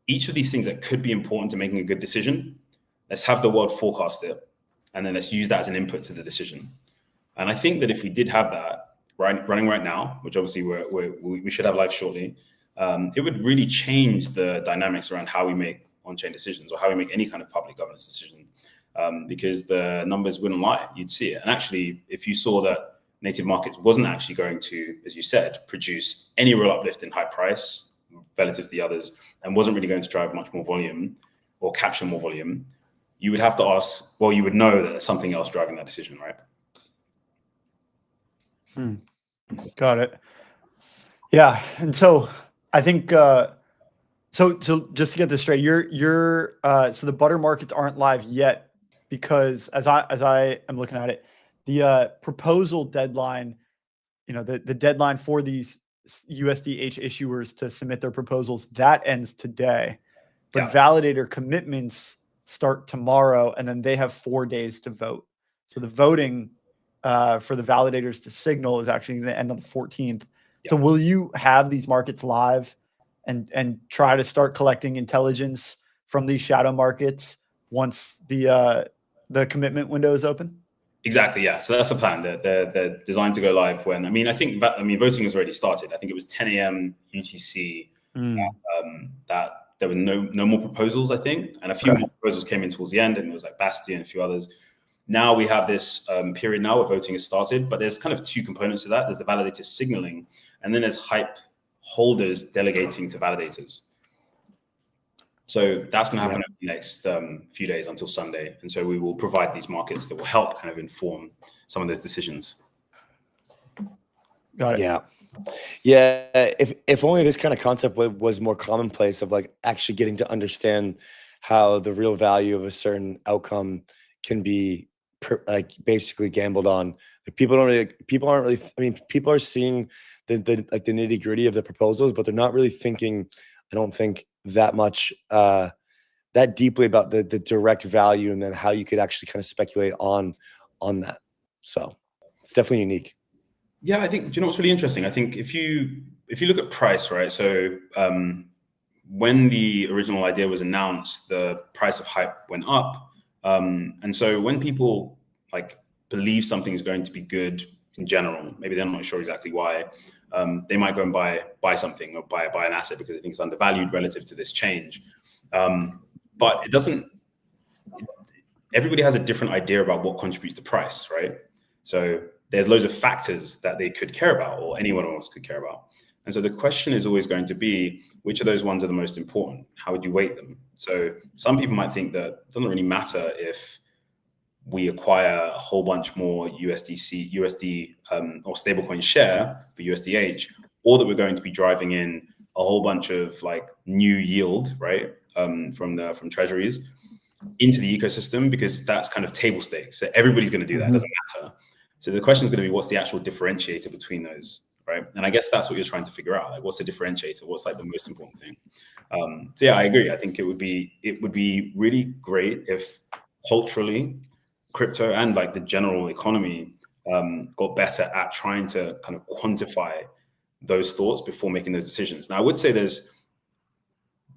each of these things that could be important to making a good decision. Let's have the world forecast it, and then let's use that as an input to the decision. And I think that if we did have that running right now, which obviously we should have live shortly, it would really change the dynamics around how we make on-chain decisions or how we make any kind of public governance decision, because the numbers wouldn't lie. You'd see it. And actually, if you saw that native markets wasn't actually going to, as you said, produce any real uplift in high price relative to the others, and wasn't really going to drive much more volume or capture more volume, you would have to ask, well, you would know that there's something else driving that decision, right? Got it. Yeah. And so I think, so just to get this straight, so the Butter markets aren't live yet because as I am looking at it, the proposal deadline, the deadline for these USDH issuers to submit their proposals, that ends today. But validator commitments start tomorrow, and then they have 4 days to vote. So the voting for the validators to signal is actually going to end on the 14th. So will you have these markets live and try to start collecting intelligence from these shadow markets once the commitment window is open? Exactly, yeah. So that's the plan. They're designed to go live when, I think voting has already started. I think it was 10 a.m. UTC that there were no more proposals, I think. And a few more proposals came in towards the end, and there was like Basti and a few others. Now we have this period now where voting has started, but there's kind of two components to that. There's the validator signaling, and then there's hype holders delegating to validators. So that's going to happen over the next few days until Sunday. And so we will provide these markets that will help kind of inform some of those decisions. Got it. Yeah. Yeah. If only this kind of concept was more commonplace, of like actually getting to understand how the real value of a certain outcome can be like basically gambled on. Like people aren't really, I mean, people are seeing the nitty gritty of the proposals, but they're not really thinking, I don't think, that much that deeply about the direct value, and then how you could actually kind of speculate on that. So it's definitely unique. Yeah, I think, do you know what's really interesting? I think if you look at price, right? So when the original idea was announced, the price of hype went up. And so when people like believe something is going to be good in general, maybe they're not sure exactly why, they might go and buy something or buy an asset because they think it's undervalued relative to this change. But it doesn't, everybody has a different idea about what contributes to price, right? So there's loads of factors that they could care about, or anyone else could care about. And so the question is always going to be, which of those ones are the most important? How would you weight them? So some people might think that it doesn't really matter if we acquire a whole bunch more USD or stablecoin share for USDH, or that we're going to be driving in a whole bunch of like new yield, right, from treasuries into the ecosystem, because that's kind of table stakes. So everybody's going to do that. It doesn't matter. So the question is going to be, what's the actual differentiator between those, right? And I guess that's what you're trying to figure out. Like, what's the differentiator? What's like the most important thing? So yeah, I agree. I think it would be really great if culturally, crypto and like the general economy got better at trying to kind of quantify those thoughts before making those decisions. Now, I would say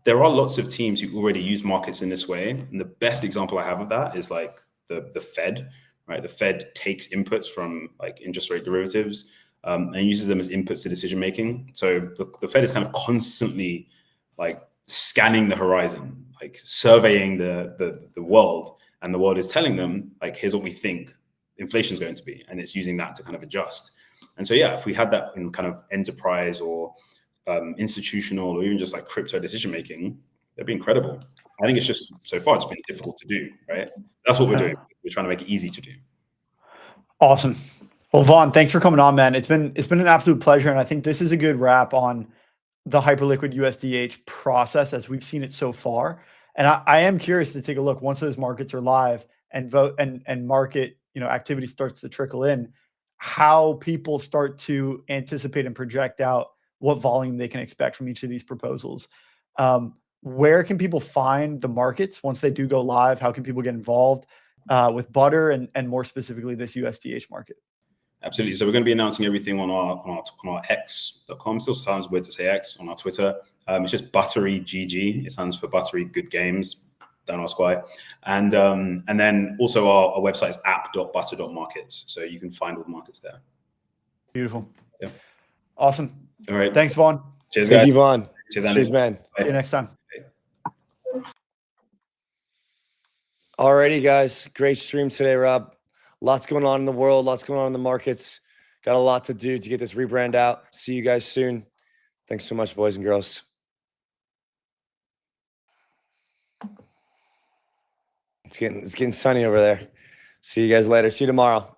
there are lots of teams who already use markets in this way. And the best example I have of that is like the Fed, right? The Fed takes inputs from like interest rate derivatives and uses them as inputs to decision making. So the Fed is kind of constantly like scanning the horizon, like surveying the world, and the world is telling them like, here's what we think inflation is going to be, and it's using that to kind of adjust. And so yeah, if we had that in kind of enterprise or institutional or even just like crypto decision making, that'd be incredible. I think it's just, so far it's been difficult to do, right? That's what we're doing. We're trying to make it easy to do. Awesome. Well, Vaughn, thanks for coming on, man. It's been an absolute pleasure, and I think this is a good wrap on the Hyperliquid USDH process as we've seen it so far. And I am curious to take a look once those markets are live and vote and market, activity starts to trickle in, how people start to anticipate and project out what volume they can expect from each of these proposals. Where can people find the markets once they do go live? How can people get involved with Butter and more specifically this USDH market? Absolutely. So we're going to be announcing everything on our x.com. Still sounds weird to say X, on our Twitter. It's just Buttery GG. It stands for Buttery Good Games. Don't ask why. And then also our website is app.butter.markets. So you can find all the markets there. Beautiful. Yeah. Awesome. All right. Thanks, Vaughn. Cheers, guys. Thank you, Vaughn. Cheers, Andy. Cheers, man. See you next time. Alrighty, guys. Great stream today, Rob. Lots going on in the world. Lots going on in the markets. Got a lot to do to get this rebrand out. See you guys soon. Thanks so much, boys and girls. It's getting sunny over there. See you guys later. See you tomorrow.